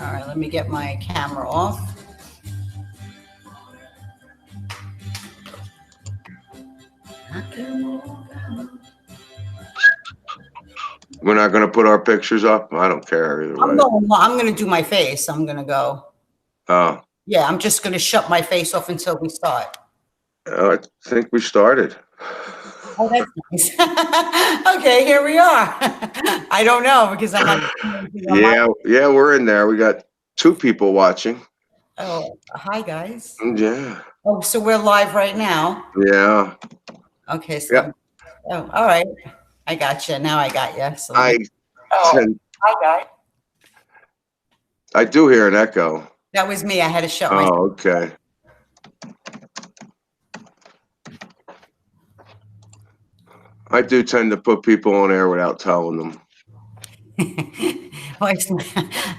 All right, let me get my camera off. We're not going to put our pictures up. I don't care either way. I'm going to do my face. I'm going to go. Oh. Yeah, I'm just going to shut my face off until we start. I think we started. Oh, that's nice. Okay, here we are. I don't know because I'm like, yeah, we're in there. We got 2 people watching. Oh, hi guys. Yeah. Oh, so we're live right now. Yeah. Okay, so oh, all right. I got you. Now I got you. So hi guys. I do hear an echo. That was me. I had to shut my. Oh, okay. I do tend to put people on air without telling them. Well,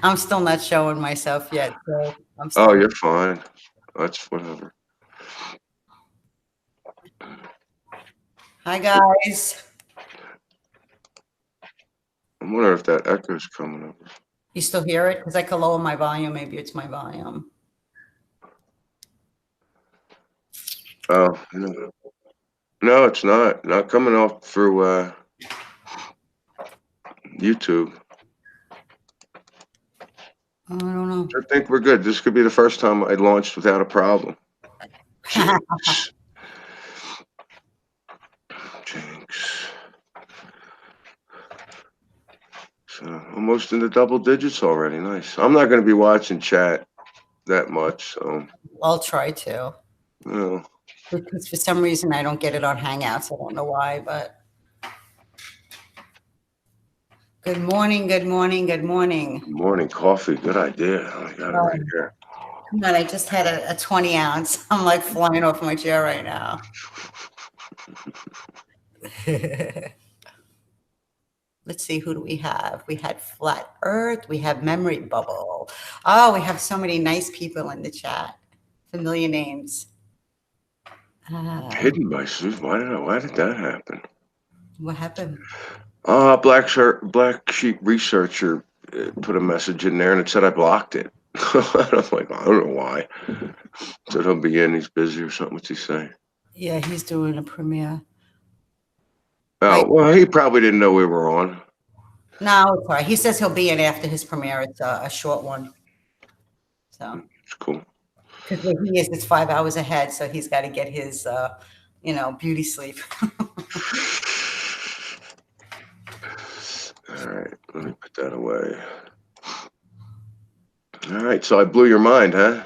I'm still not showing myself yet. So I'm still. Oh, you're fine. That's whatever. Hi, guys. I wonder if that echo is coming up. You still hear it? Because I could lower my volume. Maybe it's my volume. Oh, no, it's not. Not coming off through YouTube. I don't know. I think we're good. This could be the first time I launched without a problem. Jinx. Jinx. So almost in the double digits already. Nice. I'm not going to be watching chat that much, so I'll try to. No. Because for some reason I don't get it on Hangouts. I don't know why, but good morning, good morning, good morning. Good morning, coffee. Good idea. I got it right here. Come on, I just had a 20 ounce. I'm like flying off my chair right now. Let's see, who do we have? We had Flat Earth. We have Memory Bubble. Oh, we have so many nice people in the chat. Familiar names. Hidden by Susan. Why did that happen? What happened? Black Sheep Researcher put a message in there and it said I blocked it. I'm like, I don't know why. Said he'll be in, he's busy or something. What's he saying? Yeah, he's doing a premiere. Oh, well, he probably didn't know we were on. No, it's all right. He says he'll be in after his premiere. It's a short one. So it's cool. Because where he is, it's 5 hours ahead, so he's got to get his, beauty sleep. All right, let me put that away. All right, so I blew your mind, huh?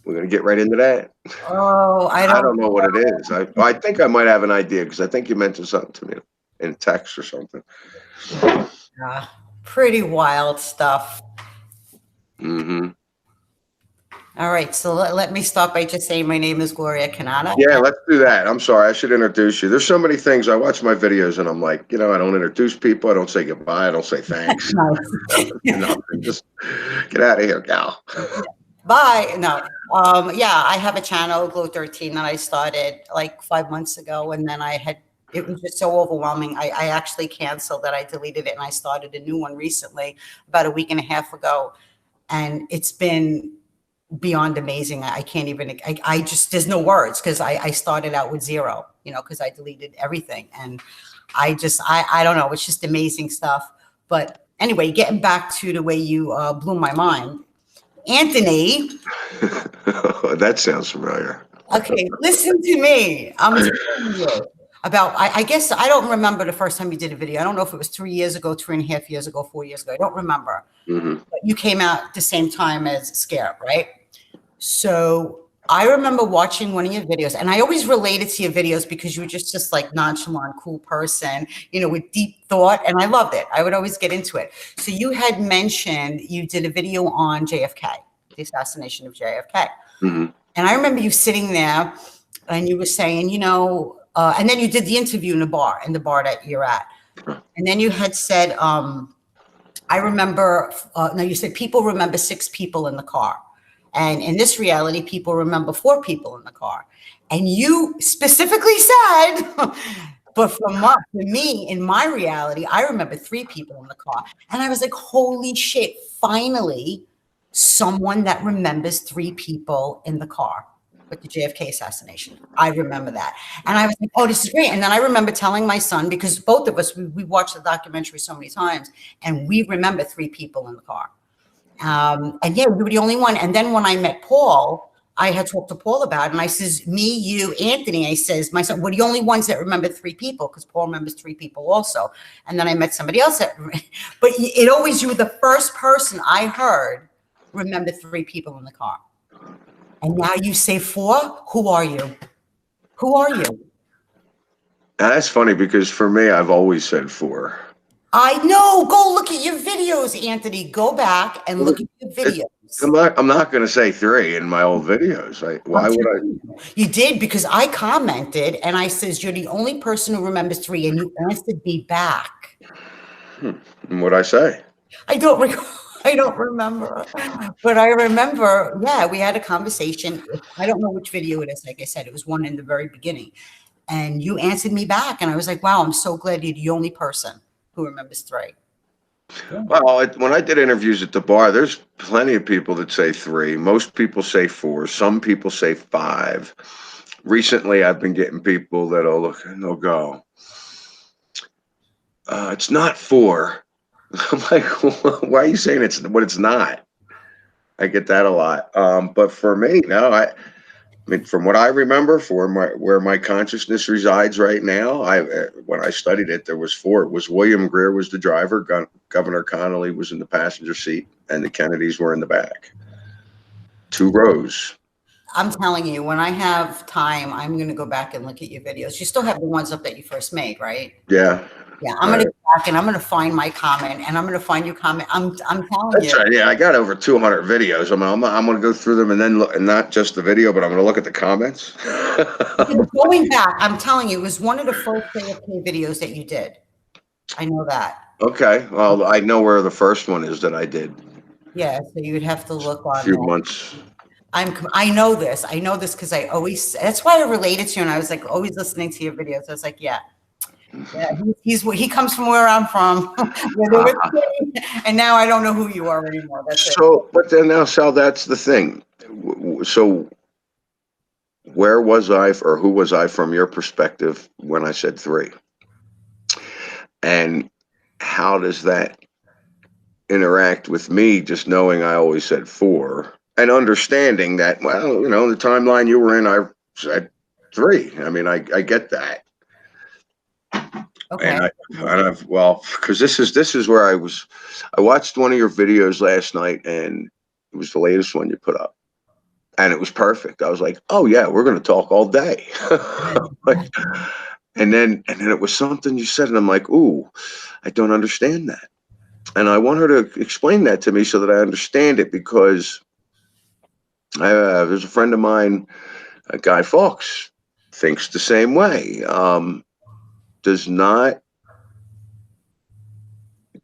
We're gonna get right into that. Oh, I don't know what it is. I think I might have an idea because I think you mentioned something to me in text or something. Yeah, pretty wild stuff. Mm-hmm. All right, so let me start by just saying my name is Gloria Canada. Yeah, let's do that. I'm sorry, I should introduce you. There's so many things. I watch my videos and I'm like, I don't introduce people. I don't say goodbye. I don't say thanks. Nothing. Just get out of here, gal. Bye. No. Yeah, I have a channel, Glow 13, that I started like 5 months ago, and then it was just so overwhelming. I actually canceled that. I deleted it and I started a new one recently, about a week and a half ago, and it's been beyond amazing. I can't even, I just, there's no words, because I started out with 0, because I deleted everything, and I don't know, it's just amazing stuff. But anyway, getting back to the way you blew my mind, Anthony. That sounds familiar. Okay, listen to me. I'm telling you about, I guess, I don't remember the first time you did a video. I don't know if it was 3 years ago, 3.5 years ago, 4 years ago. I don't remember. Mm-hmm. But you came out at the same time as Scare, right? So I remember watching one of your videos, and I always related to your videos because you were just like nonchalant, cool person, with deep thought, and I loved it. I would always get into it. So you had mentioned you did a video on JFK, the assassination of JFK. Mm-hmm. And I remember you sitting there and you were saying, and then you did the interview in the bar that you're at. And then you had said, I remember, no, you said people remember 6 people in the car. And in this reality, people remember 4 people in the car. And you specifically said, but for me, in my reality, I remember 3 people in the car. And I was like, holy shit, finally someone that remembers 3 people in the car with the JFK assassination. I remember that. And I was like, oh, this is great. And then I remember telling my son, because both of us, we watched the documentary so many times, and we remember 3 people in the car. And yeah, we were the only one. And then when I met Paul, I had talked to Paul about it, and I says, me, you, Anthony, I says, my son, we're the only ones that remember 3 people, because Paul remembers 3 people also. And then I met somebody else that, but it always, you were the first person I heard remember 3 people in the car. And now you say 4? Who are you? Who are you? And that's funny because for me, I've always said 4. I know. Go look at your videos, Anthony. Go back and look at your videos. I'm not going to say 3 in my old videos. Why would I? You did, because I commented and I says, you're the only person who remembers 3, and you answered me back. What'd I say? I don't remember, but I remember, yeah, we had a conversation. I don't know which video it is. Like I said, it was one in the very beginning, and you answered me back, and I was like, wow, I'm so glad you're the only person who remembers 3. Yeah. Well, when I did interviews at the bar, there's plenty of people that say 3. Most people say 4. Some people say 5. Recently, I've been getting people that'll look and they'll go, it's not 4. I'm like, why are you saying it's what it's not? I get that a lot. But for me, no, I mean, from what I remember, where my consciousness resides right now, when I studied it, there was 4. It was William Greer was the driver, Governor Connolly was in the passenger seat, and the Kennedys were in the back. 2 rows. I'm telling you, when I have time, I'm going to go back and look at your videos. You still have the ones up that you first made, right? Yeah. Yeah, I'm going to go back and I'm going to find my comment, and I'm going to find your comment. I'm telling you. That's right. Yeah, I got over 200 videos. I'm going to go through them and then look, and not just the video, but I'm going to look at the comments. Going back, I'm telling you, it was one of the first JFK videos that you did. I know that. Okay. Well, I know where the first one is that I did. Yeah, so you would have to look on a few that. months. I know this because I always, that's why I related to you, and I was like always listening to your videos. I was like, yeah, he comes from where I'm from. And now I don't know who you are anymore. That's so, but then now, Sal, that's the thing. So where was I, or who was I from your perspective when I said 3? And how does that interact with me just knowing I always said 4 and understanding that, well, you know, the timeline you were in, I said 3. I mean, I get that. okay. And I've, well, because this is where I watched one of your videos last night, and it was the latest one you put up, and it was perfect. I was like, oh yeah, we're going to talk all day. Like, and then it was something you said, and I'm like, ooh, I don't understand that. And I want her to explain that to me so that I understand it, because there's a friend of mine, Guy Fawkes, thinks the same way. Does not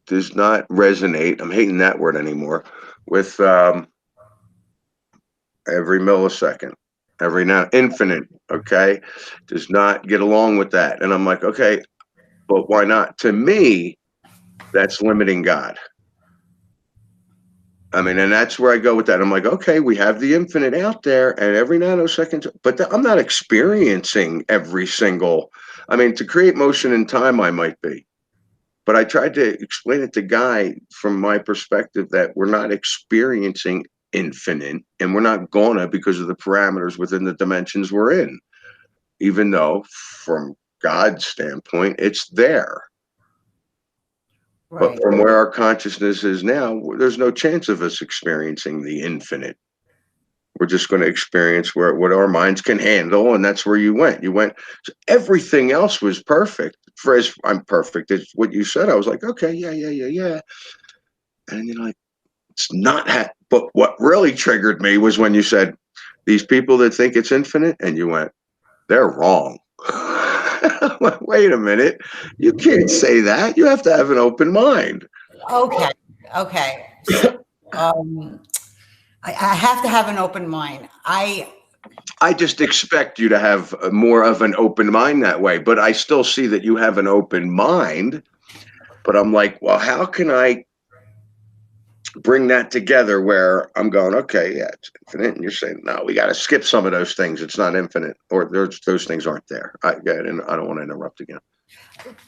resonate. I'm hating that word anymore. With every millisecond, every now, infinite. Okay, does not get along with that. And I'm like, okay, but why not? To me, that's limiting God. I mean, and that's where I go with that. I'm like, okay, we have the infinite out there, and every nanosecond, but I'm not experiencing every single. I mean, to create motion in time, I might be, but I tried to explain it to Guy from my perspective that we're not experiencing infinite, and we're not gonna, because of the parameters within the dimensions we're in, even though from God's standpoint, it's there. But from where our consciousness is now, there's no chance of us experiencing the infinite. We're just going to experience what our minds can handle, and that's where you went. So everything else was perfect. I'm perfect. It's what you said. I was like, okay, yeah. And you're like, it's not that. But what really triggered me was when you said, these people that think it's infinite, and you went, they're wrong. Wait a minute, you can't say that. You have to have an open mind. Okay. So, I have to have an open mind. I just expect you to have more of an open mind that way, but I still see that you have an open mind. But I'm like, well, how can I bring that together where I'm going, okay, yeah, it's infinite. And you're saying, no, we got to skip some of those things. It's not infinite, or those things aren't there. I don't want to interrupt again.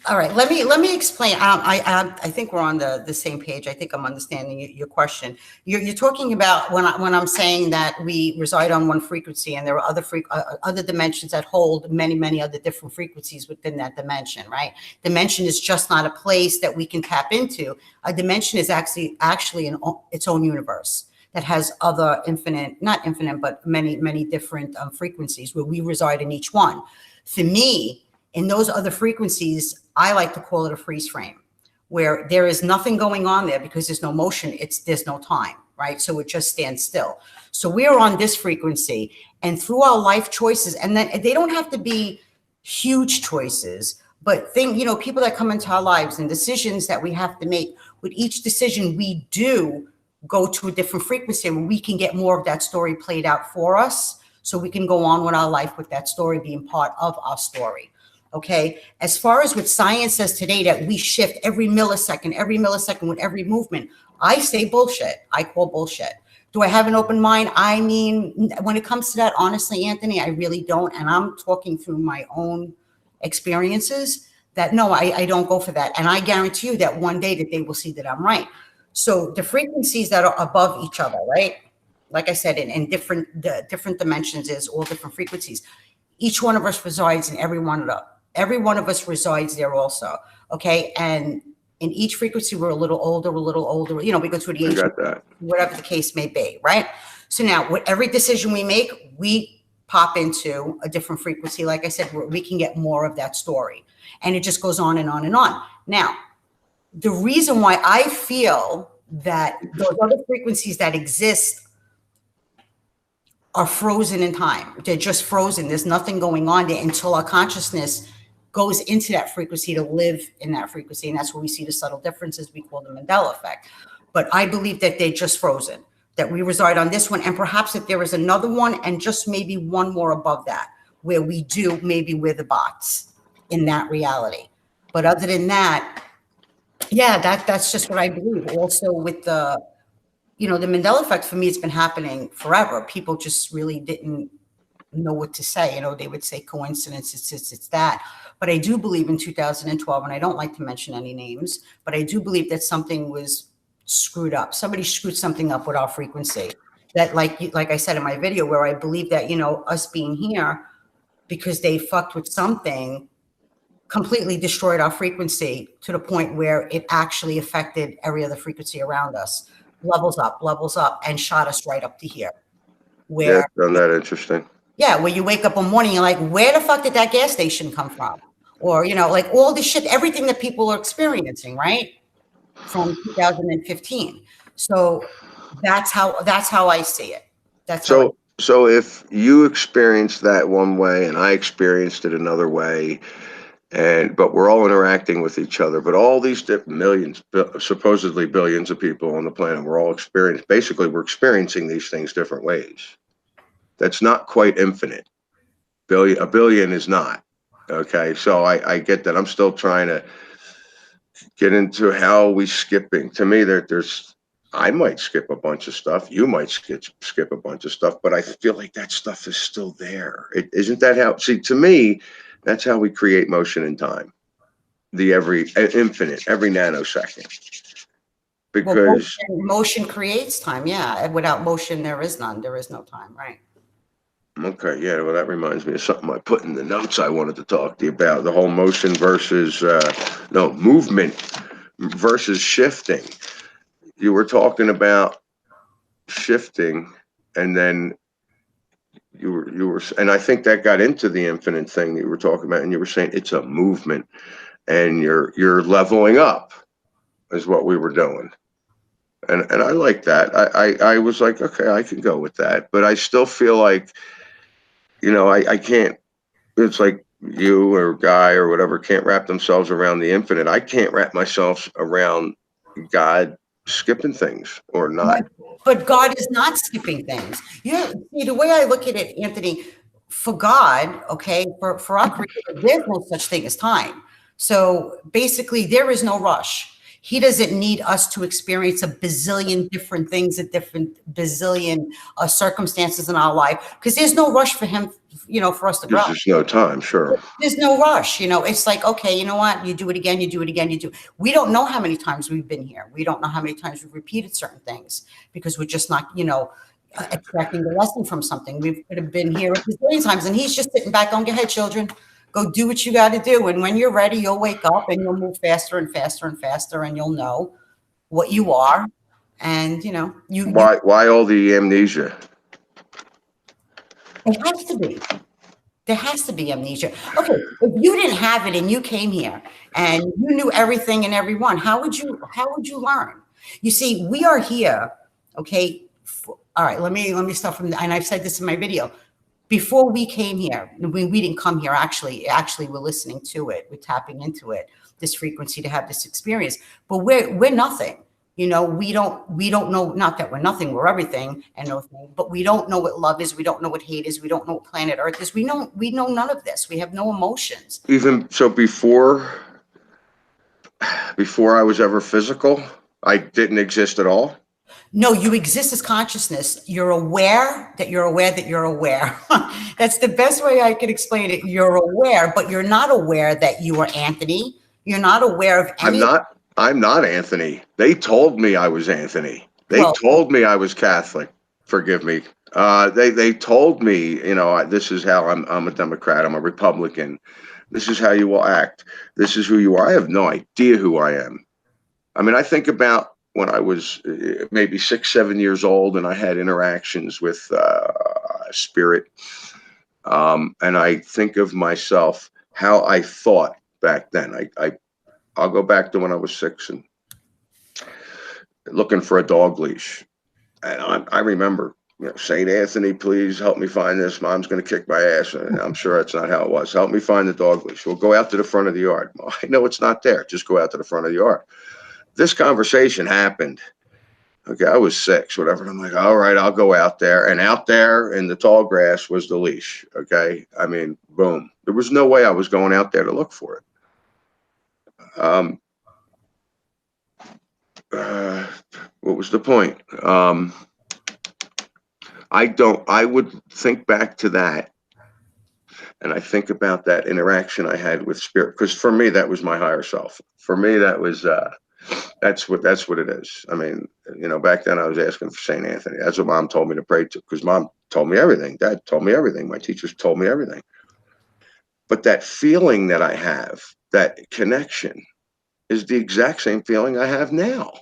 All right, let me explain. I think we're on the same page. I think I'm understanding your question. You're talking about when I'm saying that we reside on one frequency, and there are other dimensions that hold many other different frequencies within that dimension, right? Dimension is just not a place that we can tap into. A dimension is actually its own universe that has other not infinite, but many different frequencies where we reside in each one. For me, in those other frequencies, I like to call it a freeze frame, where there is nothing going on there because there's no motion, there's no time, right? So it just stands still. So we're on this frequency, and through our life choices, and then they don't have to be huge choices, but people that come into our lives and decisions that we have to make, with each decision we do go to a different frequency where we can get more of that story played out for us, so we can go on with our life with that story being part of our story. Okay, as far as what science says today, that we shift every millisecond with every movement, I say bullshit. I call bullshit. Do I have an open mind? I mean, when it comes to that, honestly, Anthony, I really don't. And I'm talking through my own experiences that no, I don't go for that. And I guarantee you that one day that they will see that I'm right. So the frequencies that are above each other, right? Like I said, in different dimensions is all different frequencies. Each one of us resides in every one of them. Every one of us resides there also, okay? And in each frequency, we're a little older, we go through the age, whatever the case may be, right? So now, with every decision we make, we pop into a different frequency, like I said, where we can get more of that story. And it just goes on and on and on. Now, the reason why I feel that those other frequencies that exist are frozen in time. They're just frozen. There's nothing going on there until our consciousness goes into that frequency to live in that frequency. And that's where we see the subtle differences we call the Mandela Effect. But I believe that they're just frozen, that we reside on this one. And perhaps if there is another one and just maybe one more above that, where we're the bots in that reality. But other than that, yeah, that's just what I believe. Also with the Mandela Effect, for me, it's been happening forever. People just really didn't know what to say. They would say coincidence, it's that. But I do believe in 2012, and I don't like to mention any names, but I do believe that something was screwed up. Somebody screwed something up with our frequency. That, like I said in my video, where I believe that, us being here, because they fucked with something, completely destroyed our frequency to the point where it actually affected every other frequency around us. Levels up, and shot us right up to here. Where, yeah, isn't that interesting? Yeah, where you wake up one morning, you're like, where the fuck did that gas station come from? Or, like all this shit, everything that people are experiencing, right? From 2015. So that's how I see it. So if you experienced that one way and I experienced it another way, but we're all interacting with each other, but all these millions, supposedly billions of people on the planet, we're experiencing these things different ways. That's not quite infinite. A billion is not. Okay, so I get that. I'm still trying to get into how we skipping. To me, I might skip a bunch of stuff. You might skip a bunch of stuff, but I feel like that stuff is still there. Isn't that how? See, to me, that's how we create motion in time. Every infinite, every nanosecond. Because motion creates time. Yeah, without motion, there is none. There is no time, right? Okay, yeah, well, that reminds me of something I put in the notes I wanted to talk to you about, the whole motion versus, movement versus shifting. You were talking about shifting, and then you were, and I think that got into the infinite thing that you were talking about, and you were saying it's a movement, and you're leveling up is what we were doing. And I like that. I was like, okay, I can go with that, but I still feel like, I can't, it's like you or Guy or whatever can't wrap themselves around the infinite. I can't wrap myself around God skipping things or not. But God is not skipping things. See, the way I look at it, Anthony, for God, okay, for our Creator, there's no such thing as time. So basically, there is no rush. He doesn't need us to experience a bazillion different things at different bazillion circumstances in our life, because there's no rush for him, you know, for us to grow. There's just no time, sure. There's no rush, you know. It's like, okay, you know what? You do it again, you do it again, you do. We don't know how many times we've been here. We don't know how many times we've repeated certain things because we're just not, you know, extracting the lesson from something. We could have been here a bazillion times, and he's just sitting back going, go ahead, children. Go do what you got to do. And when you're ready, you'll wake up and you'll move faster and faster and faster, and you'll know what you are. And, you know, why all the amnesia? It has to be. There has to be amnesia. Okay, if you didn't have it and you came here and you knew everything and everyone, how would you learn? You see, we are here, okay? All right, let me start from and I've said this in my video. Before we came here, we didn't come here, actually we're listening to it, we're tapping into it, this frequency, to have this experience. But we're nothing. You know, we don't know, not that we're nothing, we're everything and nothing, but we don't know what love is, we don't know what hate is, we don't know what planet Earth is. We know none of this. We have no emotions. Even so, before I was ever physical, I didn't exist at all. No, you exist as consciousness. You're aware that you're aware that you're aware. That's the best way I could explain it. You're aware, but you're not aware that you are Anthony. You're not aware of any. I'm not Anthony. They told me I was Anthony. They told me I was Catholic. Forgive me. They told me, you know, this is how I'm a Democrat. I'm a Republican. This is how you will act. This is who you are. I have no idea who I am. I mean, I think about when I was maybe 6, 7 years old, and I had interactions with spirit, and I think of myself how I thought back then. I'll go back to when I was 6 and looking for a dog leash, and I remember, you know, St. Anthony, please help me find this. Mom's going to kick my ass. And I'm sure that's not how it was. Help me find the dog leash. We'll go out to the front of the yard. Well, I know it's not there. Just go out to the front of the yard. This conversation happened. Okay, I was 6, whatever. And I'm like, all right, I'll go out there. And out there in the tall grass was the leash. Okay, I mean, boom. There was no way I was going out there to look for it. What was the point? I would think back to that, and I think about that interaction I had with spirit, because for me, that was my higher self. For me, that was, that's what it is. I mean, you know, back then I was asking for St. Anthony. That's what Mom told me to pray to, because Mom told me everything. Dad told me everything. My teachers told me everything. But that feeling that I have, that connection, is the exact same feeling I have now.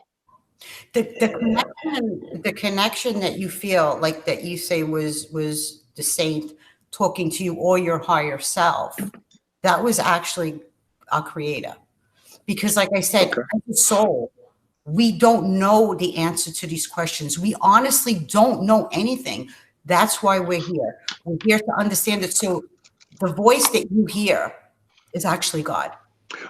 The connection that you feel, like that you say was the saint talking to you or your higher self, that was actually our creator. Because like I said, as a soul, we don't know the answer to these questions. We honestly don't know anything. That's why we're here. We're here to understand it. So the voice that you hear is actually God.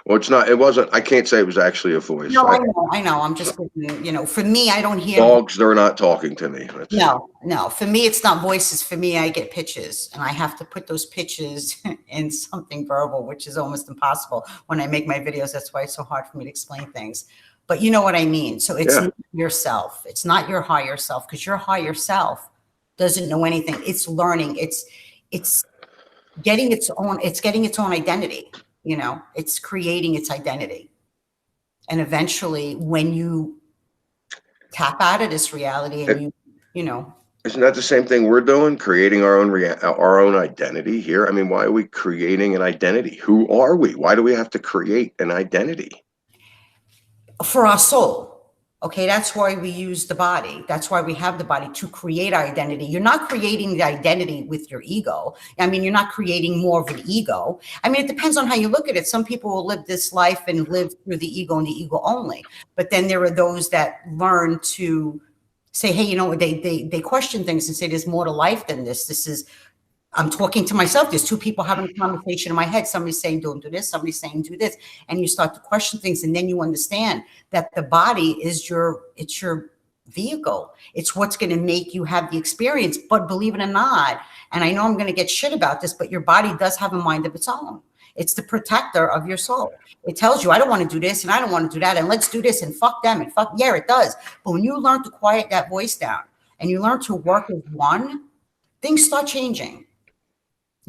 Well, it wasn't, I can't say it was actually a voice. No, I know. I'm just, you know, for me, I don't hear dogs. They're not talking to me. No. For me, it's not voices. For me, I get pitches, and I have to put those pitches in something verbal, which is almost impossible when I make my videos. That's why it's so hard for me to explain things. But you know what I mean? So it's not yourself. It's not your higher self, because your higher self doesn't know anything. It's learning. It's getting its own identity. You know, it's creating its identity. And eventually, when you tap out of this reality and you know. Isn't that the same thing we're doing? Creating our own identity here? I mean, why are we creating an identity? Who are we? Why do we have to create an identity? For our soul. Okay, that's why we use the body. That's why we have the body, to create our identity. You're not creating the identity with your ego. I mean, you're not creating more of an ego. I mean, it depends on how you look at it. Some people will live this life and live through the ego and the ego only. But then there are those that learn to say, hey, you know, they question things and say, there's more to life than this. This is, I'm talking to myself. There's 2 people having a conversation in my head. Somebody's saying, don't do this. Somebody's saying, do this. And you start to question things. And then you understand that the body is your vehicle. It's what's going to make you have the experience. But believe it or not, and I know I'm going to get shit about this, but your body does have a mind of its own. It's the protector of your soul. It tells you, I don't want to do this and I don't want to do that, and let's do this and fuck them and fuck, yeah, it does. But when you learn to quiet that voice down and you learn to work as one, things start changing.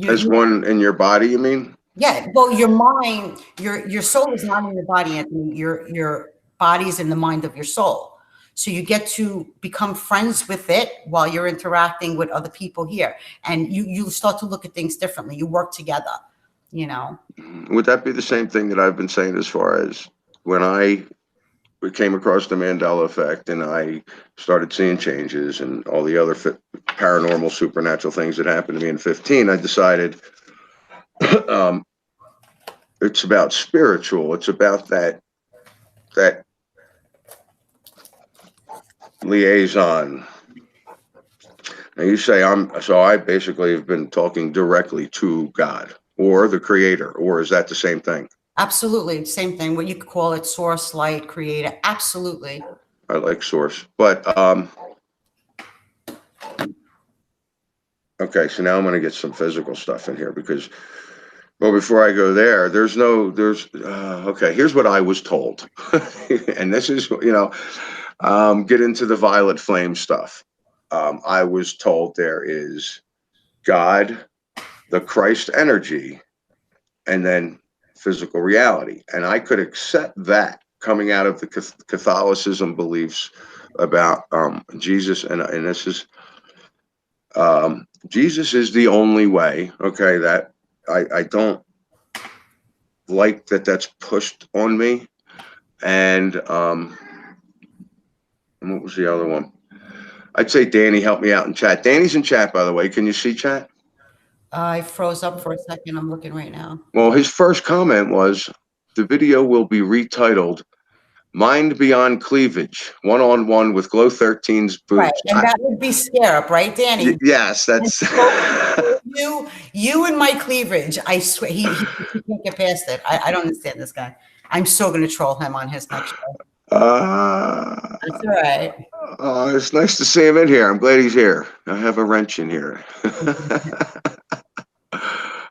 As one in your body, you mean? Yeah, well, your mind, your soul is not in your body, Anthony. Your body is in the mind of your soul. So you get to become friends with it while you're interacting with other people here, and you start to look at things differently. You work together, you know. Would that be the same thing that I've been saying as far as when I came across the Mandela Effect and I started seeing changes and all the other paranormal, supernatural things that happened to me in 15, I decided it's about spiritual. It's about that liaison. Now you say so I basically have been talking directly to God or the creator, or is that the same thing? Absolutely, same thing. What you could call it, source, light, creator. Absolutely. I like source, but okay, so now I'm going to get some physical stuff in here because, well, before I go there, okay, here's what I was told. And this is, get into the violet flame stuff. I was told there is God, the Christ energy, and then physical reality. And I could accept that coming out of the Catholicism beliefs about Jesus. And this is, Jesus is the only way. Okay, that I don't like that's pushed on me. And what was the other one? I'd say Danny helped me out in chat. Danny's in chat, by the way. Can you see chat? I froze up for a second. I'm looking right now. Well, his first comment was, the video will be retitled Mind Beyond Cleavage, one-on-one with Glow 13's boobs. Right, and that would be scare up, right, Danny? Yes, that's you and my cleavage. I swear he can't get past it. I don't understand this guy. I'm still going to troll him on his next show. That's all right. It's nice to see him in here. I'm glad he's here. I have a wrench in here.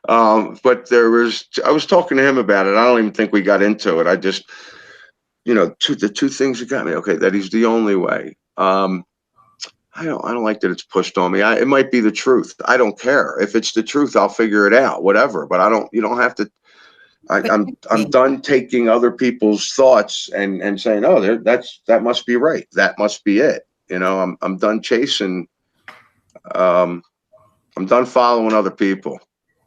But I was talking to him about it. I don't even think we got into it. I just, the two things that got me, okay, that he's the only way. I don't like that it's pushed on me. It might be the truth. I don't care. If it's the truth, I'll figure it out, whatever. But you don't have to. I'm done taking other people's thoughts and saying, oh, that must be right. That must be it. I'm done chasing. I'm done following other people.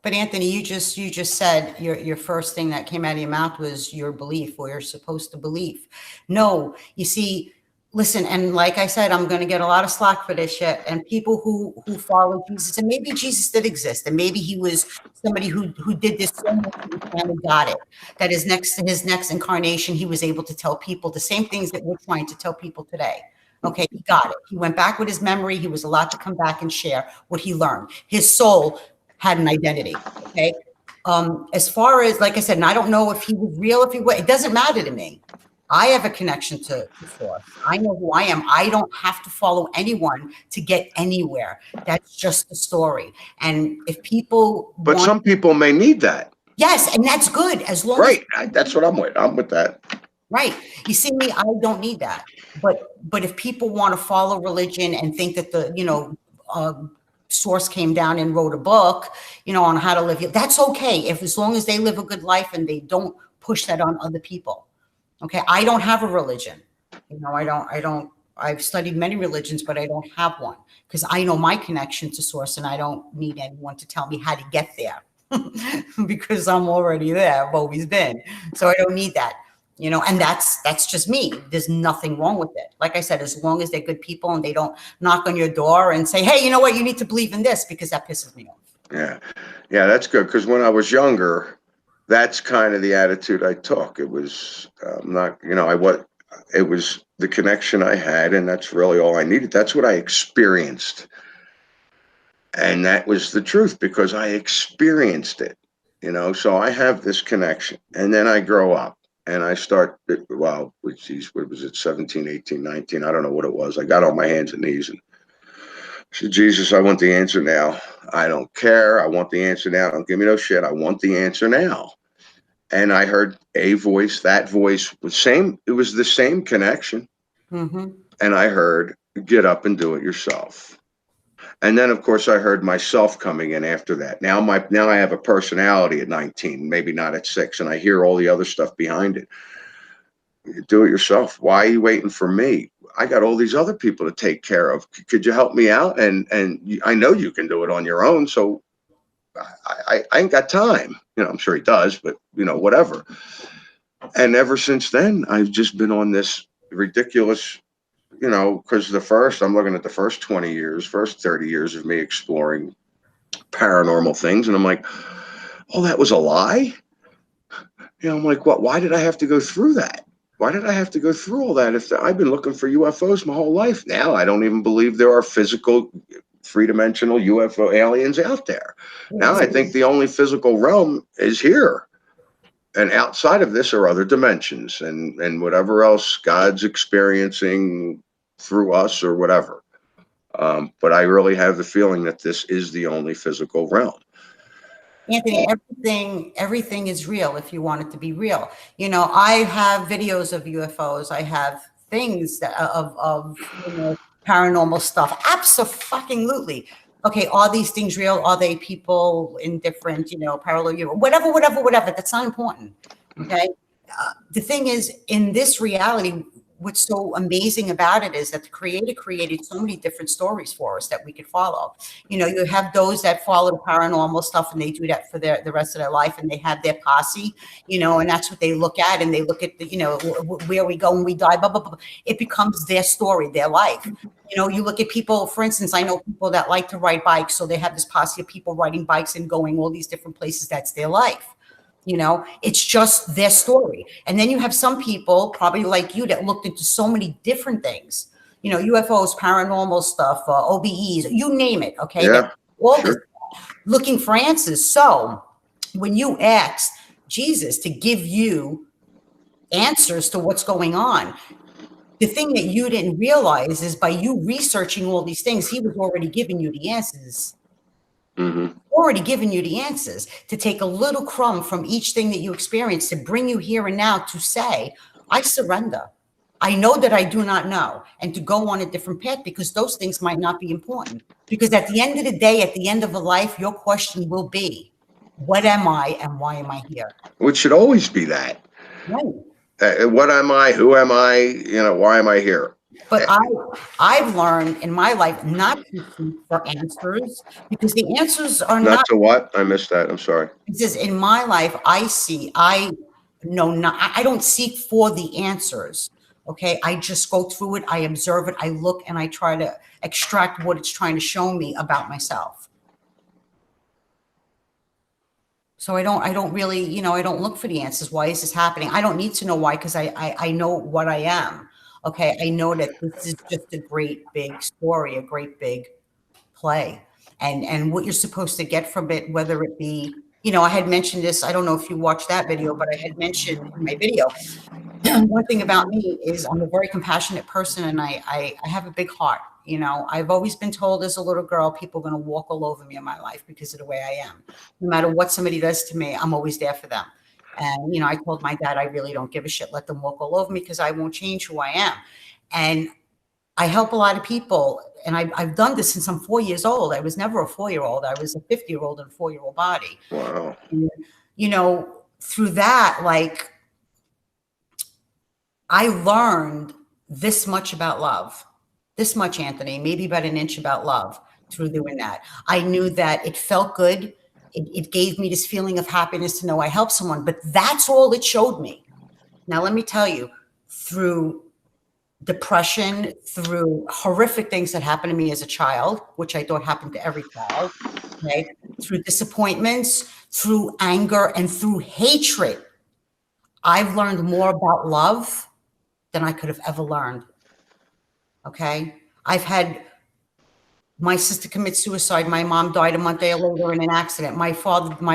But Anthony, you just said your first thing that came out of your mouth was your belief, or you're supposed to believe. No, you see, listen, and like I said, I'm going to get a lot of slack for this shit. And people who follow Jesus, and maybe Jesus did exist, and maybe he was somebody who did this so much and finally got it. That his next incarnation, he was able to tell people the same things that we're trying to tell people today. Okay, he got it. He went back with his memory. He was allowed to come back and share what he learned. His soul had an identity. Okay. As far as, like I said, and I don't know if he was real, if he was, it doesn't matter to me. I have a connection to source. I know who I am. I don't have to follow anyone to get anywhere. That's just the story. And if people But some people may need that. Yes, and that's good as long as that's what I'm with. I'm with that. Right. You see me, I don't need that. But if people want to follow religion and think that the, source came down and wrote a book, on how to live, that's okay. As long as they live a good life and they don't push that on other people. Okay. I don't have a religion. I've studied many religions, but I don't have one because I know my connection to source and I don't need anyone to tell me how to get there because I'm already there. I've always been. So I don't need that. And that's just me. There's nothing wrong with it. Like I said, as long as they're good people and they don't knock on your door and say, hey, you know what, you need to believe in this, because that pisses me off. Yeah, that's good. Because when I was younger, that's kind of the attitude I took. It was it was the connection I had, and that's really all I needed. That's what I experienced. And that was the truth because I experienced it, so I have this connection. And then I grow up. And I start, what was it, 17, 18, 19? I don't know what it was. I got on my hands and knees and said, Jesus, I want the answer now. I don't care. I want the answer now. Don't give me no shit. I want the answer now. and I heard a voice. That voice was same. It was the same connection. Mm-hmm. And I heard, get up and do it yourself. And then, of course, I heard myself coming in after that. Now I have a personality at 19, maybe not at 6, and I hear all the other stuff behind it. Do it yourself. Why are you waiting for me? I got all these other people to take care of. Could you help me out? And I know you can do it on your own. So I ain't got time. I'm sure he does, but whatever. And ever since then, I've just been on this ridiculous, because I'm looking at the first 20 years, first 30 years of me exploring paranormal things. And I'm like, oh, that was a lie. I'm like, what? Why did I have to go through that? Why did I have to go through all that? If I've been looking for UFOs my whole life, now I don't even believe there are physical, three-dimensional UFO aliens out there. Now I think the only physical realm is here. And outside of this are other dimensions and whatever else God's experiencing through us or whatever. But I really have the feeling that this is the only physical realm. Anthony, everything is real if you want it to be real. I have videos of UFOs. I have things that of paranormal stuff. Absolutely. Okay, are these things real? Are they people in different, parallel, whatever. That's not important. Okay. The thing is, in this reality, what's so amazing about it is that the creator created so many different stories for us that we could follow. You have those that follow the paranormal stuff and they do that for the rest of their life, and they have their posse, and that's what they look at, and they look at the, where we go when we die, blah, blah, blah. It becomes their story, their life. You look at people, for instance, I know people that like to ride bikes. So they have this posse of people riding bikes and going all these different places. That's their life. It's just their story. And then you have some people probably like you that looked into so many different things, UFOs, paranormal stuff, OBEs, you name it. Okay. Yeah, all this looking for answers. So when you ask Jesus to give you answers to what's going on, the thing that you didn't realize is by you researching all these things, he was already giving you the answers. Mm-hmm. Already given you the answers to take a little crumb from each thing that you experience to bring you here and now to say, I surrender. I know that I do not know, and to go on a different path, because those things might not be important. Because at the end of the day, at the end of a life, your question will be, what am I and why am I here? Which should always be that. Right. What am I? Who am I? Why am I here? But I've learned in my life not to seek for answers, because the answers are Not not to what? I missed that. I'm sorry. It says in my life, I don't seek for the answers. Okay. I just go through it. I observe it. I look and I try to extract what it's trying to show me about myself. So I don't really, I don't look for the answers. Why is this happening? I don't need to know why, because I know what I am. Okay. I know that this is just a great big story, a great big play, and what you're supposed to get from it, whether it be, I had mentioned this, I don't know if you watched that video, but I had mentioned in my video, one thing about me is I'm a very compassionate person, and I have a big heart. I've always been told as a little girl, people are going to walk all over me in my life because of the way I am. No matter what somebody does to me, I'm always there for them. And, I told my dad, I really don't give a shit. Let them walk all over me because I won't change who I am. And I help a lot of people. And I've done this since I'm 4 years old. I was never a 4-year-old. I was a 50-year-old in a 4-year-old body. Wow. And, through that, like, I learned this much about love, this much, Anthony, maybe about an inch about love through doing that. I knew that it felt good. It gave me this feeling of happiness to know I helped someone, but that's all it showed me. Now, let me tell you, through depression, through horrific things that happened to me as a child, which I thought happened to every child, okay? Through disappointments, through anger, and through hatred, I've learned more about love than I could have ever learned, okay? I've had my sister commit suicide. My mom died a month later in an accident. My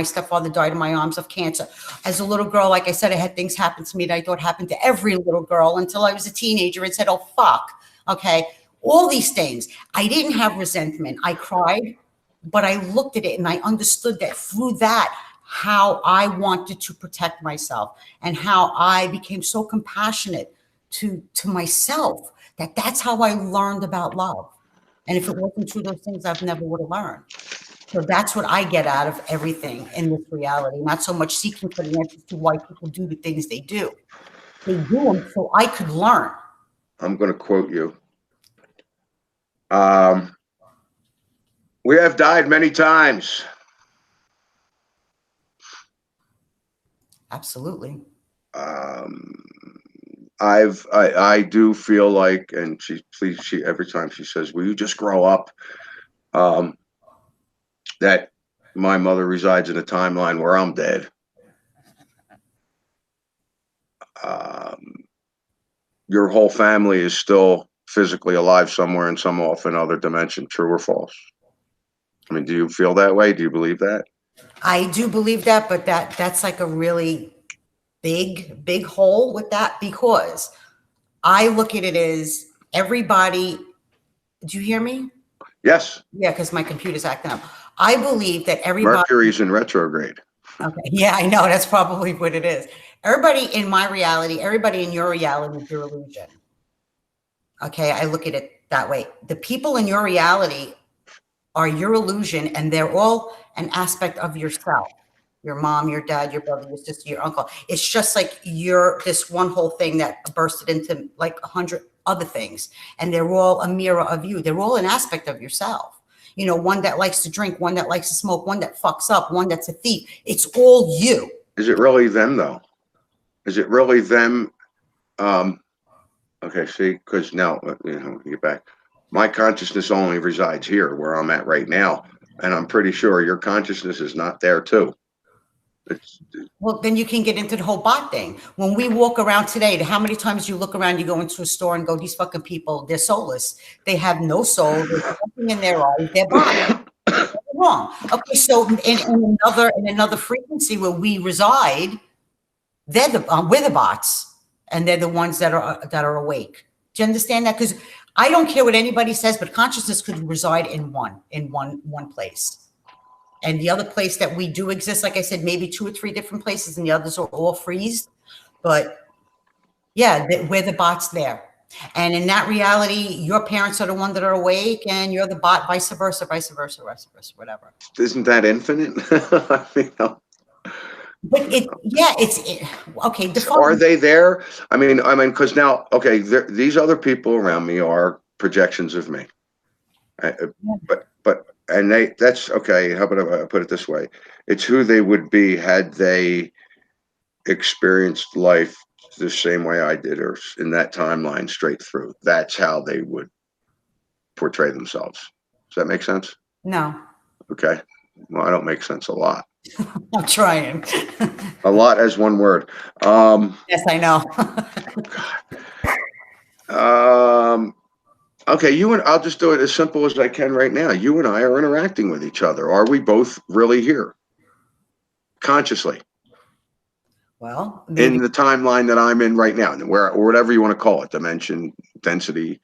stepfather died in my arms of cancer. As a little girl, like I said, I had things happen to me that I thought happened to every little girl until I was a teenager and said, oh, fuck. Okay. All these things. I didn't have resentment. I cried, but I looked at it and I understood that through that, how I wanted to protect myself and how I became so compassionate to myself that's how I learned about love. And if it wasn't through those things, I've never would have learned. So that's what I get out of everything in this reality, not so much seeking for the answers to why people do the things they do. They do them so I could learn. I'm going to quote you. We have died many times. Absolutely. I do feel like, and she every time she says, "Will you just grow up?" That my mother resides in a timeline where I'm dead. Your whole family is still physically alive somewhere in some often other dimension. True or false? I mean, do you feel that way? Do you believe that? I do believe that, but that's like a really big hole with that, because I look at it as everybody. Do you hear me? Yes. Yeah, because my computer's acting up. I believe that everybody. Mercury's in retrograde. Okay. Yeah, I know. That's probably what it is. Everybody in my reality, everybody in your reality is your illusion. Okay, I look at it that way. The people in your reality are your illusion, and they're all an aspect of yourself. Your mom, your dad, your brother, your sister, your uncle. It's just like you're this one whole thing that bursted into like 100 other things, and they're all a mirror of you. They're all an aspect of yourself. You know, one that likes to drink, one that likes to smoke, one that fucks up, one that's a thief. It's all you. Is it really them, though? Is it really them? Okay, see, because now, get back. My consciousness only resides here, where I'm at right now, and I'm pretty sure your consciousness is not there too. Well, then you can get into the whole bot thing. When we walk around today, how many times you look around, you go into a store and go, these fucking people, they're soulless. They have no soul. There's nothing in their eyes. They're bots. Wrong. Okay, so in another frequency where we reside, we're the bots, and they're the ones that are awake. Do you understand that? Because I don't care what anybody says, but consciousness could reside in one place. And the other place that we do exist, like I said, maybe 2 or 3 different places, and the others are all freezed. But yeah, we're the bots there. And in that reality, your parents are the one that are awake, and you're the bot, vice versa, whatever. Isn't that infinite? I mean, but it's okay. Are they there? I mean, because now, okay, these other people around me are projections of me. And that's okay. How about I put it this way? It's who they would be had they experienced life the same way I did, or in that timeline straight through. That's how they would portray themselves. Does that make sense? No. Okay. Well, I don't make sense a lot. I'm trying. A lot as one word. Yes, I know. Okay, I'll just do it as simple as I can right now. You and I are interacting with each other. Are we both really here? Consciously? Well, in the timeline that I'm in right now, or whatever you want to call it, dimension, density.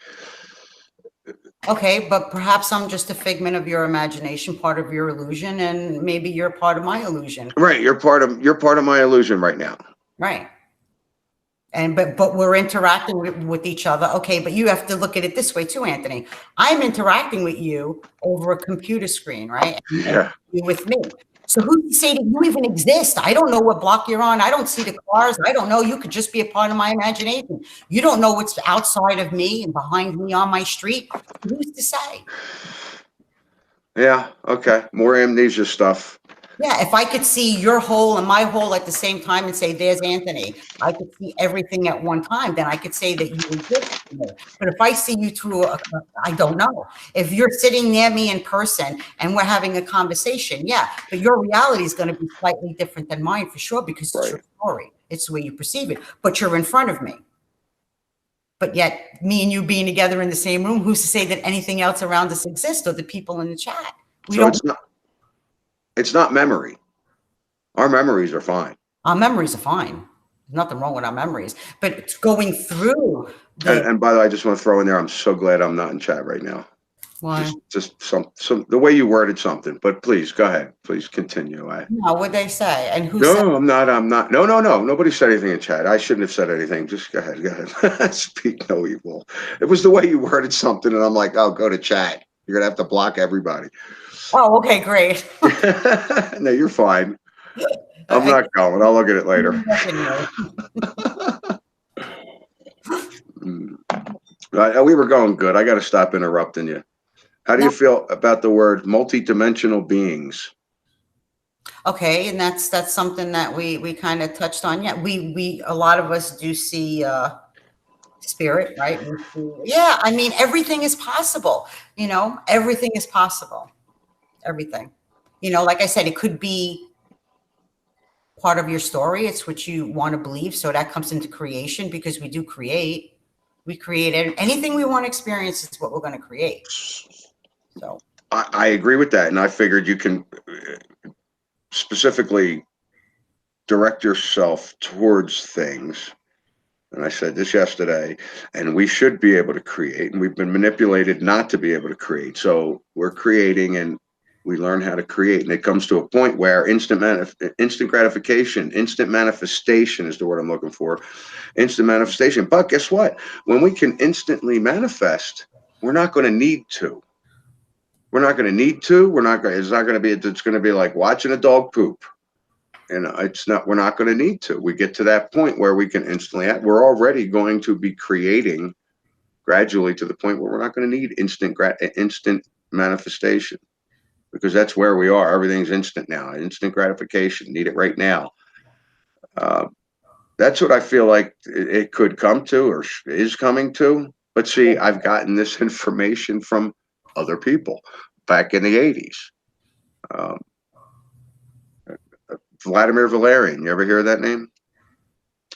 Okay, but perhaps I'm just a figment of your imagination, part of your illusion, and maybe you're part of my illusion. Right, you're part of my illusion right now. Right. And but we're interacting with each other. Okay, but you have to look at it this way too, Anthony. I'm interacting with you over a computer screen, right? Yeah. You with me. So who's to say that you even exist? I don't know what block you're on. I don't see the cars. I don't know. You could just be a part of my imagination. You don't know what's outside of me and behind me on my street. Who's to say? Yeah. Okay. More amnesia stuff. Yeah, if I could see your hole and my hole at the same time and say, there's Anthony, I could see everything at one time, then I could say that you exist. But if I see you through, I don't know. If you're sitting near me in person and we're having a conversation, yeah, but your reality is going to be slightly different than mine for sure, because it's your story. It's the way you perceive it, but you're in front of me. But yet me and you being together in the same room, who's to say that anything else around us exists, or the people in the chat? It's not memory. Our memories are fine. Our memories are fine. There's nothing wrong with our memories. But it's going through. And by the way, I just want to throw in there, I'm so glad I'm not in chat right now. Why? Just some the way you worded something. But please go ahead. Please continue. No, what'd they say? And who said? No, I'm not. I'm not. No, no, no. Nobody said anything in chat. I shouldn't have said anything. Just go ahead. Go ahead. Speak no evil. It was the way you worded something, and I'm like, oh, go to chat. You're gonna have to block everybody. Oh, okay, great. No, you're fine. I'm not going. I'll look at it later. We were going good. I got to stop interrupting you. How do you feel about the word multidimensional beings? Okay, and that's something that we kind of touched on. Yeah, we a lot of us do see spirit, right? Yeah, I mean everything is possible. You know, everything is possible. Everything. You know, like I said, it could be part of your story. It's what you want to believe. So that comes into creation because we do create. We create anything we want to experience is what we're going to create. So I agree with that. And I figured you can specifically direct yourself towards things. And I said this yesterday, and we should be able to create, and we've been manipulated not to be able to create. So we're creating and we learn how to create. And it comes to a point where instant gratification, instant manifestation is the word I'm looking for. Instant manifestation. But guess what? When we can instantly manifest, we're not going to need to. We're not going to need to. We're not going. It's not going to be. It's going to be like watching a dog poop. And it's not. We're not going to need to. We get to that point where we can instantly. We're already going to be creating gradually to the point where we're not going to need instant manifestation, because that's where we are. Everything's instant now. Instant gratification. Need it right now. That's what I feel like it could come to, or is coming to. But see, I've gotten this information from other people back in the 80s. Vladimir Valerian, you ever hear of that name?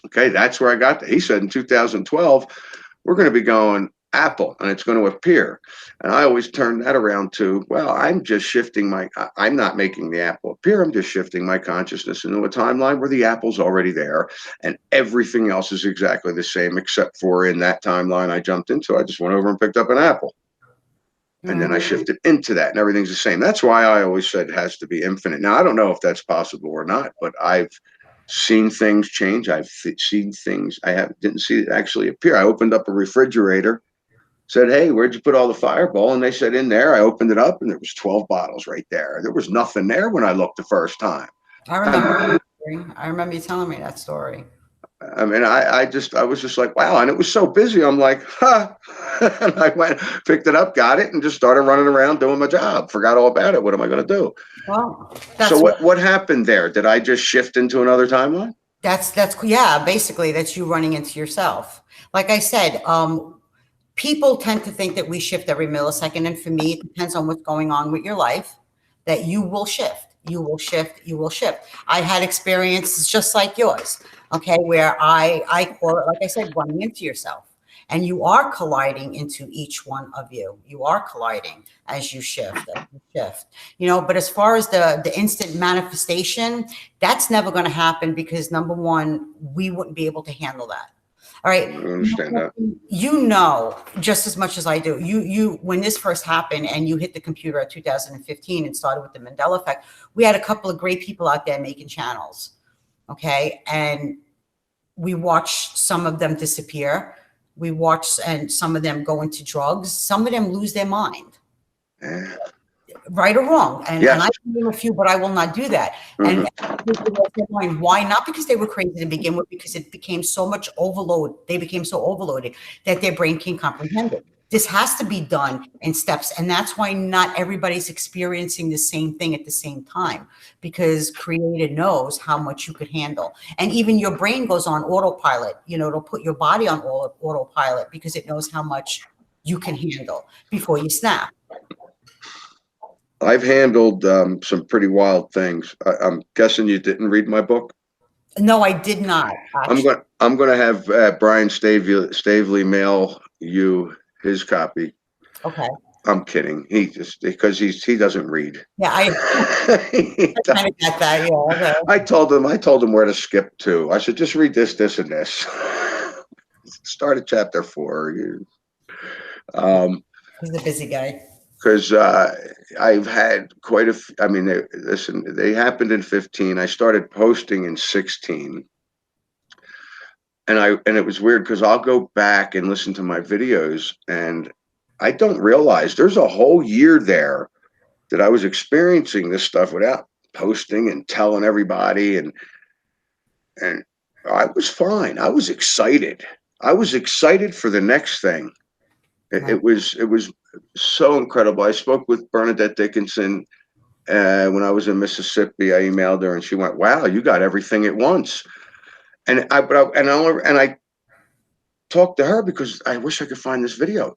Okay, that's where I got that. He said in 2012, we're going to be going Apple and it's going to appear. And I always turn that around to, well, I'm just shifting I'm not making the Apple appear. I'm just shifting my consciousness into a timeline where the Apple's already there and everything else is exactly the same, except for in that timeline I jumped into, I just went over and picked up an Apple. And then I shifted into that and everything's the same. That's why I always said it has to be infinite. Now, I don't know if that's possible or not, but I've seen things change. I've seen things didn't see it actually appear. I opened up a refrigerator, said, hey, where'd you put all the Fireball? And they said in there. I opened it up and there was 12 bottles right there. There was nothing there when I looked the first time. I remember you telling me that story. I mean, I was just like, wow. And it was so busy. I'm like, huh. And I went, picked it up, got it, and just started running around doing my job. Forgot all about it. What am I going to do? Well, so what happened there? Did I just shift into another timeline? Yeah, basically that's you running into yourself. Like I said, people tend to think that we shift every millisecond. And for me, it depends on what's going on with your life, that you will shift. You will shift. You will shift. I had experiences just like yours, okay, where I call it, like I said, running into yourself. And you are colliding into each one of you. You are colliding as you shift, you know, but as far as the instant manifestation, that's never going to happen because number one, we wouldn't be able to handle that. All right. I understand that. You know, just as much as I do, you when this first happened and you hit the computer at 2015 and started with the Mandela Effect, we had a couple of great people out there making channels. Okay. And we watched some of them disappear. We watched and some of them go into drugs. Some of them lose their mind. Yeah. Right or wrong. And, yes. and I name a few, but I will not do that. And why? Not because they were crazy to begin with, because it became so much overload. They became so overloaded that their brain can't comprehend it. This has to be done in steps. And that's why not everybody's experiencing the same thing at the same time, because Creator knows how much you could handle. And even your brain goes on autopilot. You know, it'll put your body on autopilot because it knows how much you can handle before you snap. I've handled some pretty wild things. I'm guessing you didn't read my book. No, I did not. Actually. I'm going to have Brian Stavely mail you his copy. Okay. I'm kidding. Because he doesn't read. Yeah, I kind of get that. Yeah. Okay. I told him where to skip to. I said, just read this, this, and this. Start at chapter 4. He's a busy guy. because I've had quite a. I mean, listen, they happened in 15. I started posting in 16, and it was weird because I'll go back and listen to my videos, and I don't realize there's a whole year there that I was experiencing this stuff without posting and telling everybody, and I was fine. I was excited. I was excited for the next thing. Right. It was so incredible. I spoke with Bernadette Dickinson when I was in Mississippi. I emailed her and she went, "Wow, you got everything at once." And I talked to her because I wish I could find this video.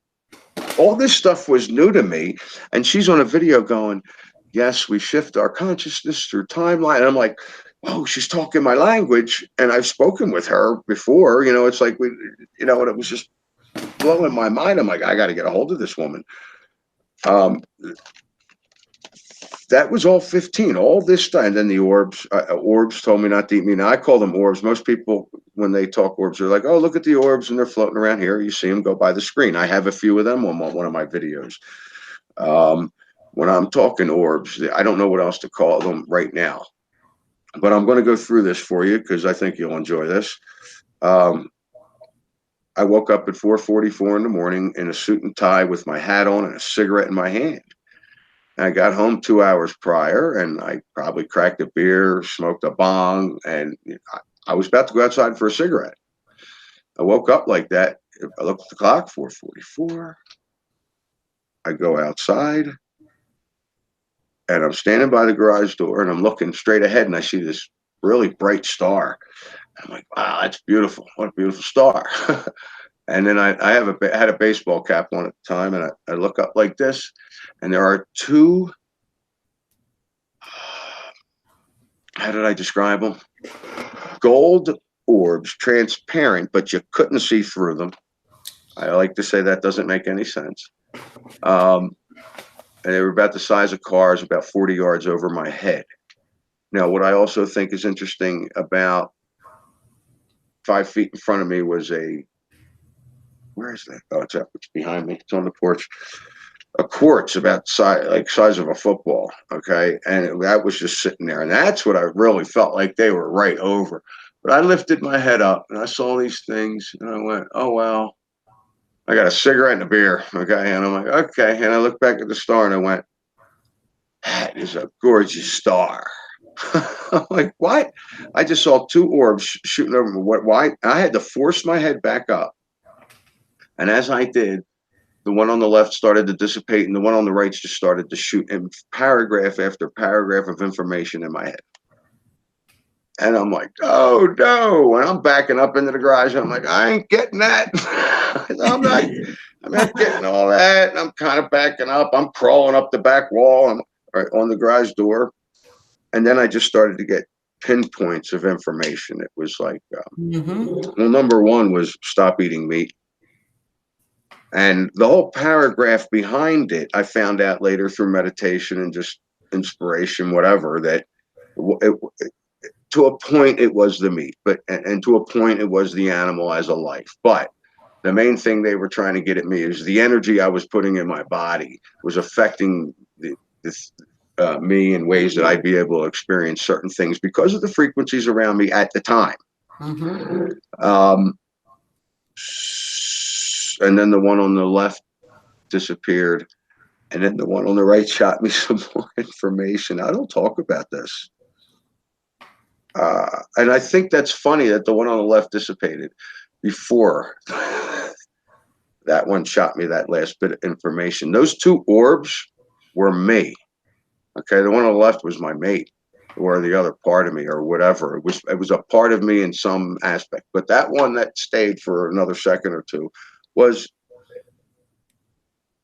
All this stuff was new to me, and she's on a video going, "Yes, we shift our consciousness through timeline." And I'm like, "Oh, she's talking my language," and I've spoken with her before. It's like and it was just blowing my mind. I'm like, I got to get a hold of this woman. Um, that was all 15, all this time. And then the orbs told me not to eat me. Now I call them orbs. Most people, when they talk orbs, they're like, "Oh, look at the orbs," and they're floating around here. You see them go by the screen. I have a few of them on one of my videos. When I'm talking orbs, I don't know what else to call them right now, but I'm going to go through this for you because I think you'll enjoy this. I woke up at 4:44 in the morning in a suit and tie with my hat on and a cigarette in my hand. I got home 2 hours prior, and I probably cracked a beer, smoked a bong, and I was about to go outside for a cigarette. I woke up like that. I looked at the clock, 4:44. I go outside, and I'm standing by the garage door, and I'm looking straight ahead, and I see this really bright star. I'm like, "Wow, that's beautiful. What a beautiful star." And then I had a baseball cap on at the time, and I look up like this, and there are two. How did I describe them? Gold orbs, transparent, but you couldn't see through them. I like to say that doesn't make any sense. And they were about the size of cars, about 40 yards over my head. Now, what I also think is interesting, about 5 feet in front of me was where is that? Oh, it's behind me. It's on the porch. A quartz about size of a football. Okay. And that was just sitting there. And that's what I really felt like they were right over. But I lifted my head up and I saw these things and I went, "Oh, well, I got a cigarette and a beer." Okay. And I'm like, "Okay." And I looked back at the star and I went, "That is a gorgeous star." I'm like, "What?" I just saw two orbs shooting over me. Why? I had to force my head back up. And as I did, the one on the left started to dissipate and the one on the right just started to shoot in paragraph after paragraph of information in my head. And I'm like, "Oh no." And I'm backing up into the garage. And I'm like, "I ain't getting that." I'm not getting all that. And I'm kind of backing up. I'm crawling up the back wall. I'm right on the garage door. And then I just started to get pinpoints of information. It was like, well, number one was stop eating meat. And the whole paragraph behind it, I found out later through meditation and just inspiration, whatever, that to a point it was the meat, and to a point it was the animal as a life. But the main thing they were trying to get at me is the energy I was putting in my body was affecting me in ways that I'd be able to experience certain things because of the frequencies around me at the time. And then the one on the left disappeared, and then the one on the right shot me some more information. I don't talk about this. And I think that's funny that the one on the left dissipated before that one shot me that last bit of information. Those two orbs were me. Okay, the one on the left was my mate, or the other part of me, or whatever. It was a part of me in some aspect. But that one that stayed for another second or two was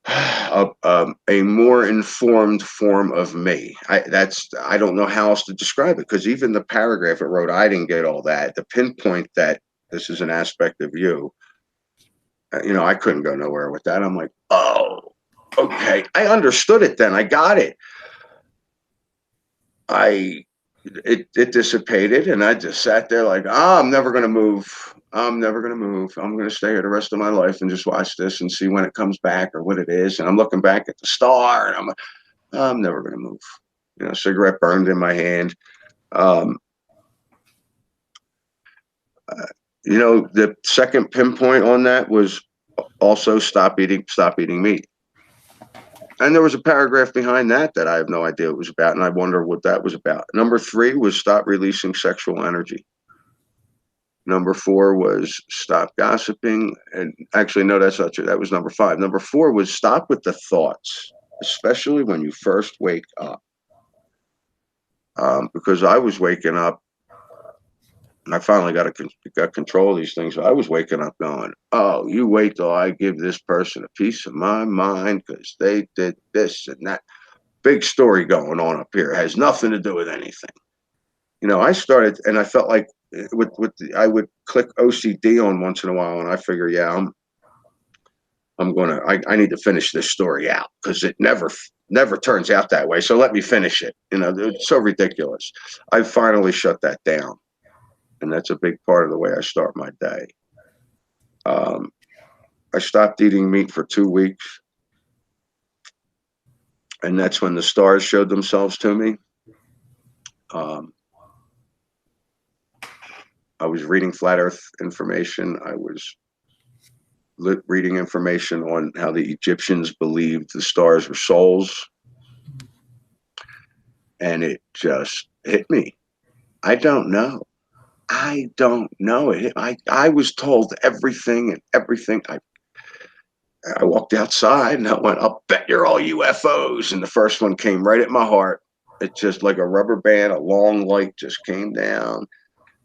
a more informed form of me. I don't know how else to describe it, because even the paragraph it wrote, I didn't get all that. The pinpoint that this is an aspect of you, I couldn't go nowhere with that. I'm like, "Oh, okay." I understood it then. I got it. it dissipated, and I just sat there like, oh, I'm never going to move. I'm never going to move. I'm going to stay here the rest of my life and just watch this and see when it comes back or what it is. And I'm looking back at the star, and I'm never going to move. You know, cigarette burned in my hand. Um, you know, the second pinpoint on that was also stop eating meat. And there was a paragraph behind that that I have no idea what it was about, and I wonder what that was about. Number 3 was stop releasing sexual energy. Number 4 was stop gossiping. And actually, no, that's not true. That was number 5. Number 4 was stop with the thoughts, especially when you first wake up. Because I was waking up, and I finally got control of these things. So I was waking up going, oh, you wait till I give this person a piece of my mind because they did this and that. Big story going on up here. It has nothing to do with anything. You know, I started, and I felt like I would click OCD on once in a while, and I figure, yeah, I need to finish this story out because it never turns out that way. So let me finish it. You know, it's so ridiculous. I finally shut that down, and that's a big part of the way I start my day. I stopped eating meat for 2 weeks, and that's when the stars showed themselves to me. I was reading flat Earth information. I was reading information on how the Egyptians believed the stars were souls, and it just hit me. I don't know. I don't know. I was told everything and everything. I walked outside and I went, I'll bet you're all UFOs. And the first one came right at my heart. It's just like a rubber band, a long light just came down.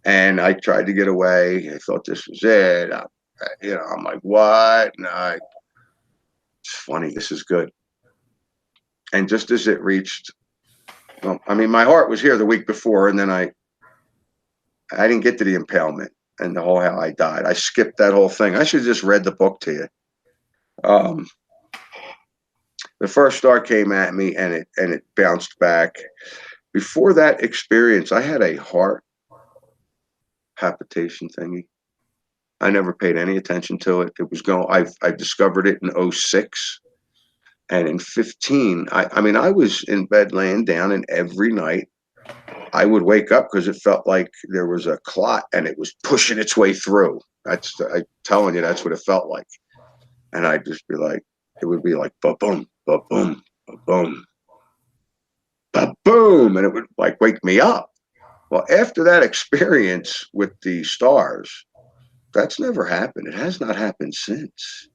And I tried to get away. I thought this was it. I'm like, what? And it's funny. This is good. And just as it reached, well, I mean, my heart was here the week before, and then I didn't get to the impalement and the whole how I died. I skipped that whole thing. I should have just read the book to you. The first star came at me, and it bounced back. Before that experience, I had a heart palpitation thingy. I never paid any attention to it. It was going. I discovered it in 2006, and in 2015, I mean, I was in bed laying down, and every night I would wake up because it felt like there was a clot and it was pushing its way through. I'm telling you, that's what it felt like. And I'd just be like, it would be like, ba-boom, ba-boom, ba-boom, ba-boom. And it would like wake me up. Well, after that experience with the stars, that's never happened. It has not happened since.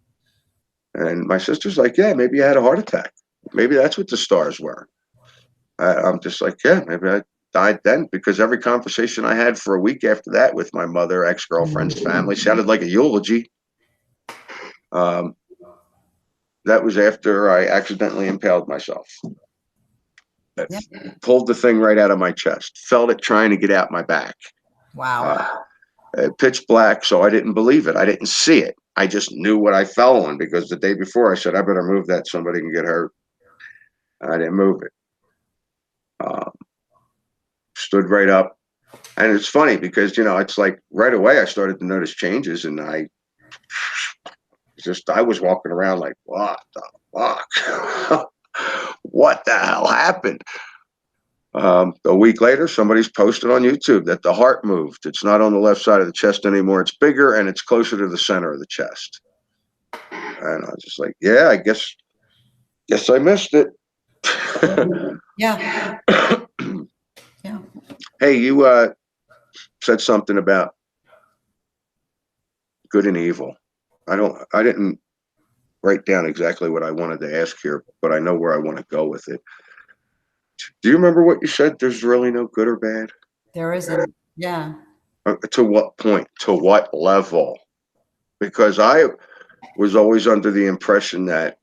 And my sister's like, yeah, maybe I had a heart attack. Maybe that's what the stars were. I'm just like, yeah, maybe I died then, because every conversation I had for a week after that with my mother, ex-girlfriend's family sounded like a eulogy. That was after I accidentally impaled myself. Yeah. Pulled the thing right out of my chest, felt it trying to get out my back. Wow. Pitch black, so I didn't believe it. I didn't see it. I just knew what I fell on, because the day before I said, I better move that, somebody can get hurt. I didn't move it. Stood right up. And it's funny because, it's like right away I started to notice changes, and I was walking around like, what the fuck? What the hell happened? A week later, somebody's posted on YouTube that the heart moved. It's not on the left side of the chest anymore. It's bigger, and it's closer to the center of the chest. And I was just like, yeah, I guess I missed it. Yeah. Yeah. Hey, you said something about good and evil. I didn't write down exactly what I wanted to ask here, but I know where I want to go with it. Do you remember what you said? There's really no good or bad? There isn't. Yeah. To what point? To what level? Because I was always under the impression that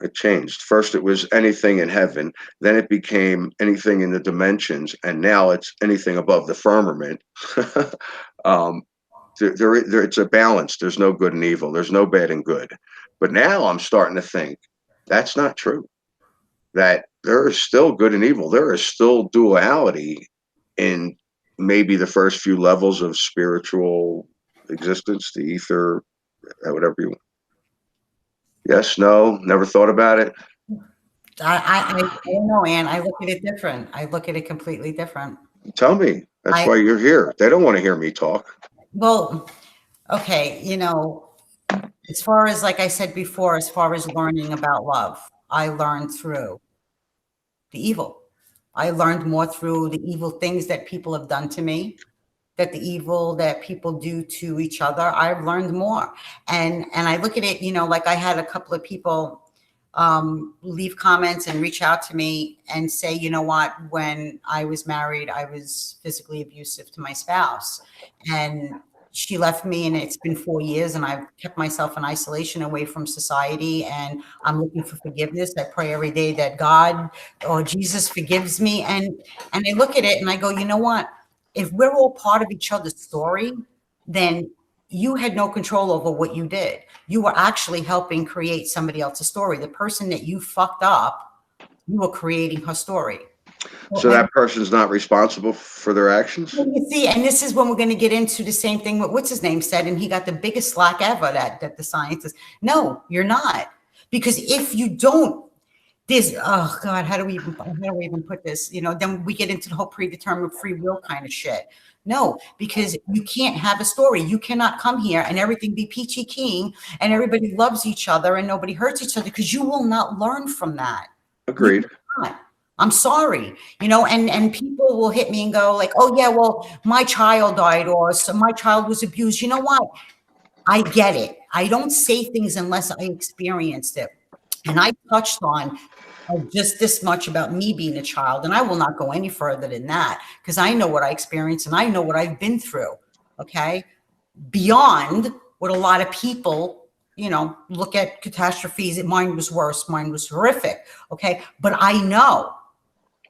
it changed. First, it was anything in heaven. Then it became anything in the dimensions. And now it's anything above the firmament. It's a balance. There's no good and evil. There's no bad and good. But now I'm starting to think that's not true. That there is still good and evil. There is still duality in maybe the first few levels of spiritual existence, the ether, whatever you want. Yes, no, never thought about it. I don't know, Ann. I look at it different. I look at it completely different. Tell me. That's why you're here. They don't want to hear me talk. Well, okay, you know, as far as, like I said before, as far as learning about love, I learned through the evil. I learned more through the evil things that people have done to me, that the evil that people do to each other. I've learned more. And I look at it, you know, like I had a couple of people leave comments and reach out to me and say, you know what, when I was married, I was physically abusive to my spouse. And she left me, and it's been 4 years, and I've kept myself in isolation away from society, and I'm looking for forgiveness. I pray every day that God or Jesus forgives me. And I look at it and I go, you know what? If we're all part of each other's story, then you had no control over what you did. You were actually helping create somebody else's story. The person that you fucked up, you were creating her story. So that person's not responsible for their actions? You see, and this is when we're going to get into the same thing what what's his name said, and he got the biggest slack ever, that the scientists. No, you're not. Because if you don't, this, oh God, how do we even put this? You know, then we get into the whole predetermined free will kind of shit. No, because you can't have a story. You cannot come here and everything be peachy keen and everybody loves each other and nobody hurts each other, because you will not learn from that. Agreed. I'm sorry, you know, and people will hit me and go like, oh yeah, well, my child died, or so my child was abused. You know what? I get it. I don't say things unless I experienced it. And I touched on just this much about me being a child, and I will not go any further than that, because I know what I experienced and I know what I've been through. Okay. Beyond what a lot of people, you know, look at catastrophes. Mine was worse. Mine was horrific. Okay. But I know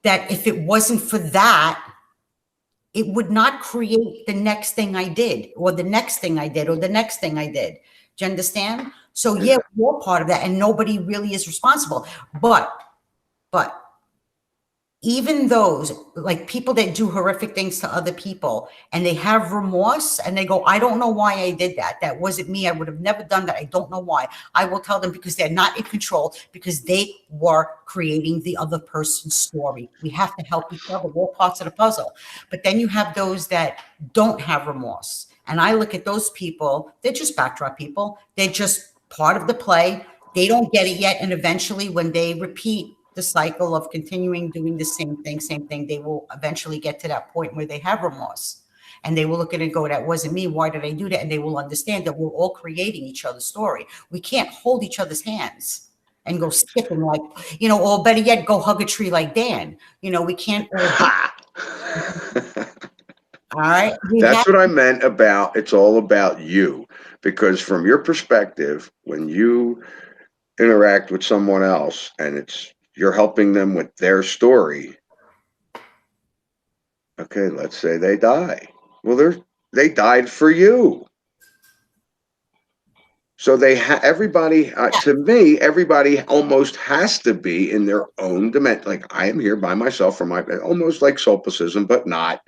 that if it wasn't for that, it would not create the next thing I did, or the next thing I did, or the next thing I did. Do you understand? So yeah, we're part of that, and nobody really is responsible. But even those, like, people that do horrific things to other people and they have remorse and they go, I don't know why I did that. That wasn't me. I would have never done that. I don't know why. I will tell them, because they're not in control, because they were creating the other person's story. We have to help each other. We're parts of the puzzle. But then you have those that don't have remorse. And I look at those people, they're just backdrop people. They're just part of the play. They don't get it yet. And eventually, when they repeat the cycle of continuing doing the same thing, they will eventually get to that point where they have remorse, and they will look at it and go, that wasn't me. Why did I do that? And they will understand that we're all creating each other's story. We can't hold each other's hands and go skipping like, you know, or better yet, go hug a tree like Dan. You know, we can't. All right. That's what I meant about, it's all about you, because from your perspective, when you interact with someone else and you're helping them with their story. Okay, let's say they die. Well, they died for you. So everybody, to me, everybody almost has to be in their own dimension. Like, I am here by myself, almost like solipsism, but not,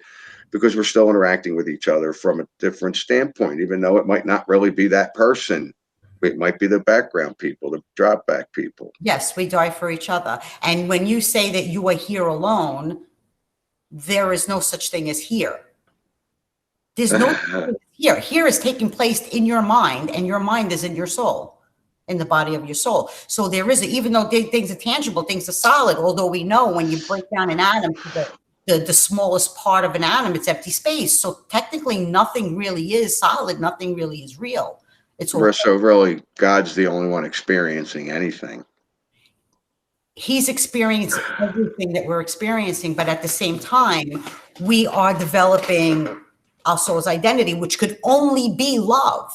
because we're still interacting with each other from a different standpoint, even though it might not really be that person. It might be the background people, the drop back people. Yes, we die for each other. And when you say that you are here alone, there is no such thing as here. There's no here. Here is taking place in your mind, and your mind is in your soul, in the body of your soul. So there is, even though things are tangible, things are solid, although we know when you break down an atom to the smallest part of an atom, it's empty space. So technically nothing really is solid. Nothing really is real. So really, God's the only one experiencing anything. He's experienced everything that we're experiencing, but at the same time, we are developing our soul's identity, which could only be love.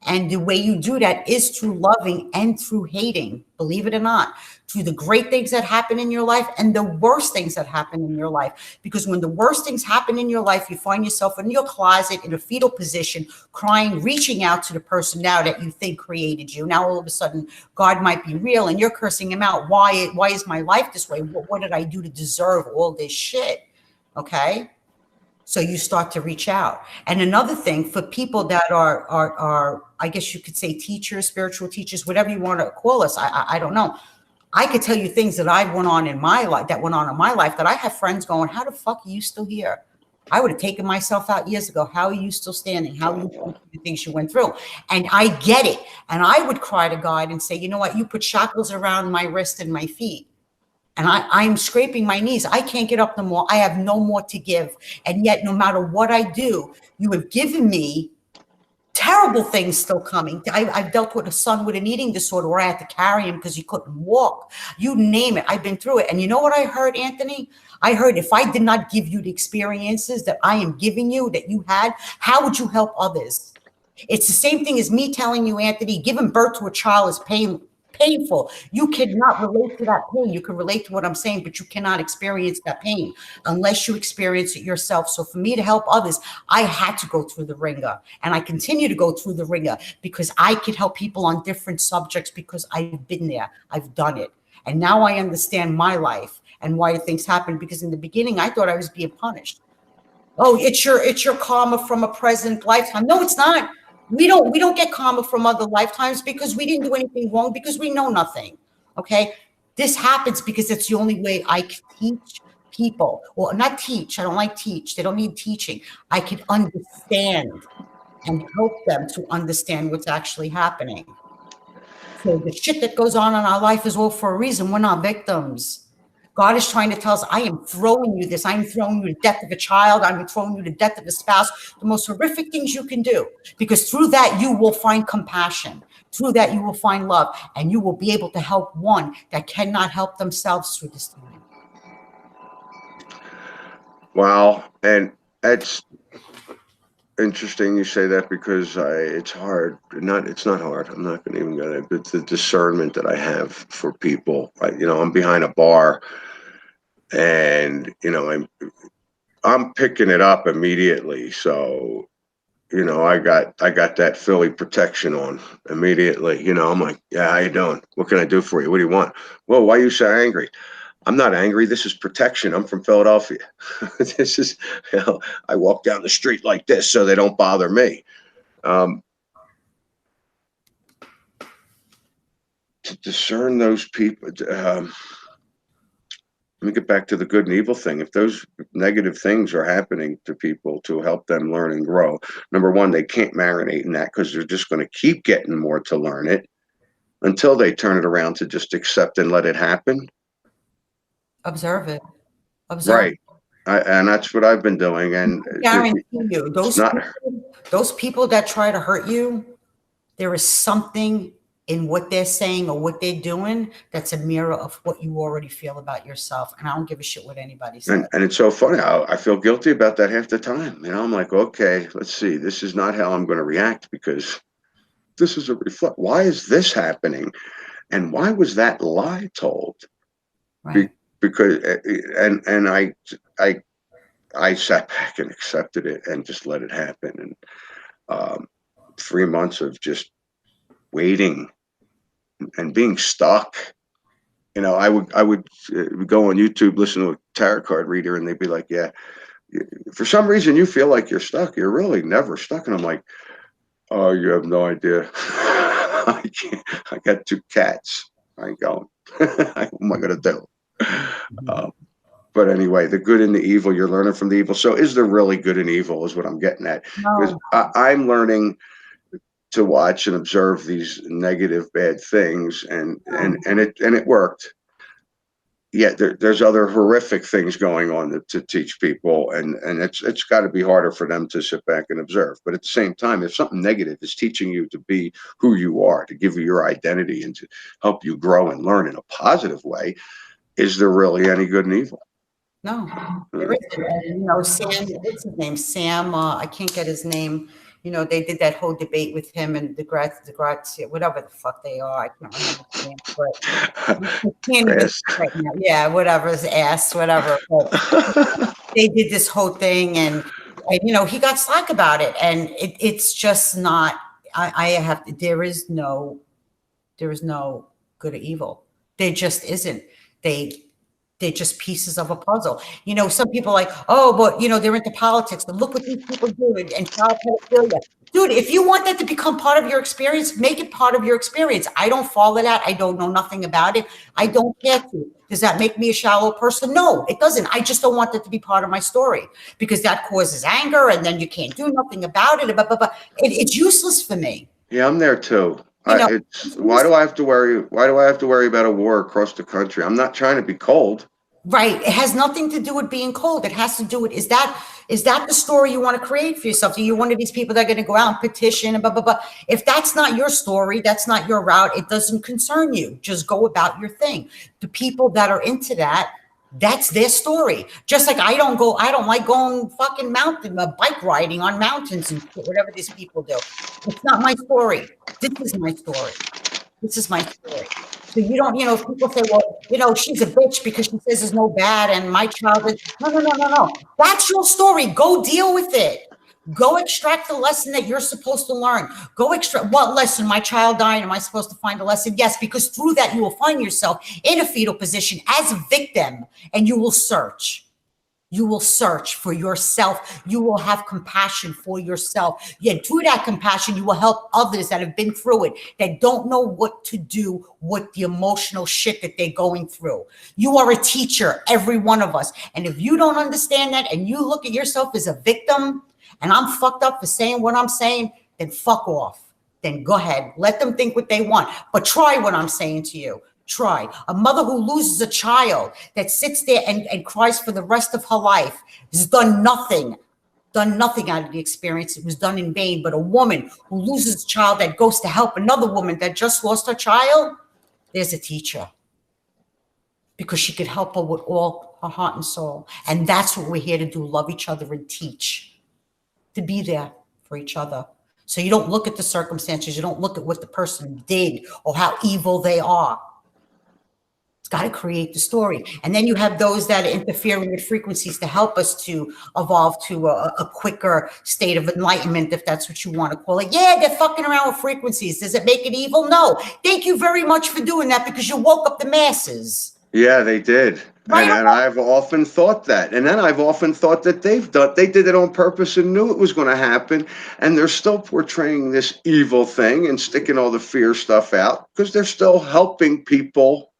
And the way you do that is through loving and through hating, believe it or not, through the great things that happen in your life and the worst things that happen in your life. Because when the worst things happen in your life, you find yourself in your closet in a fetal position, crying, reaching out to the person now that you think created you. Now all of a sudden, God might be real and you're cursing him out. Why is my life this way? What did I do to deserve all this shit? Okay. So you start to reach out. And another thing for people that are I guess you could say teachers, spiritual teachers, whatever you want to call us. I don't know. I could tell you things that went on in my life that I have friends going, how the fuck are you still here? I would have taken myself out years ago. How are you still standing? How are you going through the things you went through? And I get it. And I would cry to God and say, you know what? You put shackles around my wrist and my feet. And I'm scraping my knees. I can't get up no more. I have no more to give. And yet, no matter what I do, you have given me terrible things still coming. I've dealt with a son with an eating disorder where I had to carry him because he couldn't walk. You name it. I've been through it. And you know what I heard, Anthony? I heard if I did not give you the experiences that I am giving you, that you had, how would you help others? It's the same thing as me telling you, Anthony, giving birth to a child is painful. You cannot relate to that pain. You can relate to what I'm saying, but you cannot experience that pain unless you experience it yourself. So for me to help others, I had to go through the ringer, and I continue to go through the ringer because I could help people on different subjects because I've been there. I've done it. And now I understand my life and why things happen, because in the beginning I thought I was being punished. Oh, it's your karma from a present lifetime. No, it's not. We don't get karma from other lifetimes because we didn't do anything wrong, because we know nothing. Okay. This happens because it's the only way I can teach people, or not teach. I don't like teach. They don't need teaching. I can understand and help them to understand what's actually happening. So the shit that goes on in our life is all for a reason. We're not victims. God is trying to tell us, I am throwing you this. I'm throwing you the death of a child. I'm throwing you the death of a spouse, the most horrific things you can do, because through that, you will find compassion. Through that, you will find love, and you will be able to help one that cannot help themselves through this time. Wow. And that's interesting you say that, because it's hard. It's not hard. I'm not going to even go there, but the discernment that I have for people. I'm behind a bar, and I'm picking it up immediately. So I got that Philly protection on immediately. I'm like, yeah, how you doing? What can I do for you? What do you want? Well, why are you so angry? I'm not angry. This is protection. I'm from Philadelphia. This is, I walk down the street like this so they don't bother me. To discern those people, let me get back to the good and evil thing. If those negative things are happening to people to help them learn and grow, number one, they can't marinate in that, because they're just going to keep getting more to learn it until they turn it around to just accept and let it happen. Observe it. Observe. Right. And that's what I've been doing. And I guarantee you, those people that try to hurt you, there is something in what they're saying or what they're doing that's a mirror of what you already feel about yourself. And I don't give a shit what anybody says. And it's so funny. I feel guilty about that half the time. I'm like, okay, let's see. This is not how I'm going to react, because this is a reflect. Why is this happening? And why was that lie told? Right. Because and I sat back and accepted it and just let it happen. And 3 months of just waiting and being stuck. I would go on YouTube, listen to a tarot card reader, and they'd be like, yeah, for some reason you feel like you're stuck. You're really never stuck. And I'm like, oh, you have no idea. I got 2 cats. I ain't going. What am I going to do? But anyway, the good and the evil, you're learning from the evil. So is there really good and evil is what I'm getting at. Because I'm learning to watch and observe these negative, bad things, and it worked. Yet there's other horrific things going on to teach people, and it's got to be harder for them to sit back and observe. But at the same time, if something negative is teaching you to be who you are, to give you your identity, and to help you grow and learn in a positive way, is there really any good and evil? No, there isn't. Sam, what's his name? Sam, I can't get his name. they did that whole debate with him and the Grazia, whatever the fuck they are. I can't remember the name, but I can't even right now. Yeah, whatever's ass, whatever. But they did this whole thing, and he got slack about it, and it's just not. I have to. There is no good or evil. There just isn't. They're just pieces of a puzzle. Some people are like, oh, but they're into politics, and look what these people do, and child pedophilia. Dude, if you want that to become part of your experience, make it part of your experience. I don't follow that. I don't know nothing about it. I don't care to. Does that make me a shallow person? No, it doesn't. I just don't want that to be part of my story, because that causes anger, and then you can't do nothing about it. But it's useless for me. Yeah, I'm there too. Why do I have to worry? Why do I have to worry about a war across the country? I'm not trying to be cold. Right. It has nothing to do with being cold. It has to do with, is that the story you want to create for yourself? Are you one of these people that are going to go out and petition and blah, blah, blah? If that's not your story, that's not your route, it doesn't concern you. Just go about your thing. The people that are into that, that's their story. Just like I don't like going fucking bike riding on mountains and whatever these people do. It's not my story. This is my story. This is my story. So you don't, people say, well, she's a bitch because she says there's no bad and my child is, no. That's your story. Go deal with it. Go extract the lesson that you're supposed to learn. Go extract what lesson? My child died. Am I supposed to find a lesson? Yes, because through that you will find yourself in a fetal position as a victim, and you will search. You will search for yourself. You will have compassion for yourself. Yeah, through that compassion, you will help others that have been through it, that don't know what to do with the emotional shit that they're going through. You are a teacher, every one of us. And if you don't understand that and you look at yourself as a victim, and I'm fucked up for saying what I'm saying, then fuck off. Then go ahead. Let them think what they want. But try what I'm saying to you. Try. A mother who loses a child that sits there and cries for the rest of her life has done nothing out of the experience. It was done in vain. But a woman who loses a child that goes to help another woman that just lost her child, there's a teacher. Because she could help her with all her heart and soul. And that's what we're here to do, love each other and teach. To be there for each other. So you don't look at the circumstances. You don't look at what the person did or how evil they are. Got to create the story. And then you have those that are interfering with frequencies to help us to evolve to a quicker state of enlightenment, if that's what you want to call it. Yeah, they're fucking around with frequencies. Does it make it evil? No. Thank you very much for doing that, because you woke up the masses. Yeah, they did. Right. And I've often thought that. And then I've often thought that they did it on purpose and knew it was going to happen. And they're still portraying this evil thing and sticking all the fear stuff out, because they're still helping people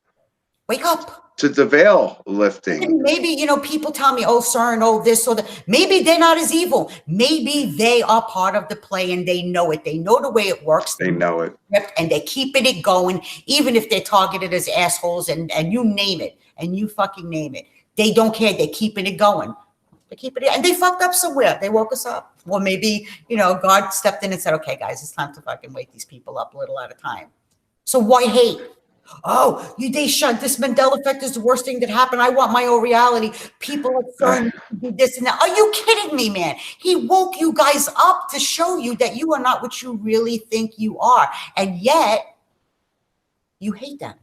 wake up to the veil lifting. And maybe, people tell me, oh, CERN, oh, this or that. Maybe they're not as evil. Maybe they are part of the play and they know it. They know the way it works. They know it. And they're keeping it going, even if they're targeted as assholes and you name it, and you fucking name it. They don't care. They're keeping it going. They keep it, and they fucked up somewhere. They woke us up. Well, maybe, God stepped in and said, okay, guys, it's time to fucking wake these people up a little at a time. So why hate? Oh, they shut this Mandela Effect is the worst thing that happened. I want my own reality. People are starting to do this and that. Are you kidding me, man? He woke you guys up to show you that you are not what you really think you are. And yet, you hate them.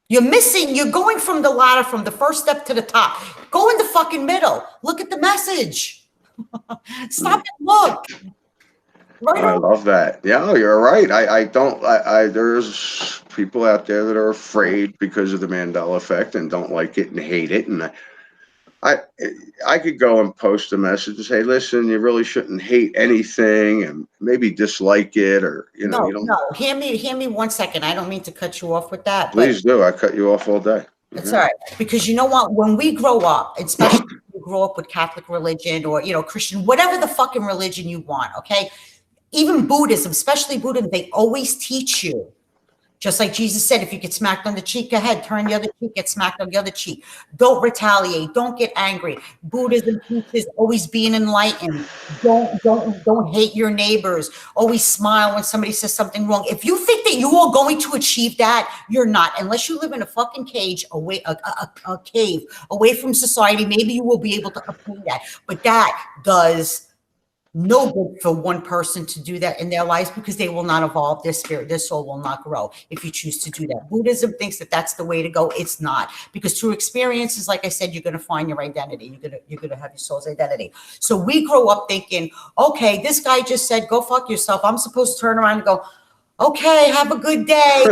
You're going from the ladder, from the first step to the top. Go in the fucking middle. Look at the message. Stop and look. Right. I love that. Yeah, you're right. There's people out there that are afraid because of the Mandela Effect and don't like it and hate it. And I could go and post a message and say, listen, you really shouldn't hate anything and maybe dislike it, or No, hear me 1 second. I don't mean to cut you off with that. Please do. I cut you off all day. It's all right. Because you know what? When we grow up, especially when you grow up with Catholic religion or, Christian, whatever the fucking religion you want, okay? Even Buddhism, especially Buddhism, they always teach you. Just like Jesus said, if you get smacked on the cheek, go ahead, turn the other cheek, get smacked on the other cheek. Don't retaliate. Don't get angry. Buddhism teaches always being enlightened. Don't hate your neighbors. Always smile when somebody says something wrong. If you think that you are going to achieve that, you're not. Unless you live in a fucking cage, a cave away from society, maybe you will be able to obtain that. But that does No good for one person to do that in their lives, because they will not evolve, their spirit, their soul will not grow if you choose to do that. Buddhism thinks that that's the way to go. It's not, because through experiences, like I said, you're going to find your identity. You're going to have your soul's identity. So we grow up thinking, okay, this guy just said, go fuck yourself. I'm supposed to turn around and go, okay, have a good day.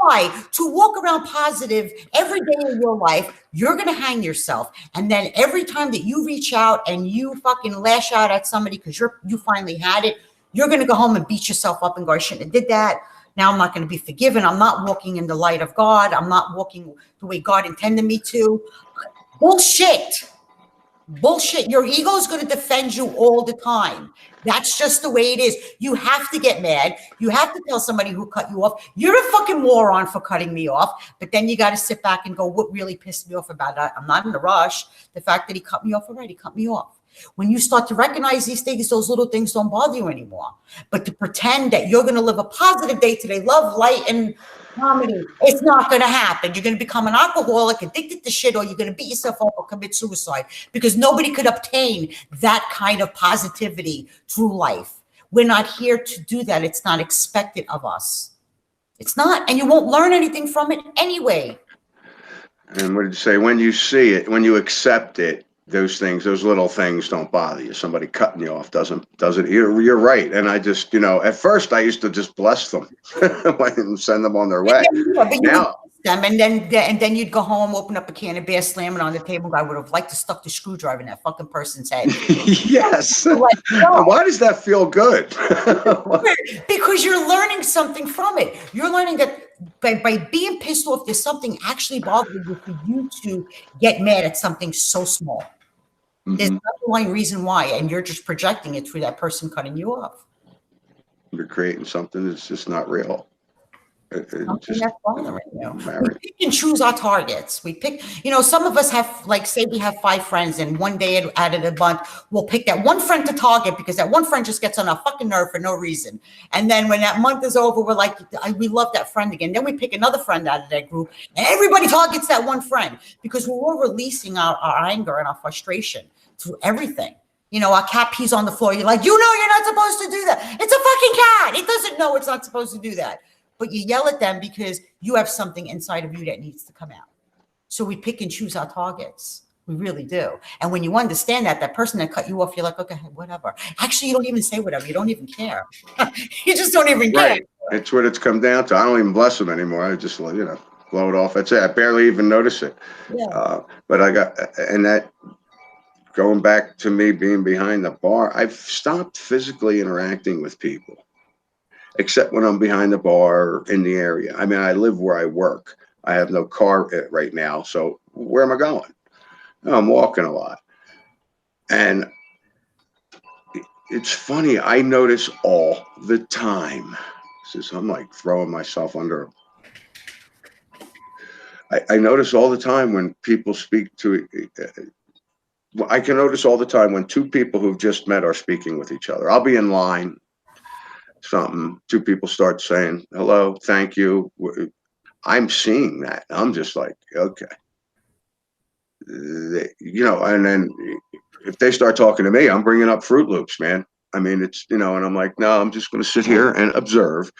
Why? To walk around positive every day of your life, you're going to hang yourself. And then every time that you reach out and you fucking lash out at somebody because you finally had it, you're going to go home and beat yourself up and go, I shouldn't have did that. Now I'm not going to be forgiven. I'm not walking in the light of God. I'm not walking the way God intended me to. Bullshit. Bullshit. Your ego is going to defend you all the time. That's just the way it is. You have to get mad. You have to tell somebody who cut you off, you're a fucking moron for cutting me off. But then you got to sit back and go, what really pissed me off about that? I'm not in a rush. The fact that he cut me off already, cut me off. When you start to recognize these things, those little things don't bother you anymore. But to pretend that you're going to live a positive day today, love, light, and comedy, it's not going to happen. You're going to become an alcoholic, addicted to shit, or you're going to beat yourself up or commit suicide, because nobody could obtain that kind of positivity through life. We're not here to do that. It's not expected of us. It's not, and you won't learn anything from it anyway. And what did you say? When you see it, when you accept it, those things, those little things don't bother you. Somebody cutting you off doesn't. You're right. And I just, at first I used to just bless them and send them on their way. Yeah, but now, them, and then you'd go home, open up a can of beer, slam it on the table. I would have liked to stuck the screwdriver in that fucking person's head. Yes. Like, no. Why does that feel good? Because you're learning something from it. You're learning that by being pissed off, there's something actually bothering you for you to get mad at something so small. Mm-hmm. There's no underlying reason why, and you're just projecting it through that person cutting you off. You're creating something that's just not real. Just that's bothering you. We pick and choose our targets. We pick, some of us have, like, say we have 5 friends, and one day out of the month, we'll pick that one friend to target because that one friend just gets on our fucking nerve for no reason. And then when that month is over, we're like, we love that friend again. Then we pick another friend out of that group, and everybody targets that one friend because we're all releasing our anger and our frustration through everything. Our cat pees on the floor. You're like, you're not supposed to do that. It's a fucking cat. It doesn't know it's not supposed to do that. But you yell at them because you have something inside of you that needs to come out. So we pick and choose our targets. We really do. And when you understand that person that cut you off, you're like, okay, whatever. Actually, you don't even say whatever. You don't even care. You just don't even care. It's what it's come down to. I don't even bless them anymore. I just, blow it off. That's it. I barely even notice it. Yeah. But and that, going back to me being behind the bar, I've stopped physically interacting with people. Except when I'm behind the bar in the area. I mean, I live where I work. I have no car right now. So where am I going? I'm walking a lot. And it's funny. I notice all the time. I'm like throwing myself under. I notice all the time when people speak to, I can notice all the time when 2 people who've just met are speaking with each other. I'll be in line. Something, 2 people start saying hello, thank you. I'm seeing that. I'm just like, okay. And then if they start talking to me, I'm bringing up Fruit Loops, man. I mean, it's, and I'm like, no, I'm just going to sit here and observe,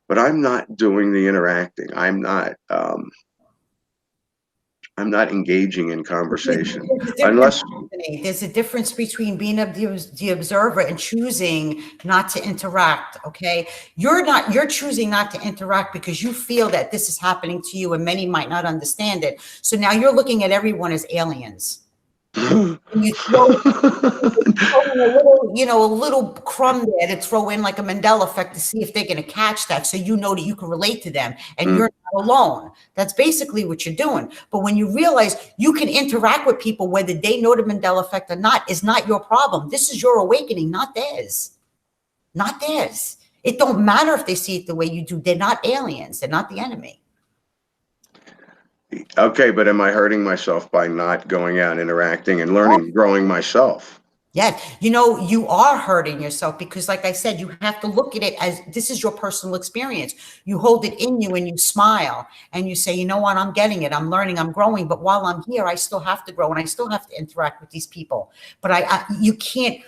but I'm not doing the interacting. I'm not engaging in conversation unless there's a difference between being the observer and choosing not to interact. Okay. You're choosing not to interact because you feel that this is happening to you and many might not understand it. So now you're looking at everyone as aliens. And you throw a little crumb there to throw in like a Mandela effect to see if they're going to catch that. So that you can relate to them and you're not alone. That's basically what you're doing. But when you realize you can interact with people, whether they know the Mandela effect or not, is not your problem. This is your awakening, not theirs. Not theirs. It don't matter if they see it the way you do. They're not aliens. They're not the enemy. Okay, but am I hurting myself by not going out, interacting and learning, growing myself? Yeah, you are hurting yourself because, like I said, you have to look at it as this is your personal experience. You hold it in you and you smile and you say, you know what, I'm getting it. I'm learning, I'm growing. But while I'm here, I still have to grow and I still have to interact with these people. But you can't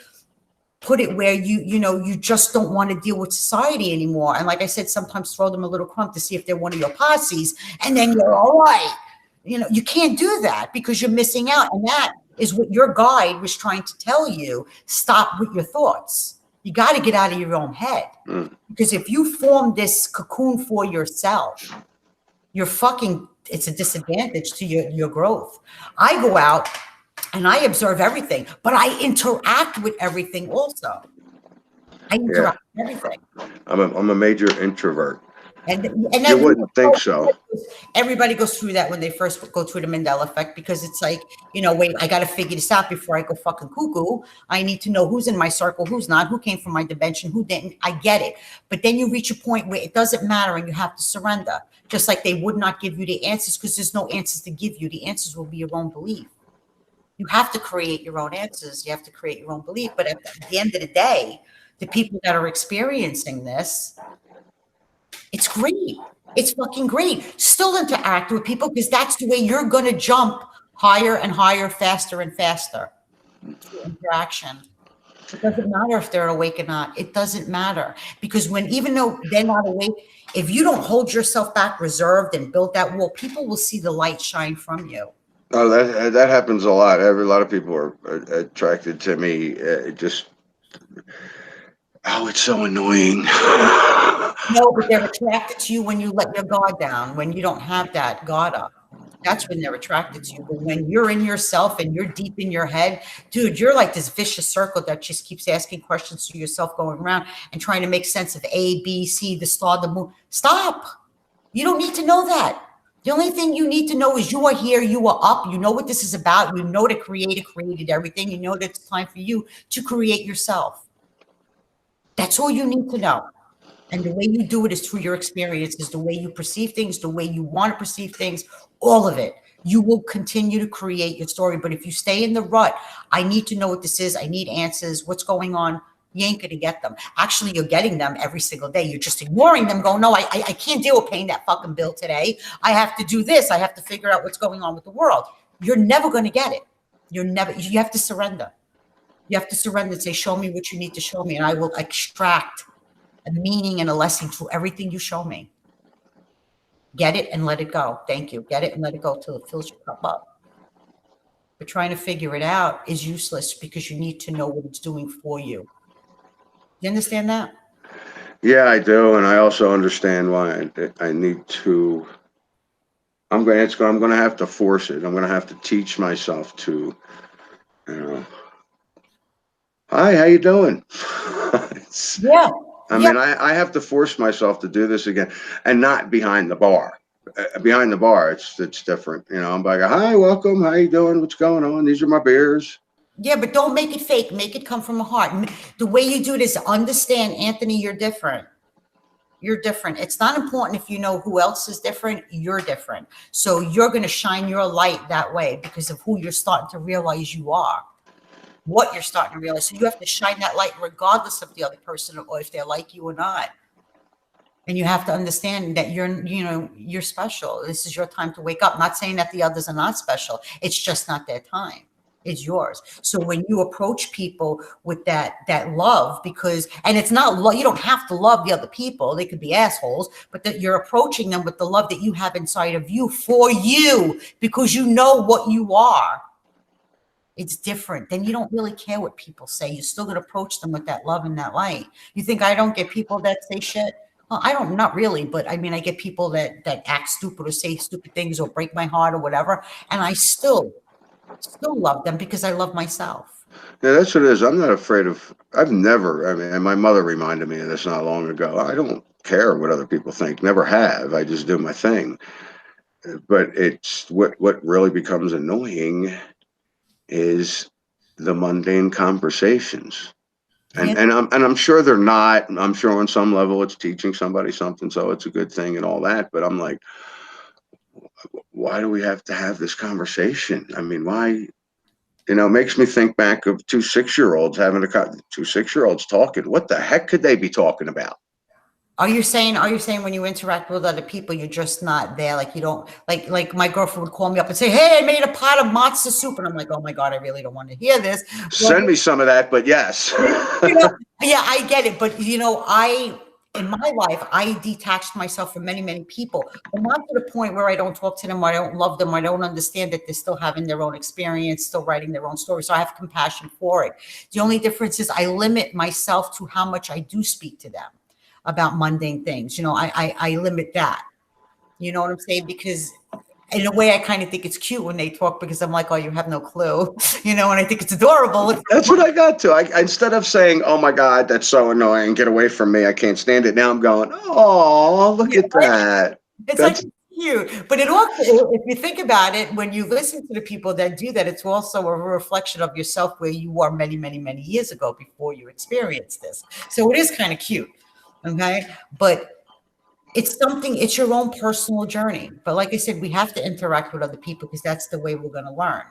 put it where you just don't want to deal with society anymore. And like I said, sometimes throw them a little crumb to see if they're one of your posses, and then you're all right. You can't do that because you're missing out. And that is what your guide was trying to tell you. Stop with your thoughts. You got to get out of your own head. Because if you form this cocoon for yourself, it's a disadvantage to your growth. I go out and I observe everything, but I interact with everything also. I interact with everything. I'm a major introvert. And you wouldn't think so. Everybody goes through that when they first go through the Mandela effect, because it's like, wait, I got to figure this out before I go fucking cuckoo. I need to know who's in my circle, who's not, who came from my dimension, who didn't. I get it. But then you reach a point where it doesn't matter and you have to surrender. Just like they would not give you the answers because there's no answers to give you. The answers will be your own belief. You have to create your own answers. You have to create your own belief. But at the end of the day, the people that are experiencing this, it's great. It's fucking great. Still interact with people because that's the way you're going to jump higher and higher, faster and faster. Interaction. It doesn't matter if they're awake or not. It doesn't matter because even though they're not awake, if you don't hold yourself back, reserved and build that wall, people will see the light shine from you. Oh, that happens a lot. A lot of people are attracted to me. It's so annoying. No, but they're attracted to you when you let your guard down, when you don't have that guard up. That's when they're attracted to you. But when you're in yourself and you're deep in your head, dude, you're like this vicious circle that just keeps asking questions to yourself going around and trying to make sense of A, B, C, the star, the moon. Stop. You don't need to know that. The only thing you need to know is you are here, you are up, you know what this is about, you know the creator created everything, you know that it's time for you to create yourself. That's all you need to know. And the way you do it is through your experiences, the way you perceive things, the way you want to perceive things, all of it. You will continue to create your story. But if you stay in the rut, I need to know what this is, I need answers, what's going on, you ain't going to get them. Actually, you're getting them every single day. You're just ignoring them, going, no, I can't deal with paying that fucking bill today. I have to do this. I have to figure out what's going on with the world. You're never going to get it. You have to surrender. You have to surrender and say, show me what you need to show me. And I will extract a meaning and a lesson through everything you show me. Get it and let it go. Thank you. Get it and let it go till it fills your cup up. But trying to figure it out is useless because you need to know what it's doing for you. You understand that? Yeah, I do, and I also understand why I need to. I'm going to have to force it. I'm going to have to teach myself to, hi, how you doing? Yeah. I mean, I have to force myself to do this again, and not behind the bar. Behind the bar, it's different. I'm like, hi, welcome. How you doing? What's going on? These are my beers. Yeah, but don't make it fake. Make it come from the heart. The way you do it is understand, Anthony, you're different. You're different. It's not important if you know who else is different. You're different. So you're going to shine your light that way because of who you're starting to realize you are, what you're starting to realize. So you have to shine that light regardless of the other person or if they're like you or not. And you have to understand that you're special. This is your time to wake up. Not saying that the others are not special. It's just not their time. It's yours. So when you approach people with that love, and it's not love, you don't have to love the other people. They could be assholes, but that you're approaching them with the love that you have inside of you for you, because you know what you are. It's different. Then you don't really care what people say. You're still going to approach them with that love and that light. You think I don't get people that say shit? Well, not really, but I mean, I get people that act stupid or say stupid things or break my heart or whatever. And I still love them because I love myself. Yeah, that's what it is. I'm not afraid of, and my mother reminded me of this not long ago. I don't care what other people think, never have. I just do my thing. But it's what really becomes annoying is the mundane conversations. And I'm sure they're not. I'm sure on some level it's teaching somebody something, so it's a good thing and all that. But I'm like, why do we have to have this conversation? I mean, why? It makes me think back of two 6-year-olds talking. What the heck could they be talking about? Are you saying when you interact with other people, you're just not there? Like you don't like my girlfriend would call me up and say, "Hey, I made a pot of matzo soup," and I'm like, "Oh my God, I really don't want to hear this." Well, Send me some of that, but yes. yeah, I get it, but in my life, I detached myself from many, many people, but not to the point where I don't talk to them, or I don't love them, or I don't understand that they're still having their own experience, still writing their own story. So I have compassion for it. The only difference is I limit myself to how much I do speak to them about mundane things. I limit that. You know what I'm saying? Because in a way, I kind of think it's cute when they talk because I'm like, oh, you have no clue, and I think it's adorable. That's what I got to. I instead of saying, "Oh my God, that's so annoying. Get away from me. I can't stand it." Now I'm going, "Oh, look Yeah, at that." it's like That's cute, but it also, if you think about it, when you listen to the people that do that, it's also a reflection of yourself where you were many, many, many years ago before you experienced this. So it is kind of cute, okay? But it's your own personal journey. But like I said, we have to interact with other people because that's the way we're going to learn.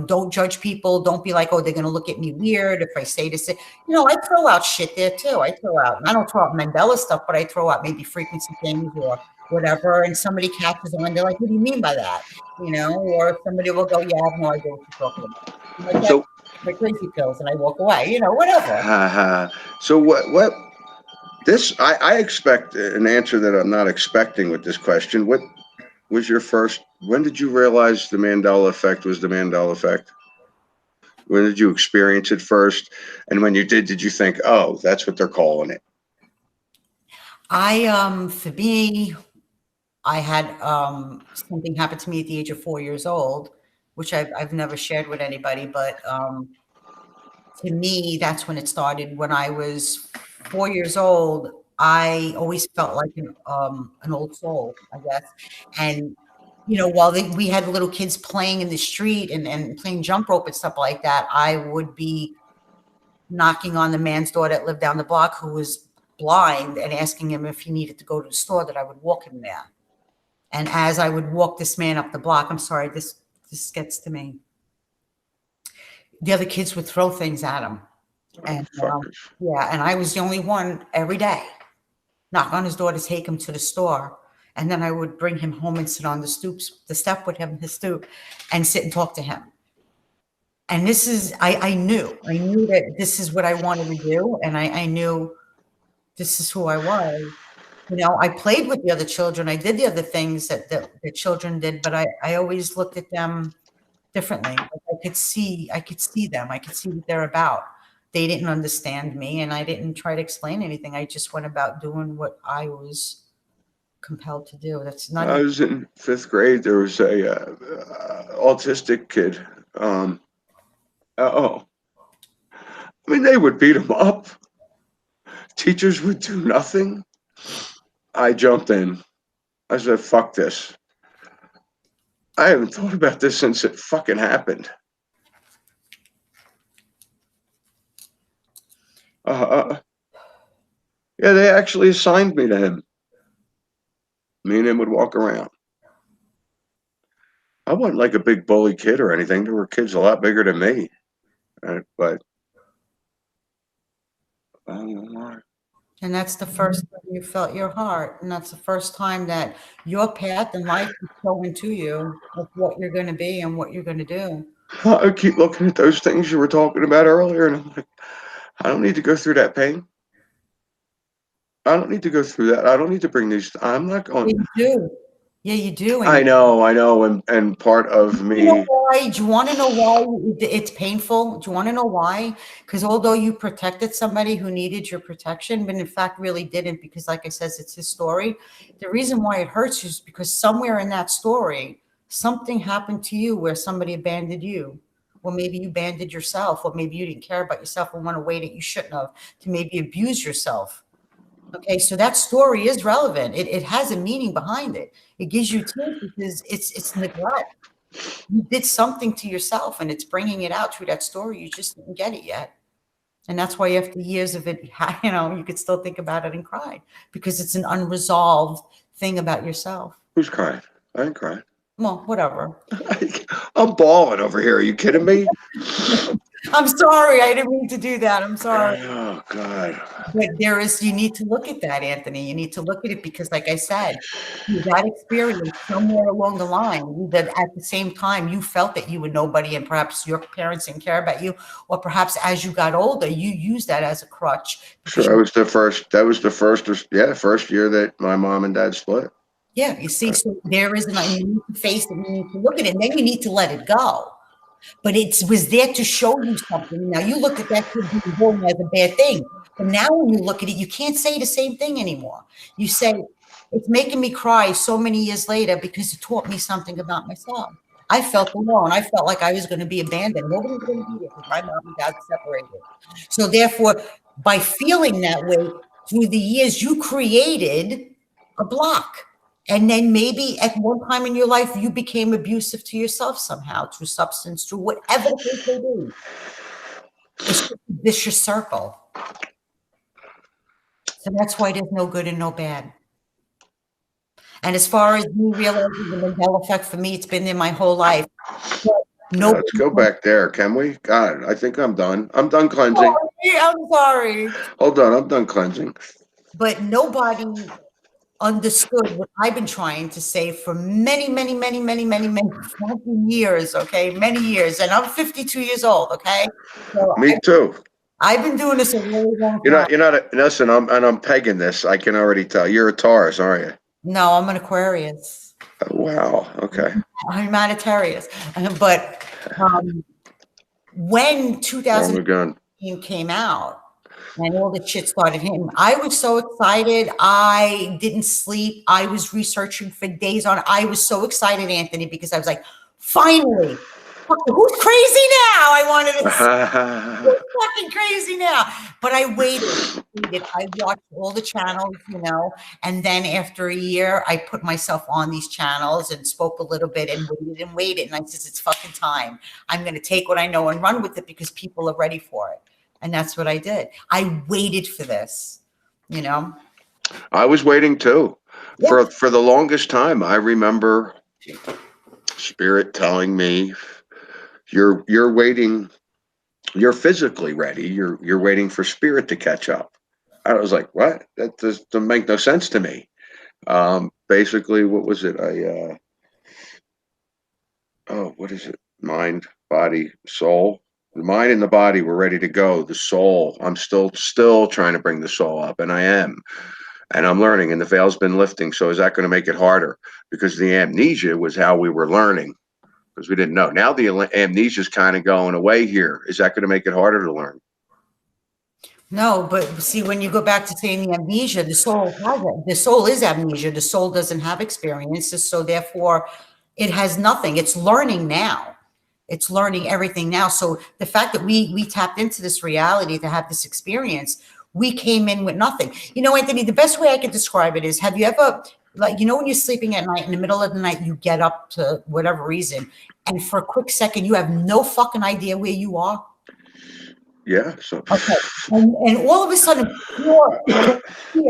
Don't judge people. Don't be like, oh, they're going to look at me weird if I say this. I throw out shit there too. I don't throw out Mandela stuff, but I throw out maybe frequency things or whatever. And somebody catches on. They're like, what do you mean by that? Or somebody will go, yeah, I have no idea what you're talking about. I'm like, yeah, so. my crazy pills, and I walk away, whatever. So what? This I expect an answer that I'm not expecting with this question. What was your first? When did you realize the Mandela effect was the Mandela effect? When did you experience it first? And when you did you think, oh, that's what they're calling it? For me, I had something happen to me at the age of 4 years old, which I've never shared with anybody, but to me, that's when it started. When I was 4 years old, I always felt like an old soul, I guess. And while we had little kids playing in the street and playing jump rope and stuff like that, I would be knocking on the man's door that lived down the block who was blind and asking him if he needed to go to the store, that I would walk him there. And as I would walk this man up the block, I'm sorry, this gets to me. The other kids would throw things at him. And yeah, and I was the only one every day knock on his door to take him to the store. And then I would bring him home and sit on the step with him, his stoop, and sit and talk to him. And this is, I knew that this is what I wanted to do. And I knew this is who I was. I played with the other children. I did the other things that the children did, but I always looked at them differently. Like I could see them. I could see what they're about. They didn't understand me, and I didn't try to explain anything. I just went about doing what I was compelled to do. That's not. I was in 5th grade. There was a autistic kid. I mean, they would beat him up. Teachers would do nothing. I jumped in. I said, "Fuck this. I haven't thought about this since it fucking happened." Yeah, they actually assigned me to him. Me and him would walk around. I wasn't like a big bully kid or anything. There were kids a lot bigger than me. But I don't know why. And that's the first time you felt your heart. And that's the first time that your path in life is showing to you of what you're going to be and what you're going to do. I keep looking at those things you were talking about earlier, and I'm like, I don't need to go through that pain. I don't need to go through that. I don't need to bring these. I'm not going. You do. Yeah, you do. I know. And part of me. You know why? Do you want to know why it's painful? Do you want to know why? Because although you protected somebody who needed your protection, but in fact really didn't, because like I says, it's his story. The reason why it hurts you is because somewhere in that story, something happened to you where somebody abandoned you. Or maybe you abandoned yourself, or maybe you didn't care about yourself and went away that you shouldn't have to maybe abuse yourself. Okay, so that story is relevant. It has a meaning behind it. It gives you tears because it's neglect. You did something to yourself, and it's bringing it out through that story. You just didn't get it yet. And that's why after years of it, you could still think about it and cry because it's an unresolved thing about yourself. Who's crying? I ain't crying. Well, whatever. I'm bawling over here. Are you kidding me? I'm sorry. I didn't mean to do that. I'm sorry. Oh God. But you need to look at that, Anthony. You need to look at it because, like I said, that experience somewhere along the line, that at the same time you felt that you were nobody and perhaps your parents didn't care about you, or perhaps as you got older, you used that as a crutch. Sure, that was the first year that my mom and dad split. Yeah, you see, so there is, and you need to face it, you need to look at it, and then you need to let it go. But it was there to show you something. Now you look at that kid being born as a bad thing, but now when you look at it, you can't say the same thing anymore. You say, it's making me cry so many years later because it taught me something about myself. I felt alone. I felt like I was going to be abandoned. Nobody was going to be there because my mom and dad separated. So therefore, by feeling that way through the years, you created a block. And then maybe at one time in your life, you became abusive to yourself somehow through substance, through whatever the case may be. It's just a vicious circle. So that's why there's no good and no bad. And as far as me realizing the Mandela effect, for me, it's been there my whole life. Let's go back there, can we? God, I think I'm done. I'm done cleansing. I'm sorry. Hold on, I'm done cleansing. But nobody understood what I've been trying to say for many, many, many, many, many, many years, okay? Many years. And I'm 52 years old, okay? So Me too. I've been doing this a really long time. Listen, I'm pegging this. I can already tell. You're a Taurus, aren't you? No, I'm an Aquarius. Oh, wow. Okay. I'm not a Taurus. But when 2018 came out, and all the shit started hitting, I was so excited. I didn't sleep. I was researching for days on. I was so excited, Anthony, because I was like, finally, who's crazy now? I wanted to say, who's fucking crazy now? But I waited. I watched all the channels, and then after a year, I put myself on these channels and spoke a little bit and waited. And I said, it's fucking time. I'm going to take what I know and run with it because people are ready for it. And that's what I did. I waited for this, I was waiting too. Yeah. For the longest time. I remember Spirit telling me, you're waiting, you're physically ready. You're waiting for Spirit to catch up. I was like, what? That doesn't make no sense to me. Basically, what was it? What is it? Mind, body, soul. The mind and the body were ready to go. The soul, I'm still trying to bring the soul up, and I am. And I'm learning, and the veil's been lifting. So is that going to make it harder? Because the amnesia was how we were learning, because we didn't know. Now the amnesia is kind of going away here. Is that going to make it harder to learn? No, but see, when you go back to saying the amnesia, the soul has it. The soul is amnesia. The soul doesn't have experiences, so therefore it has nothing. It's learning now. It's learning everything now. So the fact that we tapped into this reality to have this experience, we came in with nothing. Anthony, the best way I could describe it is, have you ever, when you're sleeping at night, in the middle of the night, you get up to whatever reason, and for a quick second, you have no fucking idea where you are? Yeah. So okay, and all of a sudden, fear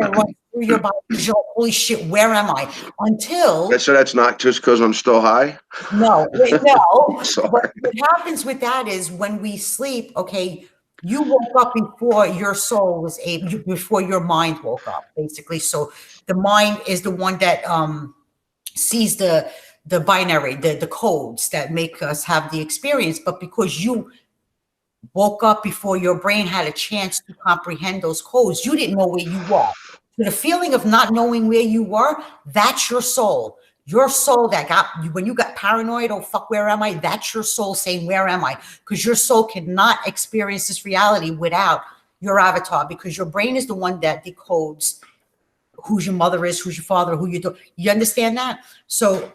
runs through your body. You're like, holy shit, where am I? Until so that's not just because I'm still high. No. What happens with that is when we sleep, okay, you woke up before your soul was able, before your mind woke up, basically. So the mind is the one that sees the binary, the codes that make us have the experience. But because you woke up before your brain had a chance to comprehend those codes, you didn't know where you were. So the feeling of not knowing where you were, that's your soul. Your soul that when you got paranoid, oh fuck, where am I? That's your soul saying, where am I? Because your soul cannot experience this reality without your avatar, because your brain is the one that decodes who's your mother is, who's your father, who you do. You understand that? So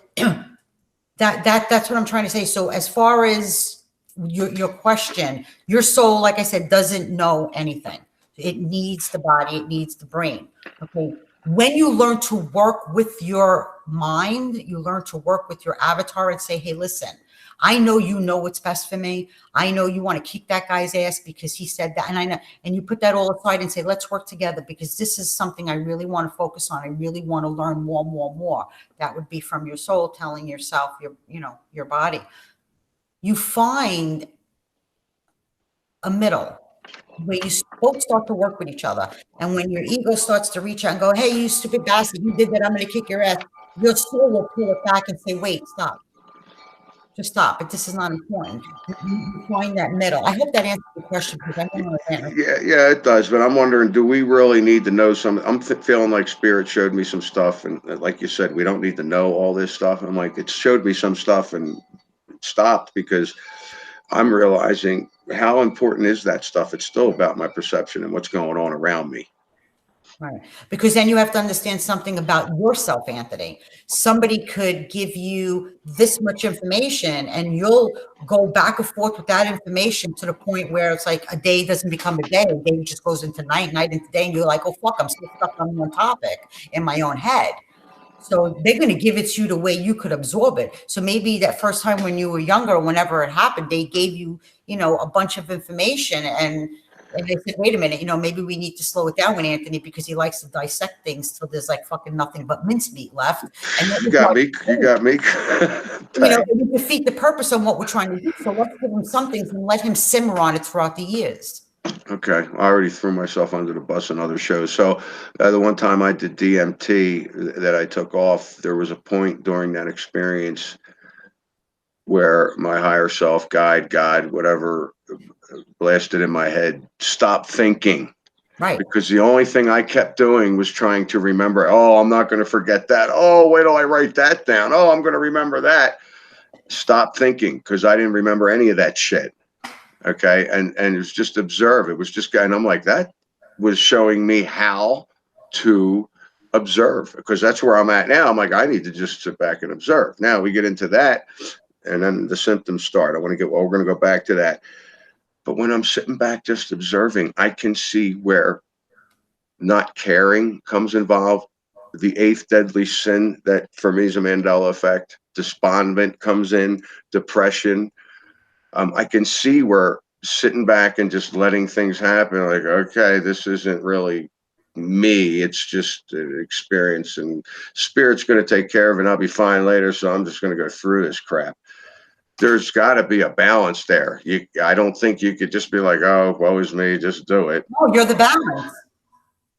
that's what I'm trying to say. So as far as your question, your soul, like I said, doesn't know anything. It needs the body, it needs the brain. Okay. When you learn to work with your mind, you learn to work with your avatar and say, hey, listen, I know you know what's best for me. I know you want to kick that guy's ass because he said that. And I know, and you put that all aside and say, let's work together because this is something I really want to focus on. I really want to learn more. That would be from your soul telling yourself, your body. You find a middle where you both start to work with each other. And when your ego starts to reach out and go, hey, you stupid bastard, you did that, I'm going to kick your ass. Your soul will pull it back and say, wait, stop. Just stop. But this is not important. You find that middle. I hope that answers the question because I don't know. Yeah, it does. But I'm wondering, do we really need to know some? I'm feeling like Spirit showed me some stuff, and like you said, we don't need to know all this stuff. I'm like, it showed me some stuff and stopped because I'm realizing how important is that stuff. It's still about my perception and what's going on around me. Right. Because then you have to understand something about yourself, Anthony. Somebody could give you this much information and you'll go back and forth with that information to the point where it's like a day doesn't become a day just goes into night, night into day, and you're like, oh, fuck, I'm still stuck on one topic in my own head. So they're going to give it to you the way you could absorb it. So maybe that first time when you were younger, whenever it happened, they gave you, a bunch of information and they said, wait a minute, maybe we need to slow it down with Anthony because he likes to dissect things till there's like fucking nothing but mincemeat left. And You got me. You got me. we defeat the purpose of what we're trying to do. So let's give him some things and let him simmer on it throughout the years. Okay, I already threw myself under the bus in other shows. So the one time I did DMT that I took off, there was a point during that experience where my higher self, guide, God, whatever, blasted in my head, stop thinking. Right. Because the only thing I kept doing was trying to remember, oh, I'm not going to forget that. Oh, wait till I write that down. Oh, I'm going to remember that. Stop thinking, because I didn't remember any of that shit. Okay. And it was just observe. It was just, and I'm like, that was showing me how to observe, because that's where I'm at now. I'm like, I need to just sit back and observe. Now we get into that, and then the symptoms start. We're going to go back to that. But when I'm sitting back just observing, I can see where not caring comes involved. The eighth deadly sin that for me is a Mandela effect. Despondent comes in, depression. I can see where sitting back and just letting things happen, like, okay, this isn't really me. It's just an experience, and Spirit's going to take care of it, and I'll be fine later. So I'm just going to go through this crap. There's got to be a balance there. I don't think you could just be like, oh, woe is me, just do it. No, you're the balance.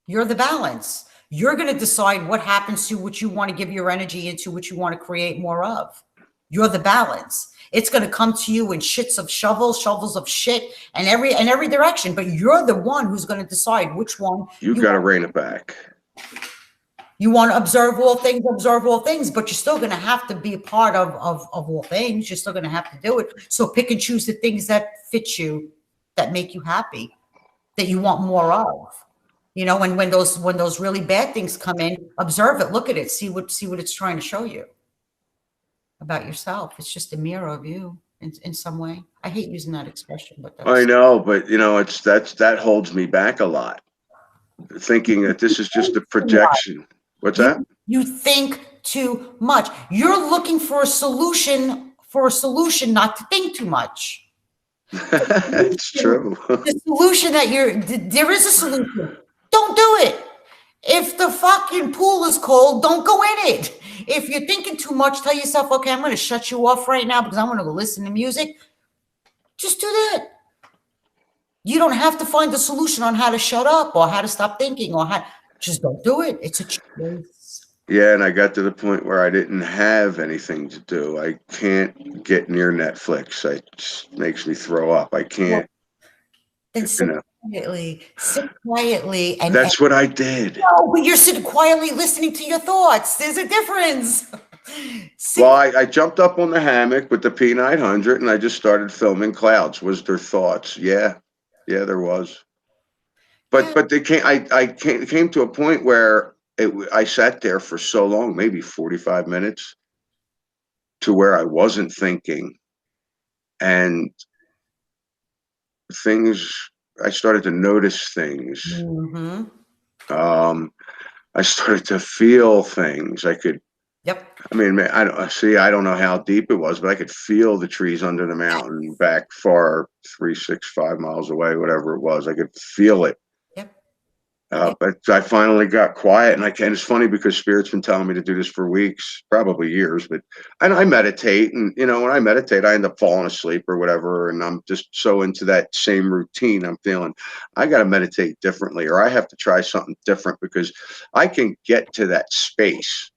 You're the balance. You're going to decide what happens to what you want to give your energy into, what you want to create more of. You're the balance. It's going to come to you in shits of shovels of shit, and every direction. But you're the one who's going to decide which one. You got to rein it back. You want to observe all things, but you're still going to have to be a part of all things. You're still going to have to do it. So pick and choose the things that fit you, that make you happy, that you want more of. When those really bad things come in, observe it, look at it, see what it's trying to show you about yourself. It's just a mirror of you in some way. I hate using that expression, but I know, but that holds me back a lot. Thinking that this is just a projection. What's that? You think too much. You're looking for a solution not to think too much. It's true. The solution there is a solution. Don't do it. If the fucking pool is cold, don't go in it. If you're thinking too much, tell yourself, okay, I'm going to shut you off right now because I'm going to go listen to music. Just do that. You don't have to find the solution on how to shut up or how to stop thinking just don't do it. It's a choice. Yeah, and I got to the point where I didn't have anything to do. I can't get near Netflix. It just makes me throw up. I can't. Then sit quietly. And that's what I did. No, but you're sitting quietly listening to your thoughts. There's a difference. Well, I jumped up on the hammock with the P900 and I just started filming clouds. Was there thoughts? Yeah, there was. But they came. I came to a point where I sat there for so long, maybe 45 minutes, to where I wasn't thinking, and I started to notice things. Mm-hmm. I started to feel things. I could. Yep. I mean, I don't know how deep it was, but I could feel the trees under the mountain back far, 3, 6, 5 miles away, whatever it was. I could feel it. Yep. But I finally got quiet, and it's funny because Spirit's been telling me to do this for weeks, probably years. And I meditate, and when I meditate, I end up falling asleep or whatever, and I'm just so into that same routine. I'm feeling I got to meditate differently, or I have to try something different because I can get to that space,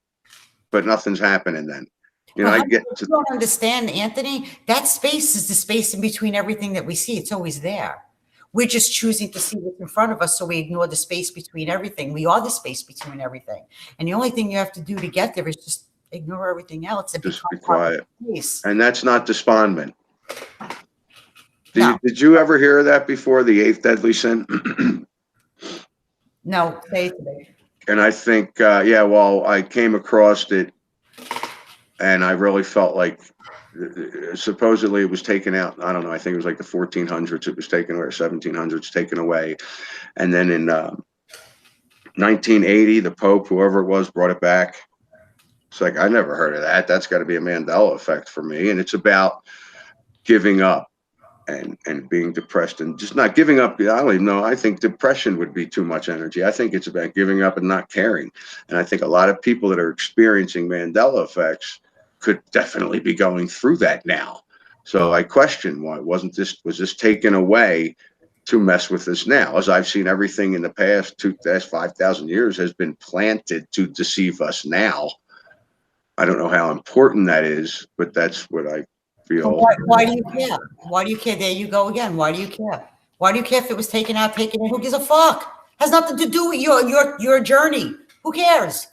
but nothing's happening then. Well, I how get you to don't understand, Anthony? That space is the space in between everything that we see. It's always there. We're just choosing to see what's in front of us, so we ignore the space between everything. We are the space between everything. And the only thing you have to do to get there is just ignore everything else and just become be part of quiet, the space. and that's not despondent. No, Did you ever hear of that before? The eighth deadly sin. no, say it to me. And I think, yeah, well, I came across it, and I really felt like supposedly it was taken out. I don't know. I think it was like the 1400s. It was taken away, or 1700s taken away. And then in 1980, the Pope, whoever it was, brought it back. It's like, I never heard of that. That's got to be a Mandela effect for me. And it's about giving up and being depressed and just not giving up. I don't even know. I think depression would be too much energy. I think it's about giving up and not caring. And I think a lot of people that are experiencing Mandela effects could definitely be going through that now. So I question, why was this taken away to mess with us now? As I've seen, everything in the past 5,000 years has been planted to deceive us now. I don't know how important that is, but that's what I feel. Why do you care? Why do you care? There you go again. Why do you care? Why do you care if it was taken out, taken in? Who gives a fuck? Has nothing to do with your journey. Who cares?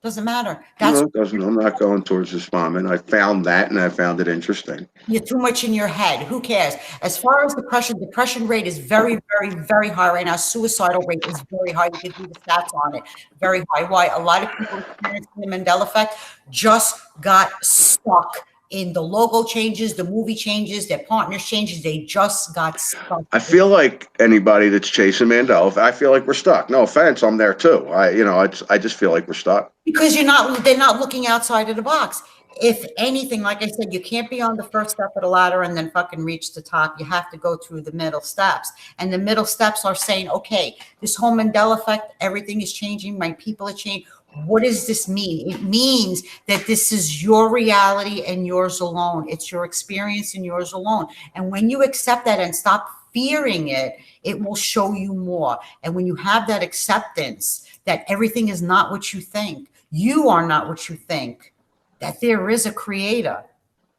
Doesn't matter. That's No, it doesn't. I'm not going towards this moment. I found that, and I found it interesting. You're too much in your head. Who cares? As far as depression rate is very, very, very high right now. Suicidal rate is very high. You can do the stats on it. Very high. Why? A lot of people experiencing the Mandela effect just got stuck in the logo changes, the movie changes, their partners changes. They just got stuck. I feel like anybody that's chasing Mandela, I feel like we're stuck. No offense, I'm there too. I just feel like we're stuck. Because they're not looking outside of the box. If anything, like I said, you can't be on the first step of the ladder and then fucking reach the top. You have to go through the middle steps. And the middle steps are saying, okay, this whole Mandela effect, everything is changing. My people are changing. What does this mean? It means that this is your reality and yours alone. It's your experience and yours alone. And when you accept that and stop fearing it, it will show you more. And when you have that acceptance that everything is not what you think, you are not what you think, that there is a creator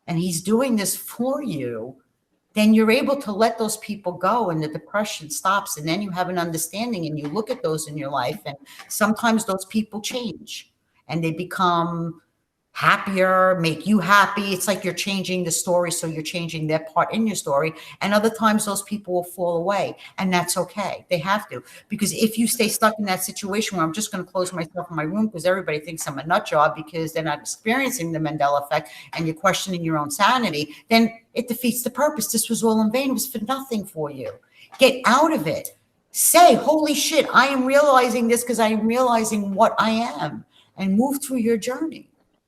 and he's doing this for you, then you're able to let those people go and the depression stops. And then you have an understanding and you look at those in your life. And sometimes those people change and they become happier, make you happy. It's like you're changing the story. So you're changing their part in your story. And other times those people will fall away, and that's okay. They have to, because if you stay stuck in that situation where I'm just going to close myself in my room because everybody thinks I'm a nut job because they're not experiencing the Mandela effect and you're questioning your own sanity, then it defeats the purpose. This was all in vain. It was for nothing for you. Get out of it. Say, holy shit, I am realizing this because I am realizing what I am, and move through your journey.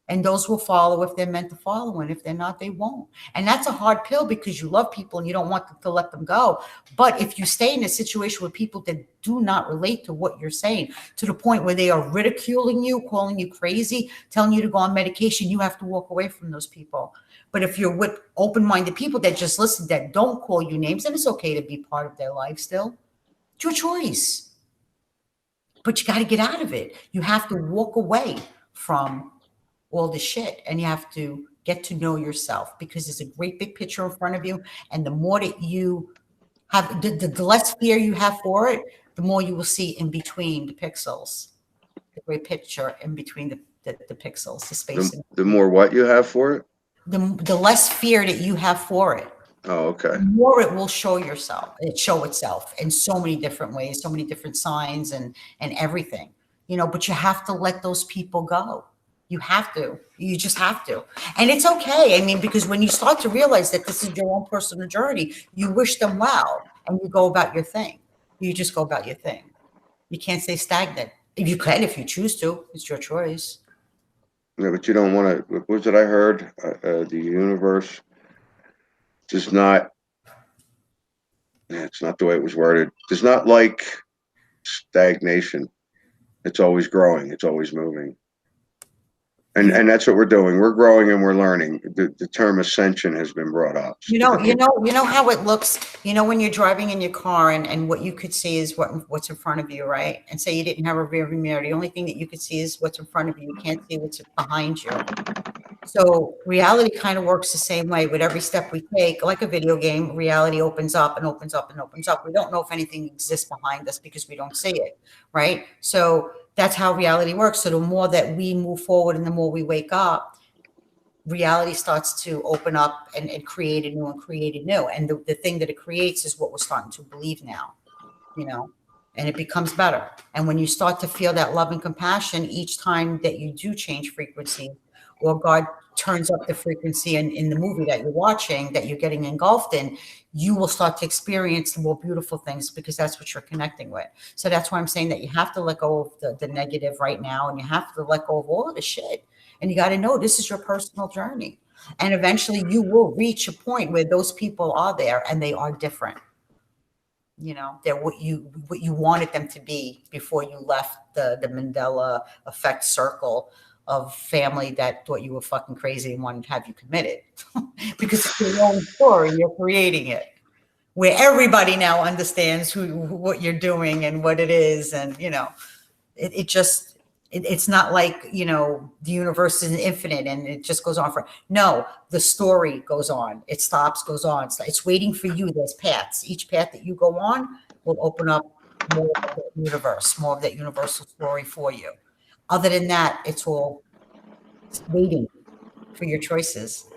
And those will follow if they're meant to follow. And if they're not, they won't. And that's a hard pill because you love people and you don't want to let them go. But if you stay in a situation with people that do not relate to what you're saying, to the point where they are ridiculing you, calling you crazy, telling you to go on medication, you have to walk away from those people. But if you're with open-minded people that just listen, that don't call you names, then it's okay to be part of their life still. It's your choice. But you got to get out of it. You have to walk away from all the shit, and you have to get to know yourself, because there's a great big picture in front of you. And the more that you have, the less fear you have for it, the more you will see in between the pixels, the great picture in between the pixels, the space. The more what you have for it? The less fear that you have for it. Oh, okay. The more it will show itself in so many different ways, so many different signs and everything, but you have to let those people go. You have to. You just have to. And it's okay. I mean, because when you start to realize that this is your own personal journey, you wish them well and you go about your thing. You just go about your thing. You can't stay stagnant. If you can, if you choose to, it's your choice. Yeah, but you don't want to. What was it I heard? The universe does not. It's not the way it was worded. Does not like stagnation. It's always growing. It's always moving. You, And that's what we're doing. We're growing and we're learning. The term ascension has been brought up. you know how it looks, you know, when you're driving in your car and what you could see is what's in front of you, right? And say you didn't have a rear view mirror. The only thing that you could see is what's in front of you. You can't see what's behind you. So reality kind of works the same way. With every step we take, like a video game, reality opens up and opens up and opens up. We don't know if anything exists behind us because we don't see it, right? So that's how reality works. So the more that we move forward and the more we wake up, reality starts to open up and create anew and create anew. And the thing that it creates is what we're starting to believe now, you know, and it becomes better. And when you start to feel that love and compassion each time that you do change frequency, or God turns up the frequency in the movie that you're watching, that you're getting engulfed in, you will start to experience the more beautiful things because that's what you're connecting with. So that's why I'm saying that you have to let go of the negative right now, and you have to let go of all of the shit. And you got to know this is your personal journey. And eventually you will reach a point where those people are there and they are different. You know, they're what you wanted them to be before you left the Mandela Effect circle of family that thought you were fucking crazy and wanted to have you committed. Because it's your own story, you're creating it, where everybody now understands what you're doing and what it is. And, you know, it's not like, you know, the universe is infinite and it just goes on for, no, the story goes on. It stops, goes on. It's waiting for you. There's paths. Each path that you go on will open up more of the universe, more of that universal story for you. Other than that, it's all waiting for your choices.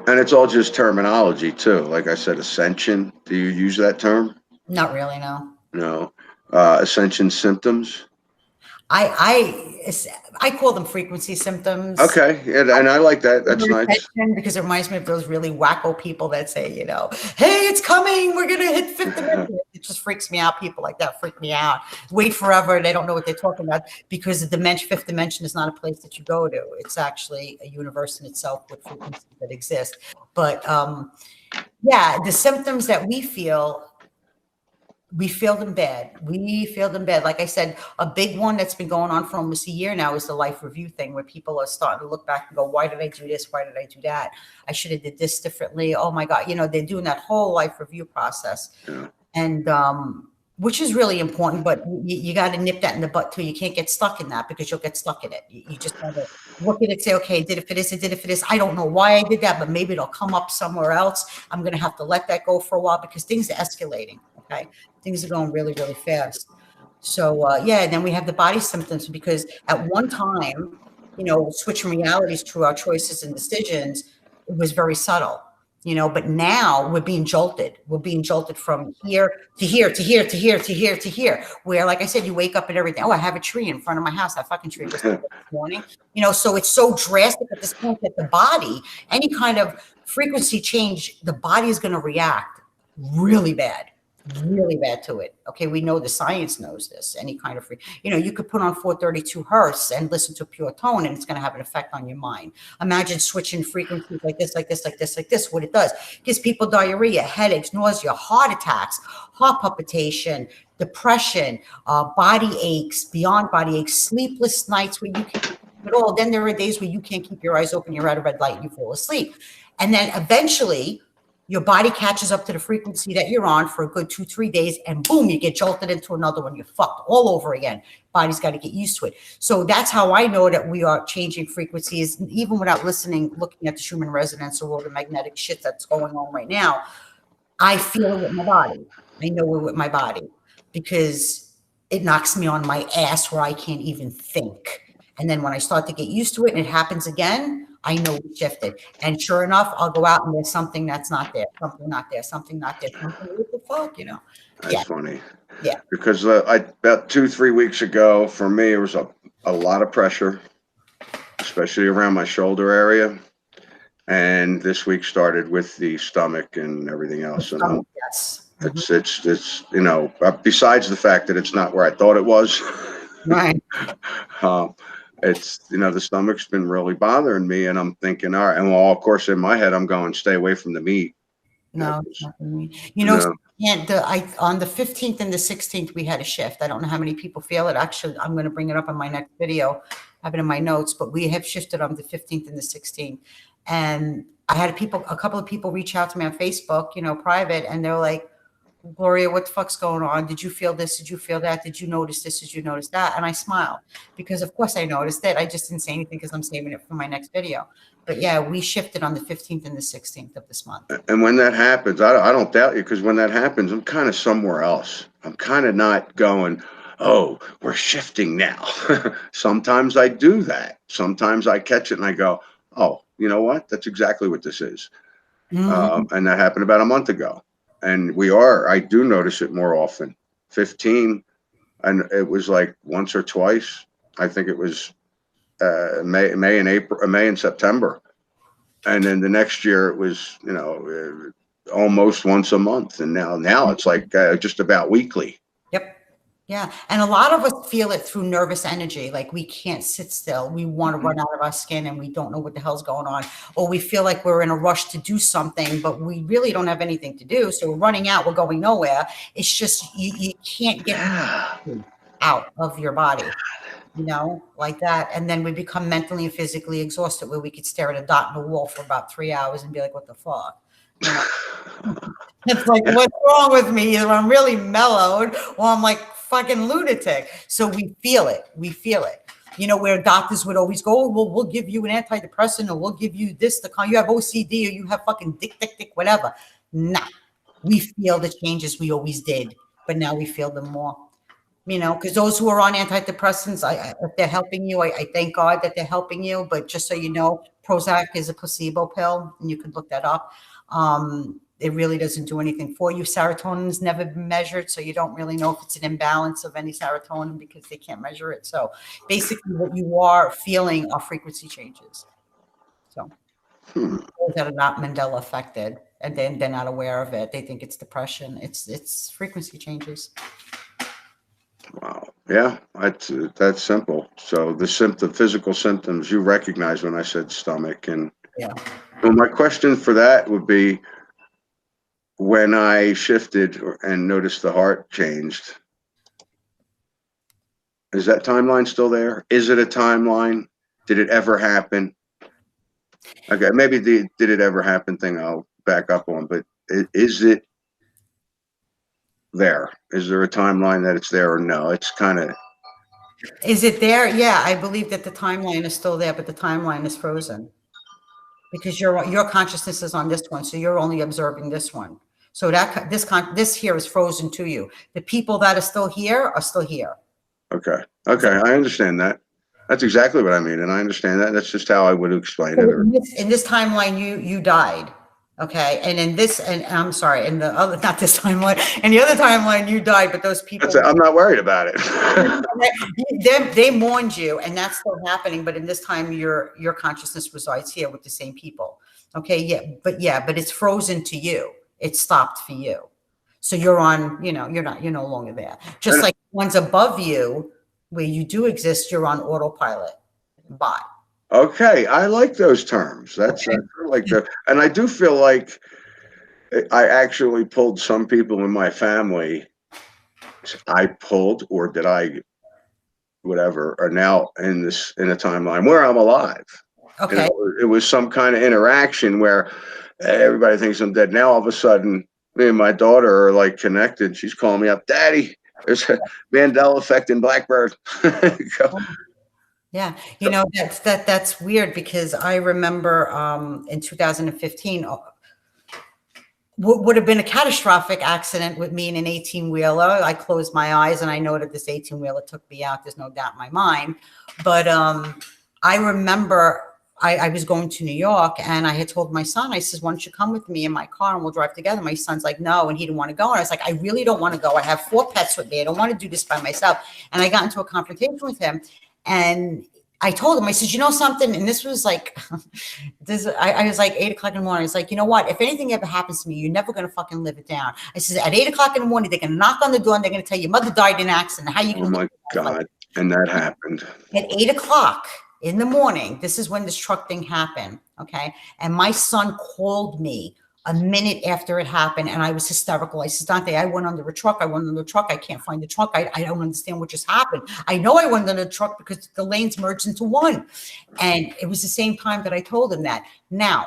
And it's all just terminology too. Like I said, ascension. Do you use that term? Not really, no. No. Ascension symptoms. I call them frequency symptoms. Okay, yeah, and I like that. That's nice. Because it reminds me of those really wacko people that say, you know, hey, it's coming. We're going to hit fifth dimension. It just freaks me out. People like that freak me out. Wait forever. They don't know what they're talking about because the fifth dimension is not a place that you go to. It's actually a universe in itself with frequencies that exist. But yeah, the symptoms that we feel them bad. We feel them bad. Like I said, a big one that's been going on for almost a year now is the life review thing, where people are starting to look back and go, why did I do this? Why did I do that? I should have did this differently. Oh my God. You know, they're doing that whole life review process. Yeah. And which is really important, but you got to nip that in the butt too. You can't get stuck in that because you'll get stuck in it. You just got to look at it, say, okay, did it for this? I did it for this. I don't know why I did that, but maybe it'll come up somewhere else. I'm going to have to let that go for a while because things are escalating. Okay. Things are going really, really fast. So, yeah, and then we have the body symptoms because at one time, you know, switching realities through our choices and decisions, it was very subtle, you know, but now we're being jolted. We're being jolted from here to here, to here, to here, to here, to here, where, like I said, you wake up and everything. Oh, I have a tree in front of my house. That fucking tree was this morning, you know, so it's so drastic at this point that the body, any kind of frequency change, the body is going to react really bad to it. Okay, we know the science knows this. Any kind of you know, you could put on 432 hertz and listen to pure tone, and it's going to have an effect on your mind. Imagine switching frequencies like this, like this, like this, like this. What it does, gives people diarrhea, headaches, nausea, heart attacks, heart palpitation, depression, body aches, beyond body aches, sleepless nights where you can't at all. Then there are days where you can't keep your eyes open, you're at a red light, and you fall asleep, and then eventually your body catches up to the frequency that you're on for a good 2-3 days, and boom, you get jolted into another one. You're fucked all over again. Body's got to get used to it. So that's how I know that we are changing frequencies, even without listening, looking at the Schumann resonance or all the magnetic shit that's going on right now. I feel it with my body. I know it with my body because it knocks me on my ass where I can't even think. And then when I start to get used to it and it happens again, I know we shifted. And sure enough, I'll go out and there's something that's not there, something not there, something not there. Something, what the fuck, you know? That's funny. Yeah. Because about 2-3 weeks ago, for me, it was a lot of pressure, especially around my shoulder area. And this week started with the stomach and everything else. And yes. It's you know, besides the fact that it's not where I thought it was. Right. It's, you know, the stomach's been really bothering me, and I'm thinking, all right, and well, of course, in my head, I'm going, stay away from the meat. No, it's not the meat. You know, can't, on the 15th and the 16th, we had a shift. I don't know how many people feel it. Actually, I'm going to bring it up in my next video. I have it in my notes, but we have shifted on the 15th and the 16th. And I had a couple of people reach out to me on Facebook, you know, private, and they're like, Gloria, what the fuck's going on? Did you feel this? Did you feel that? Did you notice this? Did you notice that? And I smiled because of course I noticed it. I just didn't say anything because I'm saving it for my next video. But yeah, we shifted on the 15th and the 16th of this month. And when that happens, I don't doubt you, because when that happens, I'm kind of somewhere else. I'm kind of not going, oh, we're shifting now. Sometimes I do that. Sometimes I catch it and I go, oh, you know what? That's exactly what this is. And that happened about a month ago. And I do notice it more often. 15, and it was like once or twice. I think it was May and April, May and September. And then the next year it was, you know, almost once a month. And now it's like just about weekly. Yep. Yeah. And a lot of us feel it through nervous energy. Like we can't sit still. We want to run out of our skin and we don't know what the hell's going on. Or we feel like we're in a rush to do something, but we really don't have anything to do. So we're running out, we're going nowhere. It's just, you can't get out of your body, you know, like that. And then we become mentally and physically exhausted where we could stare at a dot in the wall for about 3 hours and be like, what the fuck? You know? It's like, what's wrong with me? Either I'm really mellowed or I'm like fucking lunatic. So we feel it. We feel it. You know, where doctors would always go, oh, well, we'll give you an antidepressant or we'll give you this, you have OCD or you have fucking dick, whatever. Nah, we feel the changes we always did, but now we feel them more. You know, because those who are on antidepressants, if they're helping you, I thank God that they're helping you. But just so you know, Prozac is a placebo pill, and you can look that up. It really doesn't do anything for you. Serotonin is never been measured, so you don't really know if it's an imbalance of any serotonin because they can't measure it. So basically what you are feeling are frequency changes. So those that are not Mandela affected, and then they're not aware of it, they think it's depression. It's frequency changes. Wow. Yeah, that's simple. So the physical symptoms you recognize when I said stomach. And yeah. Well, my question for that would be, when I shifted and noticed the heart changed, is that timeline still there? Is it a timeline? Did it ever happen? Okay, maybe the did it ever happen thing I'll back up on, but is it there? Is there a timeline that it's there or no? It's kind of. Is it there? Yeah, I believe that the timeline is still there, but the timeline is frozen because your consciousness is on this one, so you're only observing this one. So that this here is frozen to you. The people that are still here are still here. Okay. Okay, I understand that. That's exactly what I mean, and I understand that. That's just how I would explain it. In this timeline, you died. Okay, and in this, and I'm sorry, in the other, not this timeline, in the other timeline, you died, but those people. I'm not worried about it. They mourned you, and that's still happening. But in this time, your consciousness resides here with the same people. Okay, yeah, but it's frozen to you. It stopped for you. So you're on. You know, you're no longer there. Just like ones above you, where you do exist, you're on autopilot. Bye. Okay, I like those terms. That's like the, and I do feel like I actually pulled some people in my family. I pulled, or did I, whatever, are now in a timeline where I'm alive. Okay, it was some kind of interaction where everybody thinks I'm dead. Now all of a sudden, me and my daughter are like connected. She's calling me up, Daddy. There's a Mandela effect in Blackbird. Yeah, you know, that's weird because I remember in 2015 would have been a catastrophic accident with me in an 18-wheeler. I closed my eyes and I know that this 18-wheeler took me out. There's no doubt in my mind. But I remember I was going to New York and I had told my son, I says, why don't you come with me in my car and we'll drive together? My son's like, no, and he didn't want to go. And I was like, I really don't want to go. I have 4 pets with me. I don't want to do this by myself. And I got into a confrontation with him. And I told him, I said, you know something? And this was like, I was like 8 o'clock in the morning. I was like, you know what? If anything ever happens to me, you're never going to fucking live it down. I said, at 8 o'clock in the morning, they're going to knock on the door and they're going to tell you, your mother died in an accident. How you going to? Oh my God. And that happened. At 8 o'clock in the morning, this is when this truck thing happened. Okay. And my son called me a minute after it happened, and I was hysterical. I said, Dante, I went under a truck. I went under the truck. I can't find the truck. I don't understand what just happened. I know I went under the truck because the lanes merged into one. And it was the same time that I told him that. Now,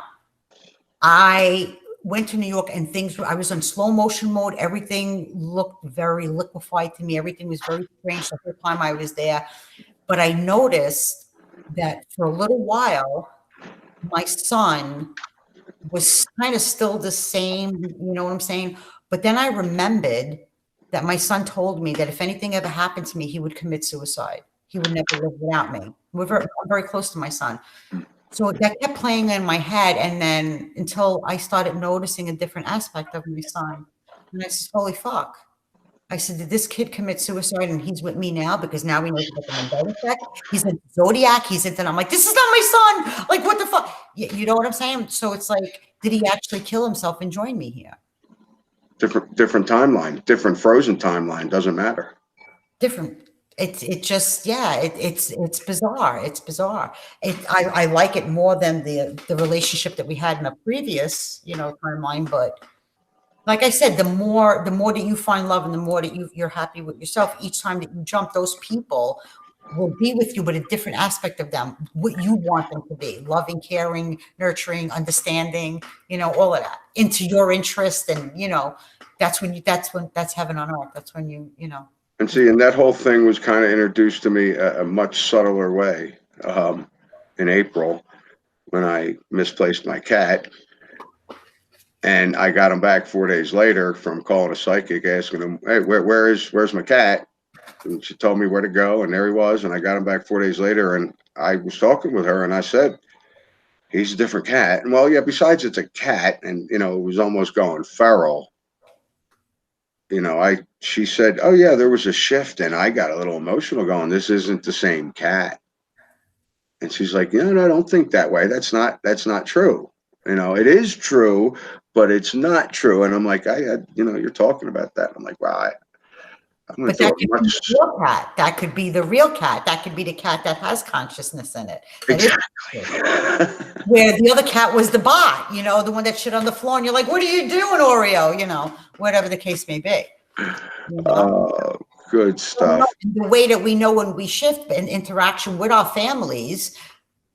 I went to New York and I was on slow motion mode. Everything looked very liquefied to me. Everything was very strange the whole time I was there. But I noticed that for a little while, my son was kind of still the same, you know what I'm saying? But then I remembered that my son told me that if anything ever happened to me, he would commit suicide. He would never live without me. I'm very close to my son. So that kept playing in my head. And then until I started noticing a different aspect of my son. And I said, holy fuck. I said, did this kid commit suicide and he's with me now? Because now we know about the Mandela Effect. He's into Zodiac. He's into, and I'm like, this is not my son. Like, what the fuck? You know what I'm saying? So it's like, did he actually kill himself and join me here? Different timeline, different frozen timeline. Doesn't matter. Different. It just, yeah, it's bizarre. It's bizarre. I like it more than the relationship that we had in a previous, you know, timeline. But like I said, the more that you find love and the more that you're happy with yourself, each time that you jump, those people will be with you, but a different aspect of them, what you want them to be: loving, caring, nurturing, understanding, you know, all of that into your interest. And, you know, that's heaven on earth. That's when you know. And see, and that whole thing was kind of introduced to me a much subtler way in April when I misplaced my cat. And I got him back 4 days later from calling a psychic, asking him, hey, where's my cat? And she told me where to go, and there he was. And I got him back 4 days later, and I was talking with her, and I said, he's a different cat. And well, yeah, besides it's a cat, and, you know, it was almost going feral. You know, she said, oh yeah, there was a shift, and I got a little emotional going, this isn't the same cat. And she's like, no, I don't think that way. That's not true. You know, it is true, but it's not true. And I'm like, you know, you're talking about that. I'm like, wow. But that could be the real cat. That could be the real cat. That could be the cat that has consciousness in it. Exactly. Where the other cat was the bot, you know, the one that shit on the floor. And you're like, what are you doing, Oreo? You know, whatever the case may be. You know? Good stuff. The way that we know when we shift in interaction with our families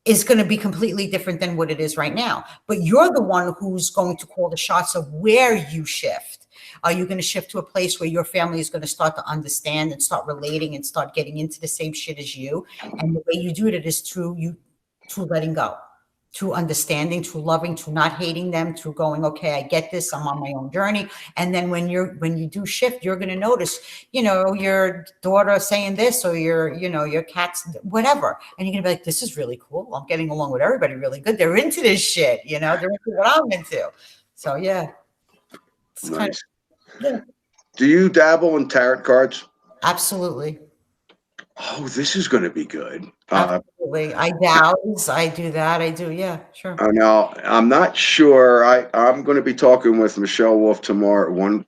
is going to be completely different than what it is right now. But you're the one who's going to call the shots of where you shift. Are you going to shift to a place where your family is going to start to understand and start relating and start getting into the same shit as you? And the way you do it is through letting go, through understanding, through loving, through not hating them, through going, okay, I get this, I'm on my own journey. And then when you do shift, you're going to notice, you know, your daughter saying this, or your cat's whatever. And you're going to be like, this is really cool. I'm getting along with everybody really good. They're into this shit, you know, they're into what I'm into. So yeah. It's nice. Kind of, yeah. Do you dabble in tarot cards? Absolutely. Oh, this is going to be good. Absolutely. I douse. I do that. I do. Yeah, sure. Now, I'm not sure. I'm going to be talking with Michelle Wolf tomorrow at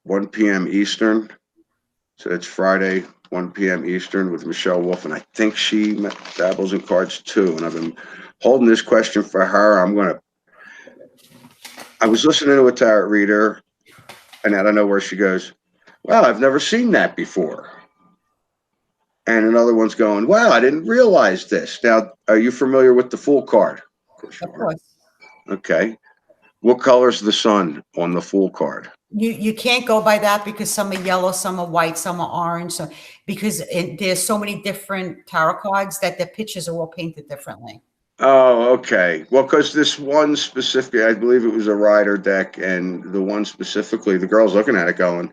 1 p.m. Eastern. So it's Friday, 1 p.m. Eastern with Michelle Wolf. And I think she dabbles in cards too. And I've been holding this question for her. I was listening to a tarot reader, and I don't know where she goes, well, I've never seen that before. And another one's going, wow, I didn't realize this. Now, are you familiar with the Fool card? Of course. Okay. What color is the sun on the Fool card? You can't go by that because some are yellow, some are white, some are orange. So because there's so many different tarot cards that the pictures are all painted differently. Oh, okay. Well, because this one specifically, I believe it was a rider deck, and the one specifically, the girl's looking at it going,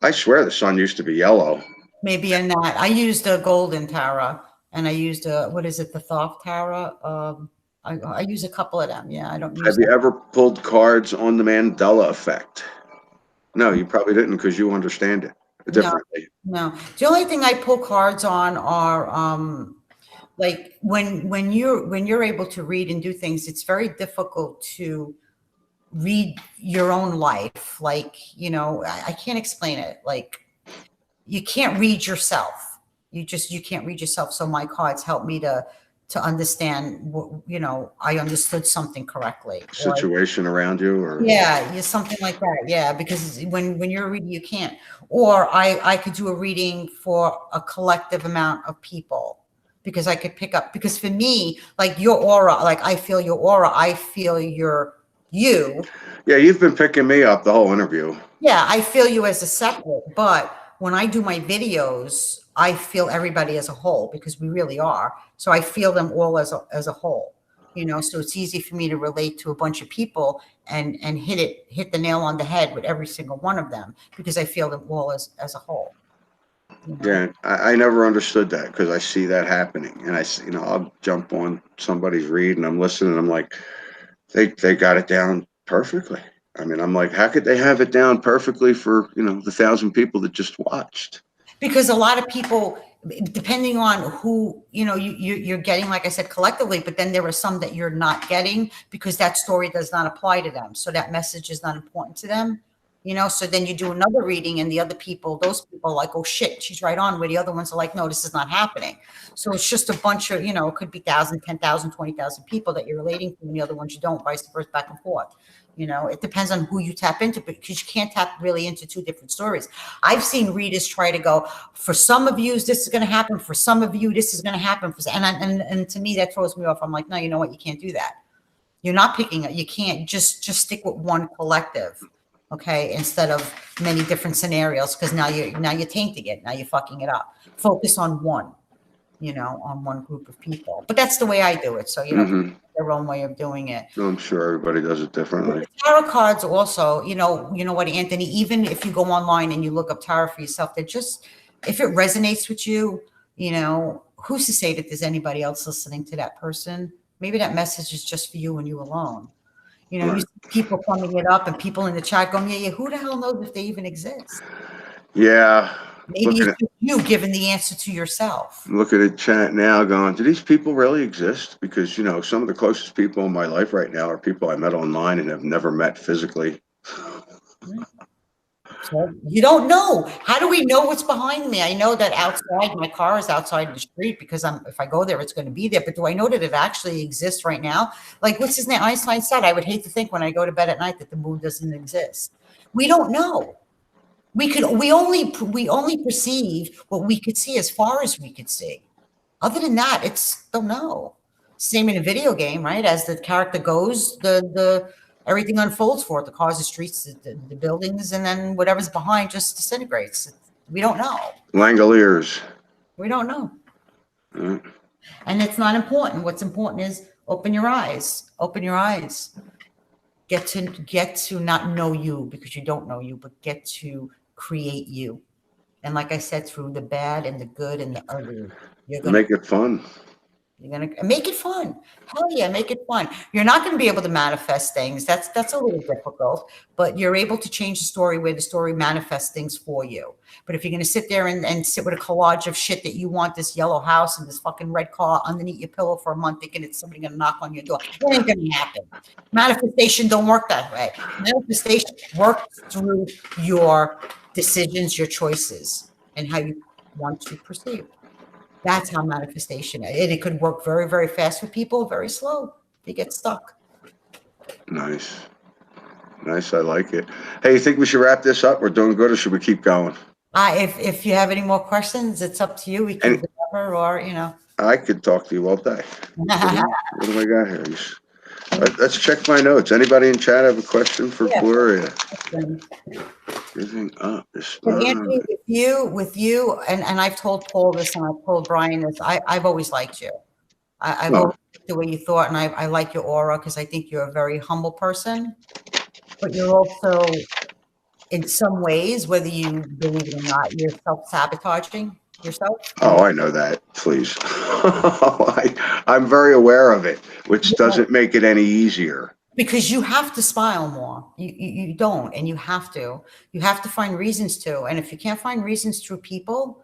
I swear the sun used to be yellow. Maybe I'm not. I used a golden tarot, and I used the Thoth tarot. I use a couple of them. Yeah, I don't use. Have you ever pulled cards on the Mandela Effect? No, you probably didn't, because you understand it differently. No. The only thing I pull cards on are like when you're able to read and do things, it's very difficult to read your own life. Like, you know, I can't explain it. Like, you can't read yourself. You can't read yourself. So my cards help me to to understand what, I understood something correctly. Situation around you, or Yeah, something like that. Yeah, because when you're reading, you can't. Or I could do a reading for a collective amount of people because I could pick up. Because for me, like your aura, like I feel your aura, I feel you. Yeah, you've been picking me up the whole interview. Yeah, I feel you as a separate, but when I do my videos, I feel everybody as a whole because we really are. So I feel them all as a whole, so it's easy for me to relate to a bunch of people and hit the nail on the head with every single one of them because I feel them all as a whole. Yeah, I never understood that because I see that happening, and I see, I'll jump on somebody's read and I'm listening. And I'm like, they got it down perfectly. I mean, I'm like, how could they have it down perfectly for, the 1,000 people that just watched? Because a lot of people, depending on who, you're getting, like I said, collectively, but then there are some that you're not getting because that story does not apply to them. So that message is not important to them. So then you do another reading and the other people, those people are like, oh shit, she's right on, where the other ones are like, no, this is not happening. So it's just a bunch of, it could be 1,000, 10,000, 20,000 people that you're relating to and the other ones you don't, vice versa, back and forth. It depends on who you tap into because you can't tap really into two different stories. I've seen readers try to go, for some of you, this is going to happen. For some of you, this is going to happen. And to me, that throws me off. I'm like, no, you know what? You can't do that. You're not picking it. You can't just stick with one collective. Okay. Instead of many different scenarios. Cause now you're tainting it. Now you're fucking it up. Focus on one, on one group of people, but that's the way I do it. So, their own way of doing it. I'm sure everybody does it differently. Tarot cards also, you know what, Anthony, even if you go online and you look up tarot for yourself, they're just, if it resonates with you, who's to say that there's anybody else listening to that person? Maybe that message is just for you and you alone. Right. You see people thumbing it up and people in the chat going, yeah, who the hell knows if they even exist? Yeah. Maybe it's just you giving the answer to yourself. Look at the chat now going, do these people really exist? Because, some of the closest people in my life right now are people I met online and have never met physically. So you don't know. How do we know what's behind me? I know that outside, my car is outside the street because if I go there, it's going to be there. But do I know that it actually exists right now? Like, what's his name? Einstein said, I would hate to think when I go to bed at night that the moon doesn't exist. We don't know. We only perceive what we could see as far as we could see. Other than that, it's don't know. Same in a video game, right? As the character goes, the everything unfolds for it. The cars, the streets, the buildings, and then whatever's behind just disintegrates. We don't know. Langoliers. We don't know. And it's not important. What's important is open your eyes. Open your eyes. Get to not know you because you don't know you, but get to create you. And like I said, through the bad and the good and the ugly, you're gonna make it fun. You're gonna make it fun. Hell yeah, make it fun. You're not gonna be able to manifest things. That's a little difficult, but you're able to change the story where the story manifests things for you. But if you're gonna sit there and sit with a collage of shit that you want, this yellow house and this fucking red car underneath your pillow for a month, thinking it's somebody gonna knock on your door, it ain't gonna happen. Manifestation don't work that way. Manifestation works through your decisions, your choices, and how you want to perceive. That's how manifestation is. And it could work very, very fast for people, very slow. They get stuck. Nice. Nice. I like it. Hey, you think we should wrap this up? We're doing good, or should we keep going? If you have any more questions, it's up to you. We can whatever, or I could talk to you all day. What do I got here? Let's check my notes. Anybody in chat have a question for Gloria? Everything up. Anthony, with you, and I've told Paul this and I've told Brian this, I've always liked you. I've always liked the way you thought, and I like your aura because I think you're a very humble person, but you're also, in some ways, whether you believe it or not, you're self-sabotaging yourself. Oh, I know that. Please. I'm very aware of it, which doesn't make it any easier. Because you have to smile more. You don't, and you have to find reasons to. And if you can't find reasons through people,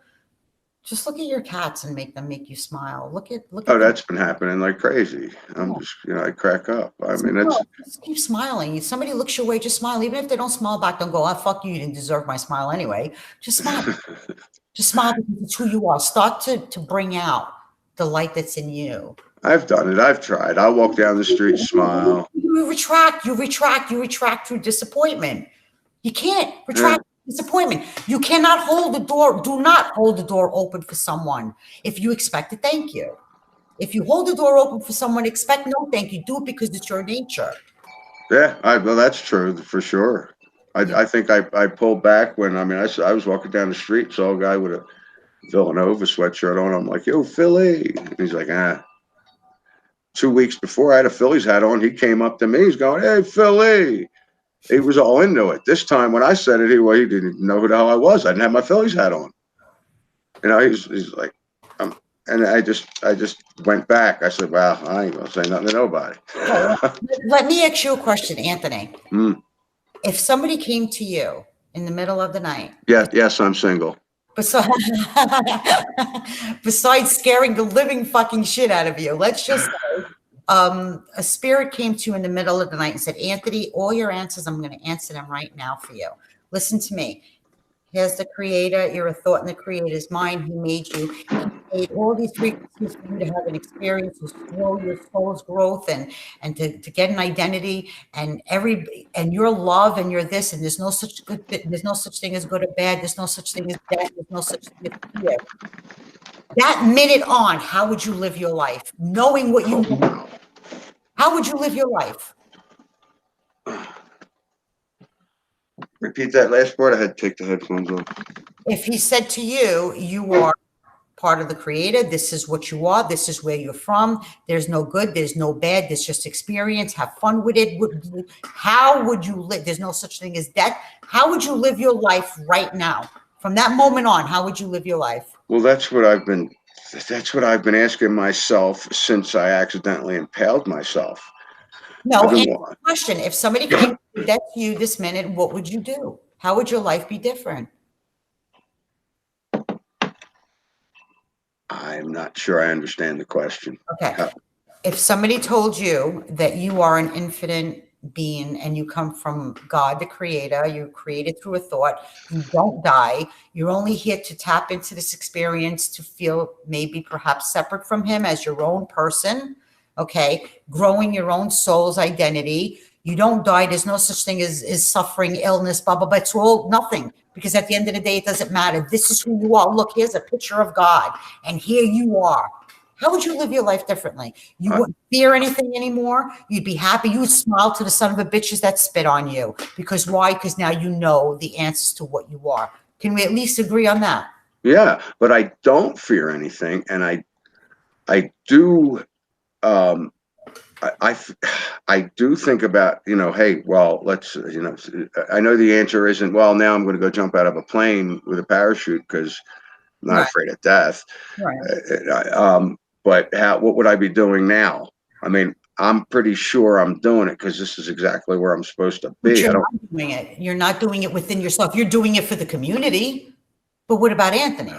just look at your cats and make you smile. Look at. Oh, that's been happening like crazy. I'm just, I crack up. I mean, just keep smiling. If somebody looks your way, just smile. Even if they don't smile back, don't go, oh, fuck you. You didn't deserve my smile anyway. Just smile. Just smile because it's who you are. Start to bring out the light that's in you. I've done it. I've tried. I'll walk down the street, smile. You retract through disappointment. You can't Yeah. retract disappointment. You cannot hold the door. Do not hold the door open for someone if you expect a thank you. If you hold the door open for someone, expect no thank you. Do it because it's your nature. Yeah, well, that's true for sure. I think I pulled back when, I mean, I was walking down the street, saw a guy with a Villanova sweatshirt on. I'm like, yo, Philly. And he's like, ah. 2 weeks before I had a Phillies hat on, he came up to me. He's going, hey, Philly. He was all into it. This time when I said it, he didn't know who the hell I was. I didn't have my Phillies hat on. You know, he's like, and I just went back. I said, well, I ain't gonna say nothing to nobody. Let me ask you a question, Anthony. Mm. If somebody came to you in the middle of the night. Yes, I'm single. Besides scaring the living fucking shit out of you, let's just say a spirit came to you in the middle of the night and said, Anthony, all your answers, I'm going to answer them right now for you. Listen to me. Here's the creator. You're a thought in the creator's mind. He made you. He made all these frequencies for you to have an experience, to slow your soul's growth and to get an identity and your love and you're this, and there's no such thing as good or bad. There's no such thing as death. There's no such thing as fear. That minute on, how would you live your life? Knowing what you know, how would you live your life? Repeat that last part. I had to take the headphones off. If he said to you, you are part of the creator, this is what you are, this is where you're from, there's no good, there's no bad, there's just experience, have fun with it. How would you live? There's no such thing as death. How would you live your life right now? From that moment on, how would you live your life? Well, that's what I've been asking myself since I accidentally impaled myself. No, question. If somebody came to death to you this minute, what would you do? How would your life be different? I'm not sure I understand the question. Okay. If somebody told you that you are an infinite being and you come from God, the creator, you're created through a thought, you don't die, you're only here to tap into this experience to feel maybe perhaps separate from him as your own person, okay, growing your own soul's identity. You don't die. There's no such thing as suffering, illness, blah, blah, blah. It's all nothing, because at the end of the day, it doesn't matter. This is who you are. Look, here's a picture of God, and here you are. How would you live your life differently? You wouldn't fear anything anymore. You'd be happy. You would smile to the son of a bitches that spit on you. Because why? Because now you know the answers to what you are. Can we at least agree on that? Yeah, but I don't fear anything, and I do. I do think about, hey, well, let's, I know the answer isn't, well, now I'm going to go jump out of a plane with a parachute because I'm not afraid of death. Right. But what would I be doing now? I mean, I'm pretty sure I'm doing it because this is exactly where I'm supposed to be. But you're not doing it. You're not doing it within yourself. You're doing it for the community. But what about Anthony?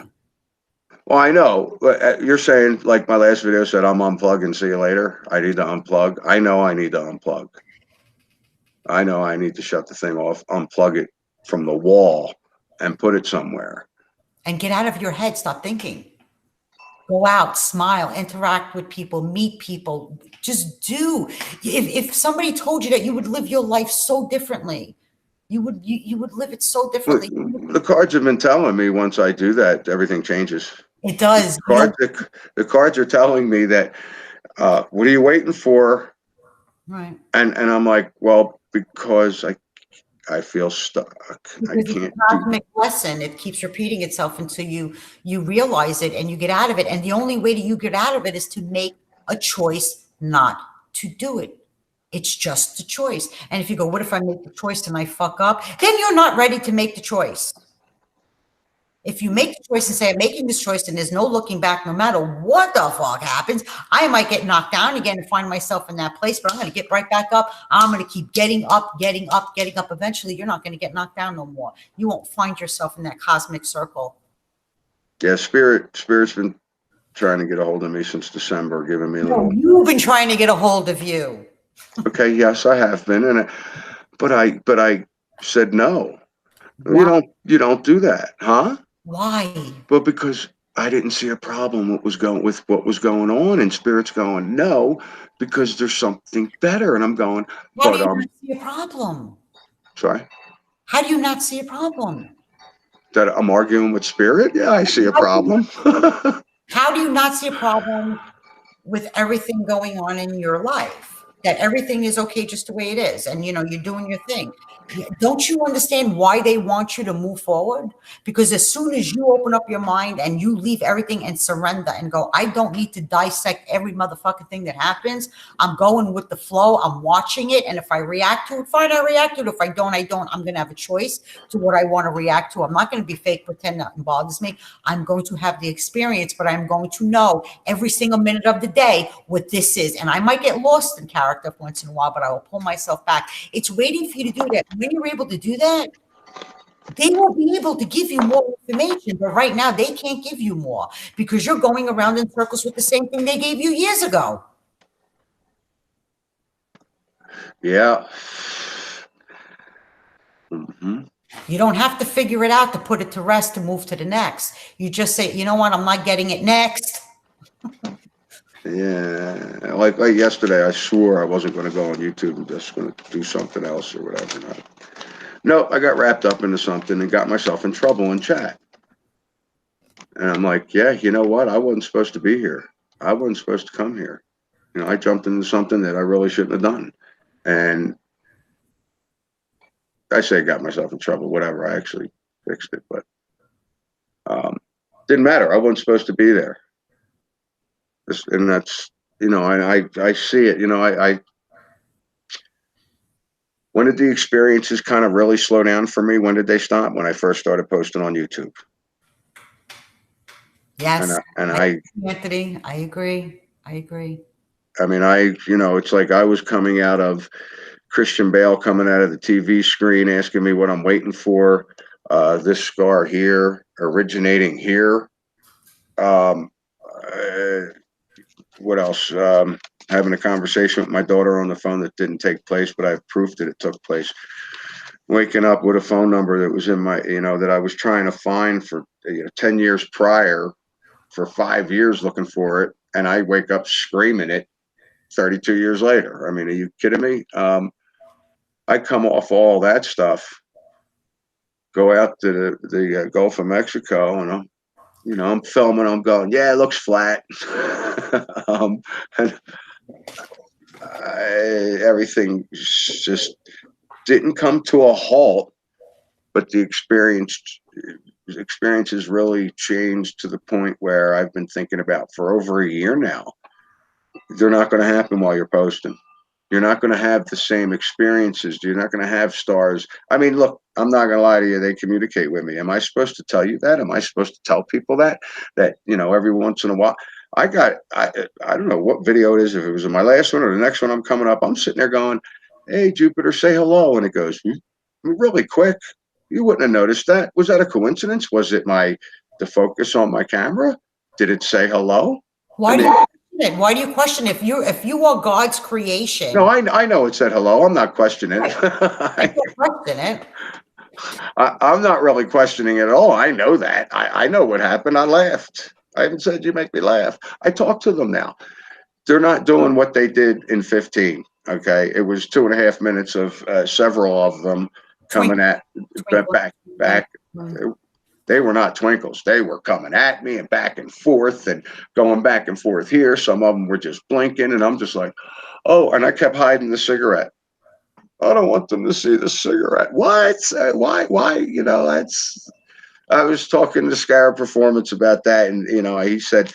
Well, I know you're saying, like my last video said, I'm unplugging, see you later. I need to unplug. I know I need to unplug. I know I need to shut the thing off, unplug it from the wall and put it somewhere. And get out of your head. Stop thinking. Go out, smile, interact with people, meet people. Just do. If somebody told you that you would live your life so differently, you would live it so differently. The cards have been telling me once I do that, everything changes. It does. The cards are telling me that, what are you waiting for? Right. And I'm like, well, because I feel stuck. Because I can't. It's a cosmic lesson. It keeps repeating itself until you realize it and you get out of it. And the only way that you get out of it is to make a choice not to do it. It's just a choice. And if you go, what if I make the choice and I fuck up? Then you're not ready to make the choice. If you make the choice and say, I'm making this choice and there's no looking back, no matter what the fuck happens, I might get knocked down again and find myself in that place, but I'm going to get right back up. I'm going to keep getting up. Eventually, you're not going to get knocked down no more. You won't find yourself in that cosmic circle. Yeah, Spirit's been trying to get a hold of me since December, giving me a little. You've been trying to get a hold of you. Okay, yes, I have been, but I said no. Wow. You don't do that, huh? Why? Well, because I didn't see a problem with what was going on, and Spirit's going, no, because there's something better. And I'm going, How do but you not see a problem? sorry, How do you not see a problem? that I'm arguing with Spirit. Yeah, I see a problem. How do you not see a problem with everything going on in your life? That everything is okay just the way it is, and you're doing your thing. Don't you understand why they want you to move forward? Because as soon as you open up your mind and you leave everything and surrender and go, I don't need to dissect every motherfucking thing that happens. I'm going with the flow. I'm watching it. And if I react to it, fine, I react to it. If I don't, I don't. I'm going to have a choice to what I want to react to. I'm not going to be fake, pretend nothing bothers me. I'm going to have the experience, but I'm going to know every single minute of the day what this is. And I might get lost in character once in a while, but I will pull myself back. It's waiting for you to do that. When you're able to do that, they will be able to give you more information. But right now, they can't give you more because you're going around in circles with the same thing they gave you years ago. Yeah. Mm-hmm. You don't have to figure it out to put it to rest to move to the next. You just say, you know what, I'm not getting it next. Yeah, like yesterday, I swore I wasn't going to go on YouTube and just going to do something else or whatever. No, I got wrapped up into something and got myself in trouble in chat. And I'm like, yeah, you know what? I wasn't supposed to be here. I wasn't supposed to come here. I jumped into something that I really shouldn't have done. And I say got myself in trouble, whatever. I actually fixed it, but didn't matter. I wasn't supposed to be there. And that's, I see it, when did the experiences kind of really slow down for me? When did they stop? When I first started posting on YouTube. Yes. Anthony, I agree. I agree. I mean, it's like I was coming out of Christian Bale coming out of the TV screen, asking me what I'm waiting for. This scar here, originating here. What else? Having a conversation with my daughter on the phone that didn't take place, but I have proof that it took place. Waking up with a phone number that was in my, that I was trying to find for 10 years prior, for 5 years looking for it, and I wake up screaming it 32 years later. I mean, are you kidding me? I come off all that stuff, go out to the Gulf of Mexico, and I'm filming. I'm going, yeah, it looks flat. And everything just didn't come to a halt, but the experiences really changed to the point where I've been thinking about for over a year now. They're not going to happen while you're posting. You're not going to have the same experiences. You're not going to have stars. I mean, look, I'm not going to lie to you. They communicate with me. Am I supposed to tell you that? Am I supposed to tell people that every once in a while? I don't know what video it is. If it was in my last one or the next one I'm coming up, I'm sitting there going, hey, Jupiter, say hello. And it goes really quick. You wouldn't have noticed that. Was that a coincidence? Was it the focus on my camera? Did it say hello? Why do you question it? Why do you question if you are God's creation? No, I know it said hello. I'm not questioning it. I don't question it. I'm not really questioning it at all. I know that. I know what happened. I laughed. I even said, you make me laugh. I talk to them now. They're not doing what they did in 15. Okay. It was 2.5 minutes of several of them coming back. They were not twinkles. They were coming at me and back and forth and going back and forth here. Some of them were just blinking, and I'm just like, oh, and I kept hiding the cigarette. I don't want them to see the cigarette. What? Why? I was talking to Scarab Performance about that, and he said,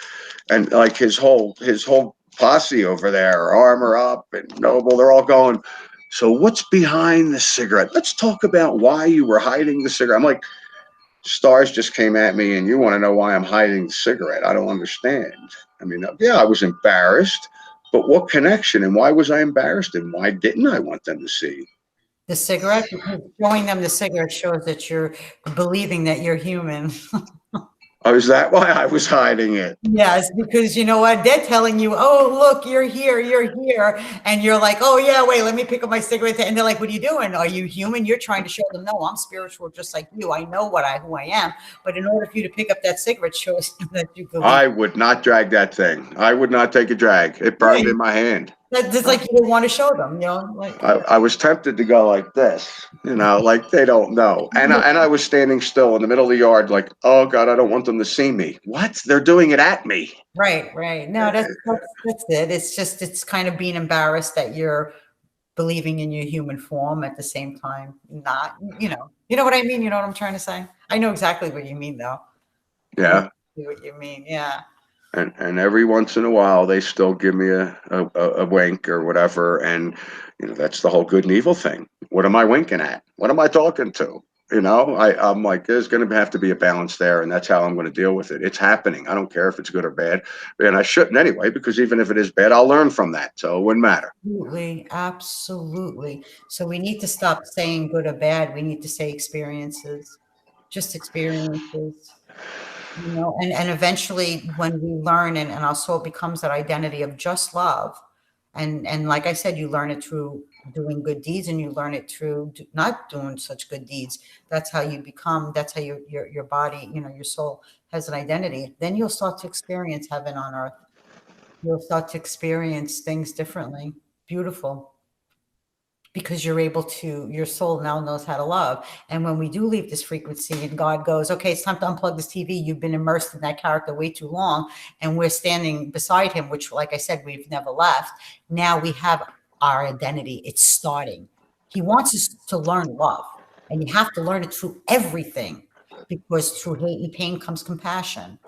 and like his whole posse over there, Armor Up and Noble, they're all going, so what's behind the cigarette? Let's talk about why you were hiding the cigarette. I'm like, stars just came at me, and you want to know why I'm hiding the cigarette? I don't understand. I mean, yeah, I was embarrassed, but what connection, and why was I embarrassed, and why didn't I want them to see the cigarette? Because showing them the cigarette shows that you're believing that you're human. Oh, is that why I was hiding it? Yes, because you know what? They're telling you, oh, look, you're here. And you're like, oh, yeah, wait, let me pick up my cigarette. And they're like, what are you doing? Are you human? You're trying to show them, no, I'm spiritual just like you. I know who I am. But in order for you to pick up that cigarette shows that you believe. I would not drag that thing. I would not take a drag. It burned in my hand. That's like you didn't want to show them, like. I was tempted to go like this, like they don't know. And I was standing still in the middle of the yard, like, oh God, I don't want them to see me. What? They're doing it at me. Right. No, that's it. It's kind of being embarrassed that you're believing in your human form at the same time. Not, you know what I mean? You know what I'm trying to say? I know exactly what you mean, though. Yeah. I know what you mean, yeah. And every once in a while, they still give me a wink or whatever. And, that's the whole good and evil thing. What am I winking at? What am I talking to? I'm like, there's going to have to be a balance there. And that's how I'm going to deal with it. It's happening. I don't care if it's good or bad. And I shouldn't anyway, because even if it is bad, I'll learn from that. So it wouldn't matter. Absolutely. So we need to stop saying good or bad. We need to say experiences, just experiences. And eventually when we learn and our soul becomes that identity of just love. And like I said, you learn it through doing good deeds and you learn it through not doing such good deeds. That's how you become, that's how your body, your soul has an identity. Then you'll start to experience heaven on earth. You'll start to experience things differently. Beautiful. Because your soul now knows how to love. And when we do leave this frequency and God goes, okay, it's time to unplug this TV. You've been immersed in that character way too long. And we're standing beside him, which, like I said, we've never left. Now we have our identity. It's starting. He wants us to learn love. And you have to learn it through everything, because through hate and pain comes compassion.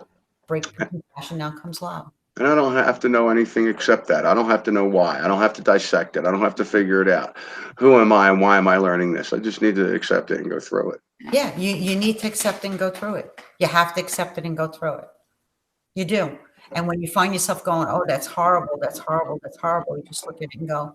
Break through compassion, now comes love. And I don't have to know anything except that. I don't have to know why. I don't have to dissect it. I don't have to figure it out. Who am I and why am I learning this? I just need to accept it and go through it. Yeah, you need to accept and go through it. You have to accept it and go through it. You do. And when you find yourself going, oh, that's horrible, that's horrible, that's horrible, you just look at it and go,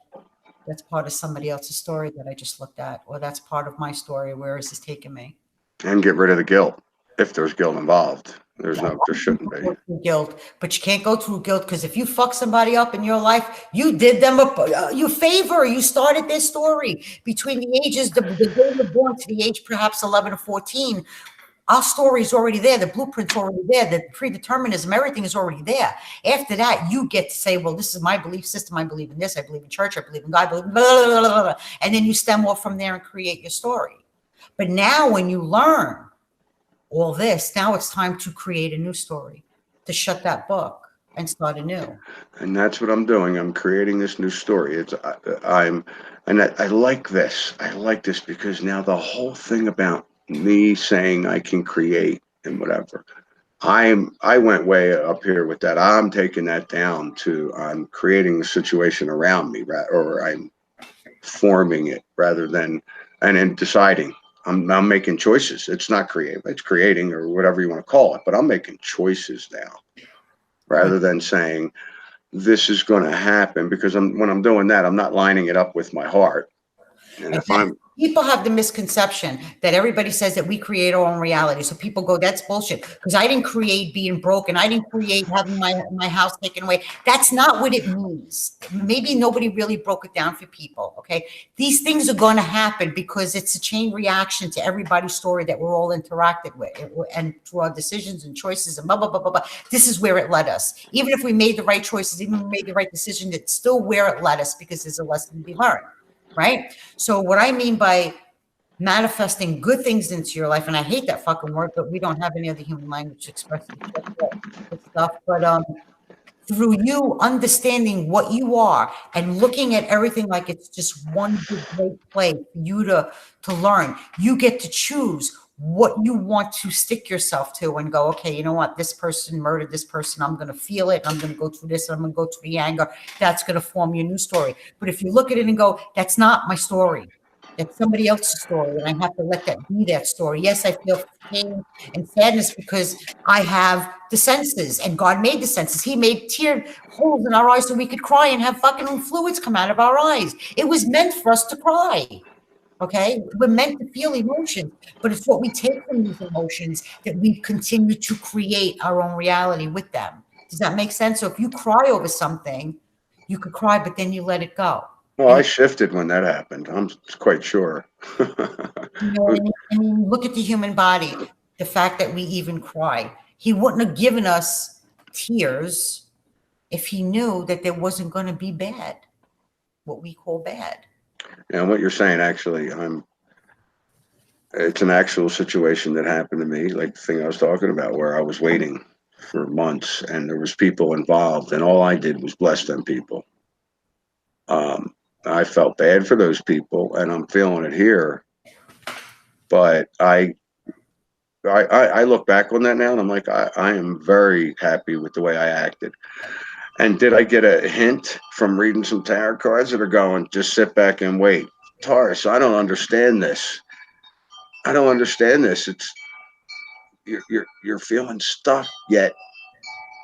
that's part of somebody else's story that I just looked at, or that's part of my story. Where is this taking me? And get rid of the guilt, if there's guilt involved. There shouldn't be. Guilt, but you can't go through guilt, because if you fuck somebody up in your life, you did them a favor. You started their story between the ages, the day you're born to the age perhaps 11 or 14. Our story is already there. The blueprint's already there. The predeterminism, everything is already there. After that, you get to say, well, this is my belief system. I believe in this. I believe in church. I believe in God. Blah, blah, blah, blah, blah. And then you stem off from there and create your story. But now when you learn all this, now it's time to create a new story, to shut that book and start anew. And that's what I'm doing. I'm creating this new story. I like this. I like this because now the whole thing about me saying I can create and whatever, I went way up here with that. I'm taking that down to I'm creating the situation around me, or I'm forming it rather than, and then deciding. I'm making choices. It's not creative. It's creating, or whatever you want to call it. But I'm making choices now, rather than saying this is going to happen. Because when I'm doing that, I'm not lining it up with my heart. And if people have the misconception that everybody says that we create our own reality. So people go, that's bullshit, because I didn't create being broken. I didn't create having my house taken away. That's not what it means. Maybe nobody really broke it down for people. Okay. These things are going to happen because it's a chain reaction to everybody's story that we're all interacted with, and through our decisions and choices and blah, blah, blah, blah, blah. This is where it led us. Even if we made the right choices, even if we made the right decision, it's still where it led us, because there's a lesson to be learned. Right? So what I mean by manifesting good things into your life, and I hate that fucking word, but we don't have any other human language to express this stuff. But through you understanding what you are and looking at everything like it's just one big great play for you to learn, you get to choose what you want to stick yourself to and go, okay, you know what? This person murdered this person. I'm going to feel it. I'm going to go through this. I'm going to go through the anger. That's going to form your new story. But if you look at it and go, that's not my story. That's somebody else's story. And I have to let that be that story. Yes, I feel pain and sadness because I have the senses, and God made the senses. He made tear holes in our eyes so we could cry and have fucking fluids come out of our eyes. It was meant for us to cry. Okay, we're meant to feel emotions, but it's what we take from these emotions that we continue to create our own reality with them. Does that make sense? So if you cry over something, you could cry, but then you let it go. Well, And I shifted when that happened. I'm quite sure. you know, look at the human body, the fact that we even cry. He wouldn't have given us tears if he knew that there wasn't going to be bad, what we call bad. And what you're saying, actually, it's an actual situation that happened to me, like the thing I was talking about, where I was waiting for months and there was people involved, and all I did was bless them people. I felt bad for those people, and I'm feeling it here. But I look back on that now, and I'm like, I am very happy with the way I acted. And did I get a hint from reading some tarot cards that are going, just sit back and wait? Taurus, I don't understand this. I don't understand this. It's you're feeling stuck, yet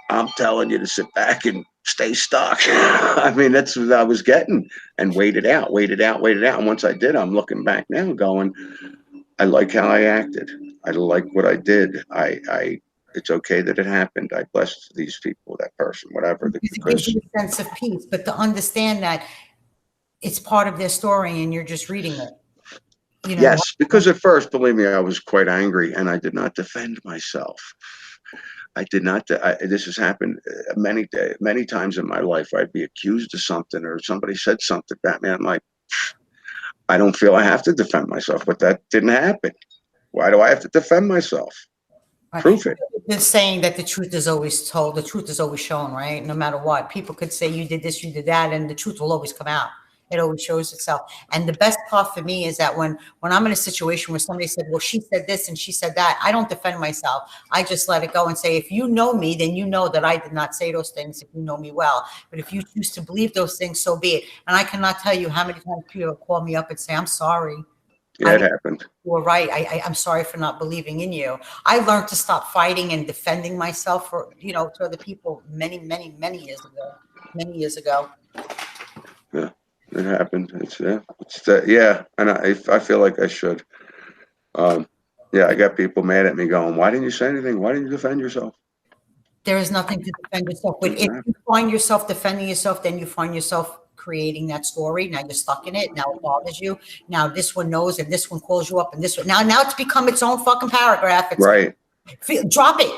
I'm telling you to sit back and stay stuck. I mean, that's what I was getting, and wait it out, wait it out, wait it out. And once I did, I'm looking back now going, I like how I acted. I like what I did. It's okay that it happened. I blessed these people, that person, whatever. Because it gives you a sense of peace, but to understand that it's part of their story and you're just reading it. You know, yes, because at first, believe me, I was quite angry and I did not defend myself. I did not. This has happened many times in my life. I'd be accused of something or somebody said something about me. I'm like, I don't feel I have to defend myself, but that didn't happen. Why do I have to defend myself? Prove it. Been saying that the truth is always told, the truth is always shown, right? No matter what. People could say you did this, you did that, and the truth will always come out. It always shows itself. And the best part for me is that when I'm in a situation where somebody said, well, she said this and she said that, I don't defend myself. I just let it go and say, if you know me, then you know that I did not say those things if you know me well. But if you choose to believe those things, so be it. And I cannot tell you how many times people call me up and say, I'm sorry. Yeah, it happened. You were right. I'm sorry for not believing in you. I learned to stop fighting and defending myself for, to other people many years ago. Many years ago. Yeah, it happened. Yeah. And I feel like I should. Yeah, I got people mad at me going, why didn't you say anything? Why didn't you defend yourself? There is nothing to defend yourself. But if you find yourself defending yourself, then you find yourself creating that story. Now you're stuck in it. Now it bothers you. Now this one knows, and this one calls you up, and this one. Now it's become its own fucking paragraph. Right. Drop it.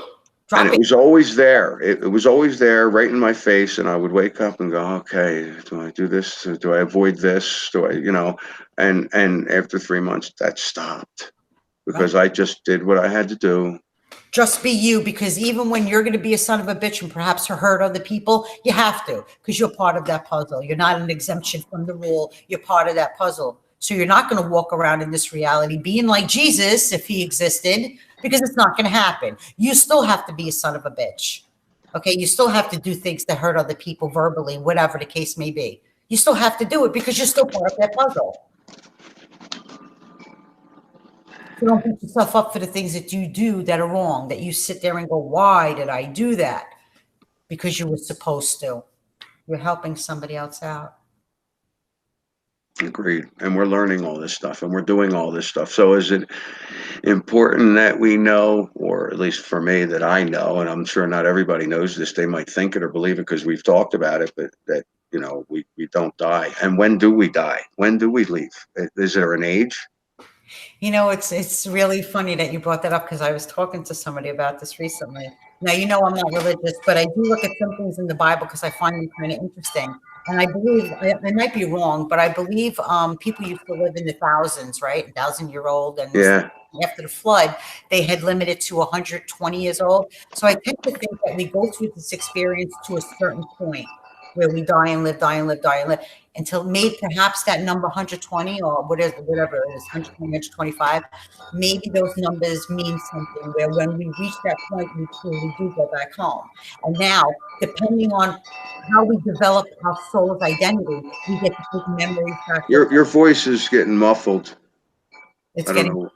And it was always there. It was always there, right in my face. And I would wake up and go, okay, do I do this? Do I avoid this? Do I, and after 3 months, that stopped because I just did what I had to do. Just be you, because even when you're going to be a son of a bitch and perhaps hurt other people, you have to, because you're part of that puzzle. You're not an exemption from the rule. You're part of that puzzle. So you're not going to walk around in this reality being like Jesus if he existed, because it's not going to happen. You still have to be a son of a bitch. Okay. You still have to do things that hurt other people verbally, whatever the case may be. You still have to do it because you're still part of that puzzle. So don't beat yourself up for the things that you do that are wrong, that you sit there and go, why did I do that? Because you were supposed to. You're helping somebody else out. Agreed. And we're learning all this stuff and we're doing all this stuff. So is it important that we know, or at least for me, that I know, and I'm sure not everybody knows this, they might think it or believe it because we've talked about it, but that, we don't die. And when do we die? When do we leave? Is there an age? It's really funny that you brought that up, because I was talking to somebody about this recently. Now, I'm not religious, but I do look at some things in the Bible because I find them kind of interesting. And I believe, I might be wrong, but I believe people used to live in the thousands, right? 1,000-year-old. And yeah. After the flood, they had limited to 120 years old. So I tend to think that we go through this experience to a certain point where we die and live, die and live, die and live, until maybe perhaps that number 120 or whatever it is, 120, 125, maybe those numbers mean something, where when we reach that point, we truly do go back home. And now, depending on how we develop our soul's identity, we get to take memories back. Your voice is getting muffled. It's getting.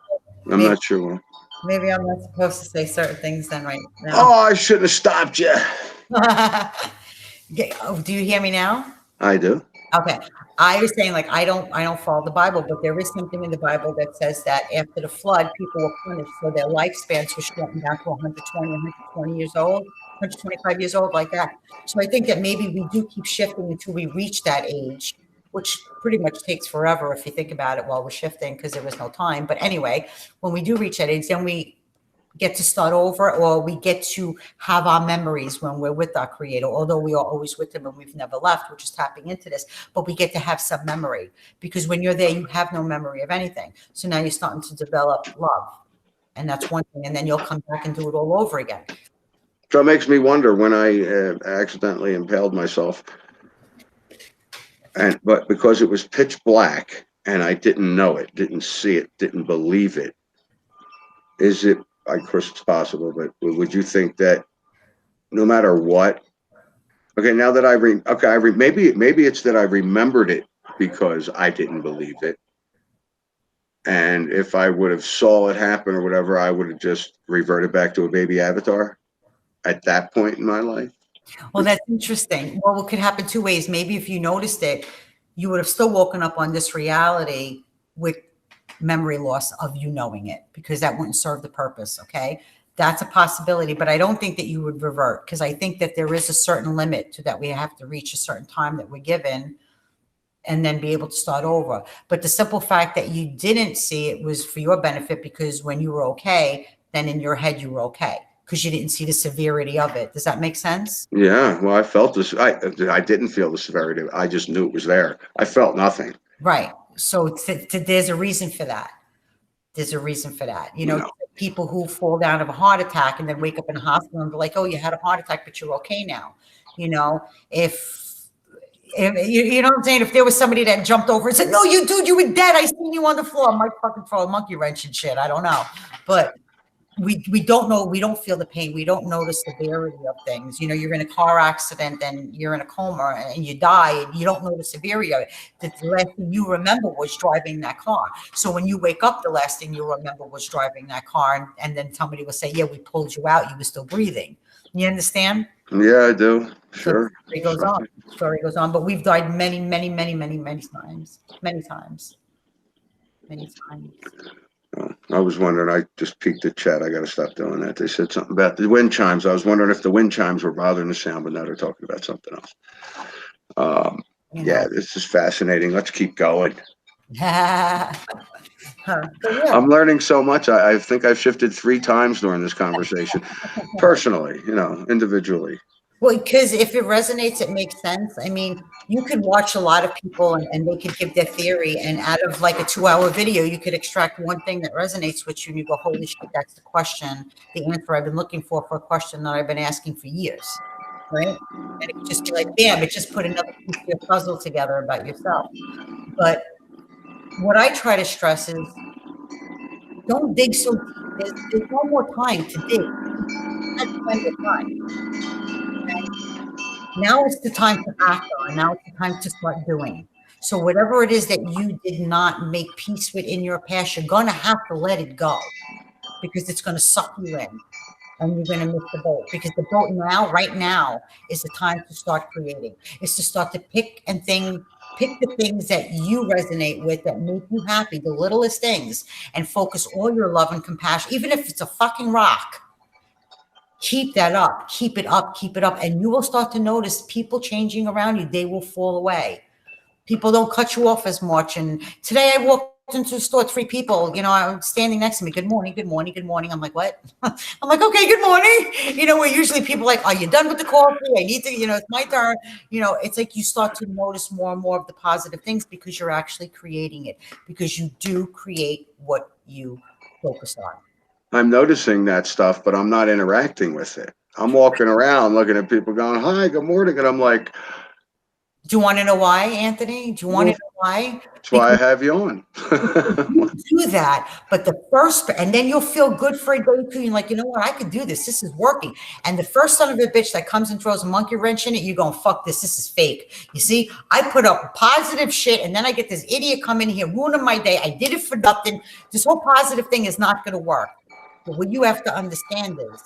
I'm not sure. Maybe I'm not supposed to say certain things then right now. Oh, I shouldn't have stopped you. Do you hear me now? I do. Okay. I was saying, like, I don't follow the Bible, but there is something in the Bible that says that after the flood, people were punished, so their lifespans were shortened down to 120, 120 years old, 125 years old, like that. So I think that maybe we do keep shifting until we reach that age, which pretty much takes forever if you think about it while we're shifting, because there was no time. But anyway, when we do reach that age, then we get to start over, or we get to have our memories when we're with our creator, although we are always with him and we've never left. We're just tapping into this, but we get to have some memory, because when you're there, you have no memory of anything. So now you're starting to develop love, and that's one thing, and then you'll come back and do it all over again. So it makes me wonder, when I accidentally impaled myself, but because it was pitch black and I didn't know it, didn't see it, didn't believe it, is it, of course it's possible, but would you think that no matter what, okay, now that maybe it's that I remembered it because I didn't believe it, and if I would have saw it happen or whatever, I would have just reverted back to a baby avatar at that point in my life? Well, that's interesting. Well, it could happen two ways. Maybe if you noticed it, you would have still woken up on this reality with memory loss of you knowing it, because that wouldn't serve the purpose. Okay. That's a possibility, but I don't think that you would revert, because I think that there is a certain limit to that. We have to reach a certain time that we're given and then be able to start over. But the simple fact that you didn't see it was for your benefit, because when you were okay, then in your head, you were okay, because you didn't see the severity of it. Does that make sense? Yeah, well, I felt this. I didn't feel the severity. I just knew it was there. I felt nothing. Right. So there's a reason for that. There's a reason for that. You know, people who fall down of a heart attack and then wake up in a hospital and be like, oh, you had a heart attack, but you're okay now. You know, if you know what I'm saying? If there was somebody that jumped over and said, no, you dude, you were dead. I seen you on the floor. I might fucking throw a monkey wrench and shit. I don't know. But we don't know. We don't feel the pain. We don't know the severity of things. You know, you're in a car accident and you're in a coma and you die, and you don't know the severity of it. The last thing you remember was driving that car. So when you wake up, the last thing you remember was driving that car. And then somebody will say, yeah, we pulled you out. You were still breathing. You understand? Yeah, I do. Sure. So it goes on. Story goes on. But we've died many, many, many, many, many times. Many times. Many times. I was wondering, I just peeked the chat. I got to stop doing that. They said something about the wind chimes. I was wondering if the wind chimes were bothering the sound, but now they're talking about something else. Yeah, this is fascinating. Let's keep going. Yeah. I'm learning so much. I think I've shifted 3 times during this conversation, personally, you know, individually. Well, because if it resonates, it makes sense. I mean, you could watch a lot of people and they could give their theory, and out of like a 2-hour video, you could extract one thing that resonates with you and you go, holy shit, that's the question, the answer I've been looking for a question that I've been asking for years, right? And it could just be like, bam, it just put another piece of your puzzle together about yourself. But what I try to stress is, don't dig so deep. There's no more time to dig. That's plenty of time. Okay? Now it's the time to act on. Now it's the time to start doing. So whatever it is that you did not make peace with in your past, you're going to have to let it go, because it's going to suck you in and you're going to miss the boat, because the boat now, right now, is the time to start creating. It's to start to pick the things that you resonate with, that make you happy, the littlest things, and focus all your love and compassion, even if it's a fucking rock. Keep that up, keep it up, keep it up. And you will start to notice people changing around you. They will fall away. People don't cut you off as much. And today I walked into the store, 3 people, you know, I'm standing next to me. Good morning, good morning, good morning. I'm like, what? I'm like, okay, good morning. You know, where usually people are like, are you done with the coffee? I need to, you know, it's my turn. You know, it's like you start to notice more and more of the positive things, because you're actually creating it, because you do create what you focus on. I'm noticing that stuff, but I'm not interacting with it. I'm walking around looking at people going, hi, good morning. And I'm like, do you want to know why, Anthony? Do you want to know why? That's why I have you on. You do that, but and then you'll feel good for a day or two. You're like, you know what? I could do this. This is working. And the first son of a bitch that comes and throws a monkey wrench in it, you're going, fuck this. This is fake. You see, I put up positive shit, and then I get this idiot come in here ruining my day. I did it for nothing. This whole positive thing is not going to work. But what you have to understand is,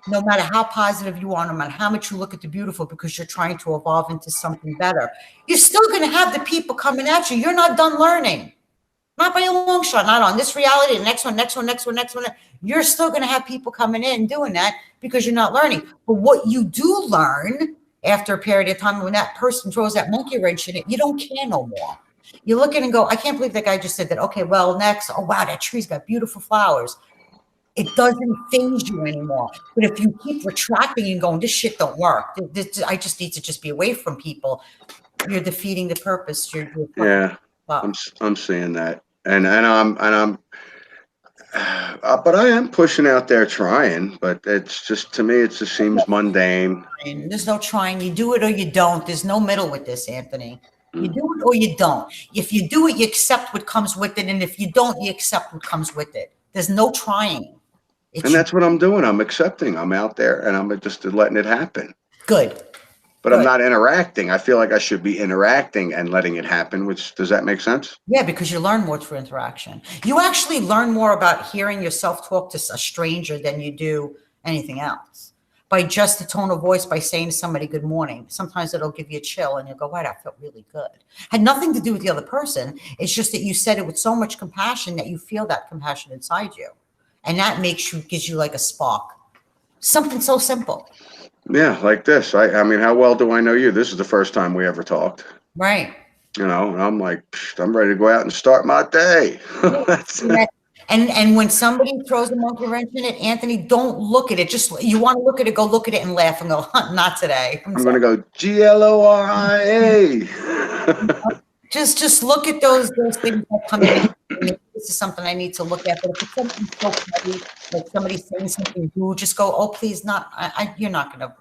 no matter how positive you are, no matter how much you look at the beautiful because you're trying to evolve into something better, you're still going to have the people coming at you. You're not done learning. Not by a long shot, not on this reality, the next one, next one, next one, next one. You're still going to have people coming in doing that because you're not learning. But what you do learn after a period of time, when that person throws that monkey wrench in it, you don't care no more. You look at it and go, I can't believe that guy just did that. Okay, well, next, oh, wow, that tree's got beautiful flowers. It doesn't faze you anymore. But if you keep retracting and going, this shit don't work. I just need to just be away from people. You're defeating the purpose. Yeah, I'm seeing that, and I'm but I am pushing out there trying, but it's just, to me, it just seems mundane. There's no trying. You do it or you don't. There's no middle with this, Anthony. You do it or you don't. If you do it, you accept what comes with it. And if you don't, you accept what comes with it. There's no trying. And that's what I'm doing. I'm accepting. I'm out there and I'm just letting it happen. Good. But I'm not interacting. I feel like I should be interacting and letting it happen, which, does that make sense? Yeah, because you learn more through interaction. You actually learn more about hearing yourself talk to a stranger than you do anything else. By just the tone of voice, by saying to somebody, good morning. Sometimes it'll give you a chill and you'll go, wow, that felt really good. Had nothing to do with the other person. It's just that you said it with so much compassion that you feel that compassion inside you. And that gives you like a spark. Something so simple. Yeah, like this. I mean, how well do I know you? This is the first time we ever talked. Right. You know, and I'm like, I'm ready to go out and start my day. And when somebody throws a monkey wrench in it, Anthony, don't look at it. Just, you want to look at it, go look at it and laugh and go, not today. I'm going to go GLORIA. Just look at those things that come in. This is something I need to look at. But if it's something so petty, like somebody saying something rude, just go, oh, please, you're not gonna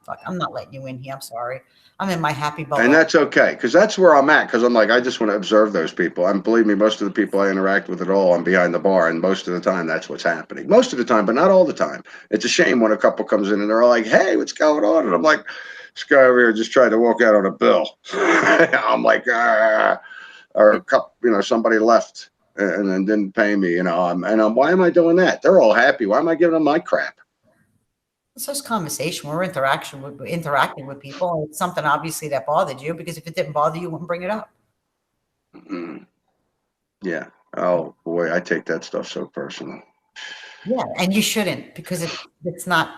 fuck. I'm not letting you in here. I'm sorry. I'm in my happy bubble. And that's okay, because that's where I'm at. Because I'm like, I just want to observe those people. And believe me, most of the people I interact with at all, I'm behind the bar, and most of the time, that's what's happening. Most of the time, but not all the time. It's a shame when a couple comes in and they're all like, "Hey, what's going on?" And I'm like, "This guy over here just tried to walk out on a bill." I'm like, or a couple, somebody left and then didn't pay me. Why am I doing that? They're all happy. Why am I giving them my crap? It's just conversation. We're interacting with people. It's something obviously that bothered you, because if it didn't bother you, you wouldn't bring it up. Yeah. Oh boy, I take that stuff so personal. Yeah, and you shouldn't, because it's not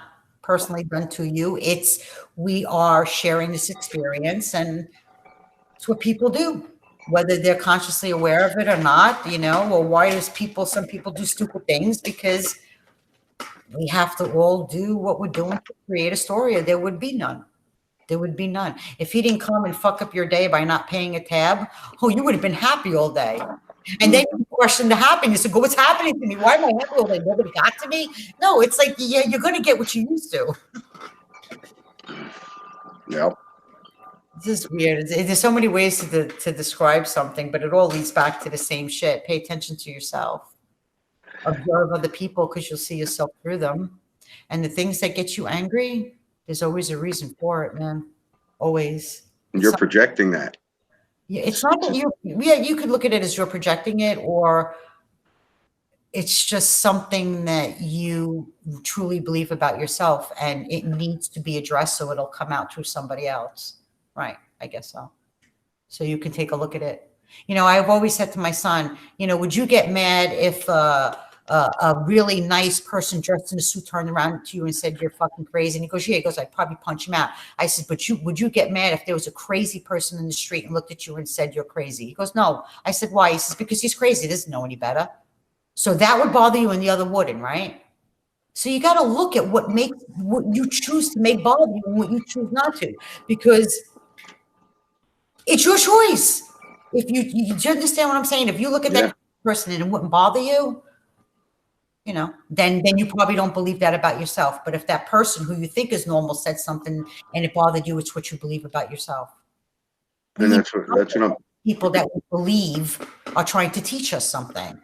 personally done to you. We are sharing this experience, and it's what people do, whether they're consciously aware of it or not. Well, why does some people do stupid things? Because we have to all do what we're doing to create a story, or there would be none. There would be none. If he didn't come and fuck up your day by not paying a tab, you would have been happy all day. And then you question the happiness and go, what's happening to me? Why am I happy all day? Nobody got to me? No, it's like, yeah, you're going to get what you used to. Yep. This is weird. There's so many ways to describe something, but it all leads back to the same shit. Pay attention to yourself. Observe other people, because you'll see yourself through them. And the things that get you angry, there's always a reason for it, man. Always. You're projecting that. Yeah, it's not that you could look at it as you're projecting it, or it's just something that you truly believe about yourself, and it needs to be addressed so it'll come out through somebody else. Right. I guess so. So you can take a look at it. I've always said to my son, would you get mad if a really nice person dressed in a suit turned around to you and said, you're fucking crazy? And he goes, yeah. He goes, I'd probably punch him out. I said, but would you get mad if there was a crazy person in the street and looked at you and said, you're crazy? He goes, no. I said, why? He says, because he's crazy. He doesn't know any better. So that would bother you and the other wouldn't, right? So you got to look at what you choose to make bother you and what you choose not to, because it's your choice. If you understand what I'm saying? If you look at that person and it wouldn't bother you, then you probably don't believe that about yourself. But if that person who you think is normal said something and it bothered you, it's what you believe about yourself. And that's what I'm. People that we believe are trying to teach us something.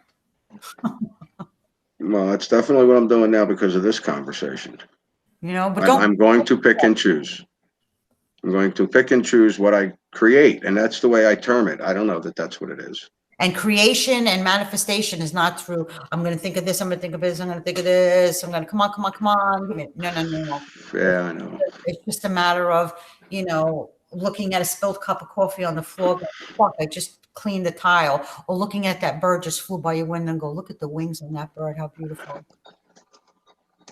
Well, that's definitely what I'm doing now because of this conversation. But I'm going to pick and choose. I'm going to pick and choose what I create, and that's the way I term it. I don't know that that's what it is. And creation and manifestation is not through, I'm going to think of this, I'm going to think of this, I'm going to think of this, I'm going to, come on, come on, come on. Give me, no, no, no, no. Yeah, I know. It's just a matter of, you know, looking at a spilled cup of coffee on the floor, going, fuck, I just cleaned the tile, or looking at that bird just flew by your window and go, look at the wings on that bird, how beautiful.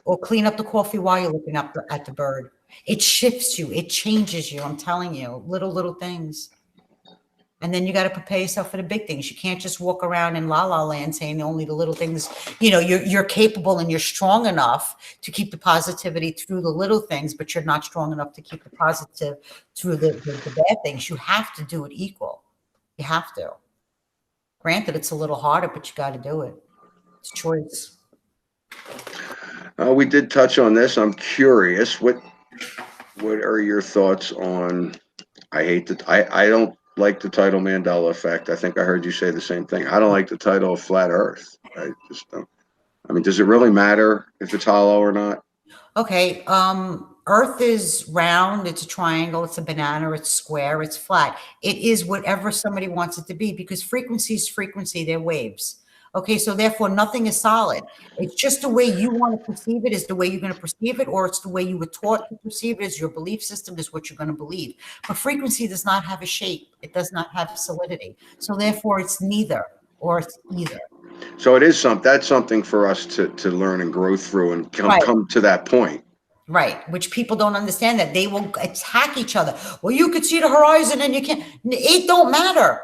Or clean up the coffee while you're looking up at the bird. It shifts you, it changes you, I'm telling you, little things. And then you got to prepare yourself for the big things. You can't just walk around in la la land saying only the little things. You know, you're capable and you're strong enough to keep the positivity through the little things, but you're not strong enough to keep the positive through the bad things. You have to do it equal. You have to. Granted, it's a little harder, but you got to do it. It's choice. We did touch on this. I'm curious. What are your thoughts on? I don't like the title Mandela Effect. I think I heard you say the same thing. I don't like the title of Flat Earth. I just don't. I mean, does it really matter if it's hollow or not? Okay. Earth is round. It's a triangle. It's a banana. It's square. It's flat. It is whatever somebody wants it to be, because frequency is frequency. They're waves. Okay. So therefore nothing is solid. It's just the way you want to perceive it is the way you're going to perceive it, or it's the way you were taught to perceive it, is your belief system, is what you're going to believe. But frequency does not have a shape. It does not have solidity. So therefore it's neither, or it's either. So it is that's something for us to learn and grow through and come to that point. Right, which people don't understand, that they will attack each other. Well, you could see the horizon and you can't. It don't matter.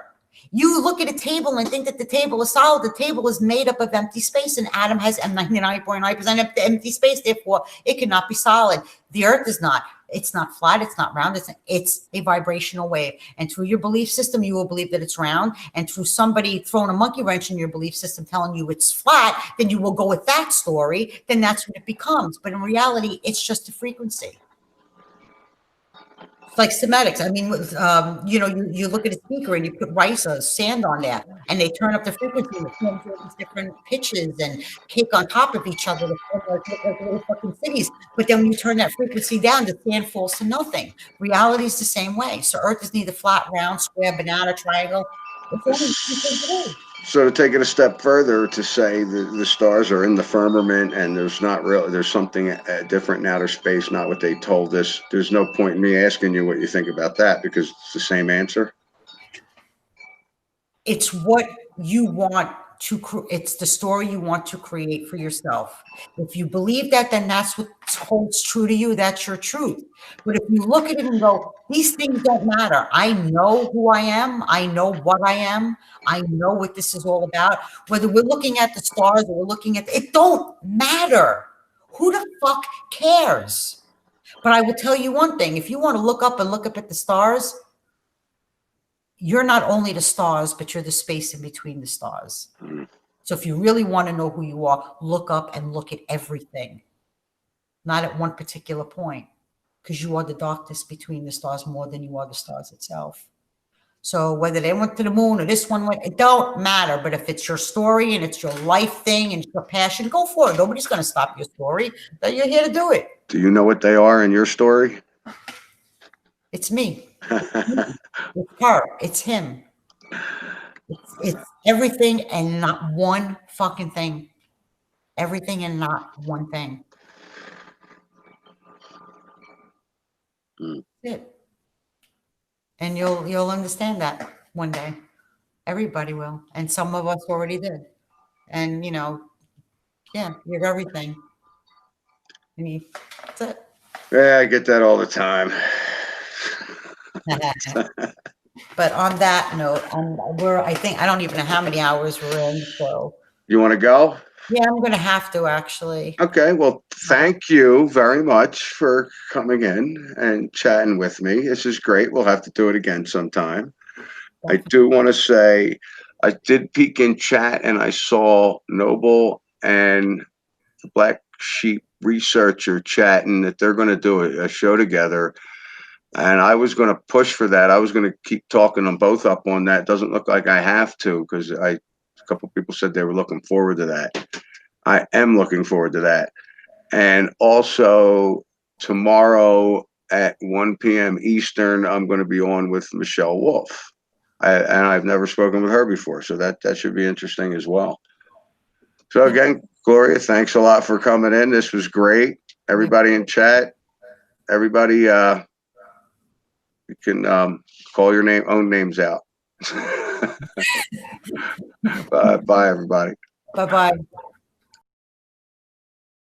You look at a table and think that the table is solid. The table is made up of empty space, and atom has 99.9% empty space. Therefore, it cannot be solid. The earth is not. It's not flat. It's not round. It's a vibrational wave. And through your belief system, you will believe that it's round. And through somebody throwing a monkey wrench in your belief system telling you it's flat, then you will go with that story. Then that's what it becomes. But in reality, it's just a frequency. It's like sematics. I mean, you know, you look at a speaker and you put rice or sand on there, and they turn up the frequency and it forms all these different pitches and cake on top of each other to form look like little fucking cities. But then when you turn that frequency down, the sand falls to nothing. Reality is the same way. So Earth is neither flat, round, square, banana, triangle. It's only two things it is. So to take it a step further, to say the stars are in the firmament and there's something different in outer space, not what they told us. There's no point in me asking you what you think about that, because it's the same answer. It's what you want to it's the story you want to create for yourself. If you believe that, then that's what holds true to you. That's your truth. But if you look at it and go, these things don't matter. I know who I am. I know what I am. I know what this is all about. Whether we're looking at the stars or we're looking at it, don't matter. Who the fuck cares? But I will tell you one thing. If you want to look up at the stars, you're not only the stars, but you're the space in between the stars. So if you really want to know who you are, look up and look at everything, not at one particular point, because you are the darkness between the stars more than you are the stars itself. So whether they went to the moon or this one went, it don't matter. But if it's your story and it's your life thing and your passion, go for it. Nobody's going to stop your story. You're here to do it. Do you know what they are in your story? It's me. It's her. It's him. It's everything and not one fucking thing. Everything and not one thing. That's it. And you'll understand that one day. Everybody will. And some of us already did. And you know, yeah, you're everything. And that's it. Yeah, I get that all the time. But on that note, I think I don't even know how many hours we're in. So you want to go? Yeah, I'm going to have to, actually. Okay. Well, thank you very much for coming in and chatting with me. This is great. We'll have to do it again sometime. I do want to say I did peek in chat and I saw Noble and the Black Sheep Researcher chatting that they're going to do a show together. And I was going to push for that. I was going to keep talking them both up on that. Doesn't look like I have to, because a couple of people said they were looking forward to that. I am looking forward to that. And also tomorrow at 1 p.m. Eastern, I'm going to be on with Michelle Wolf. And I've never spoken with her before, so that should be interesting as well. So again, Gloria, thanks a lot for coming in. This was great. Everybody in chat, everybody, you can call your own names out. Bye, everybody. Bye-bye.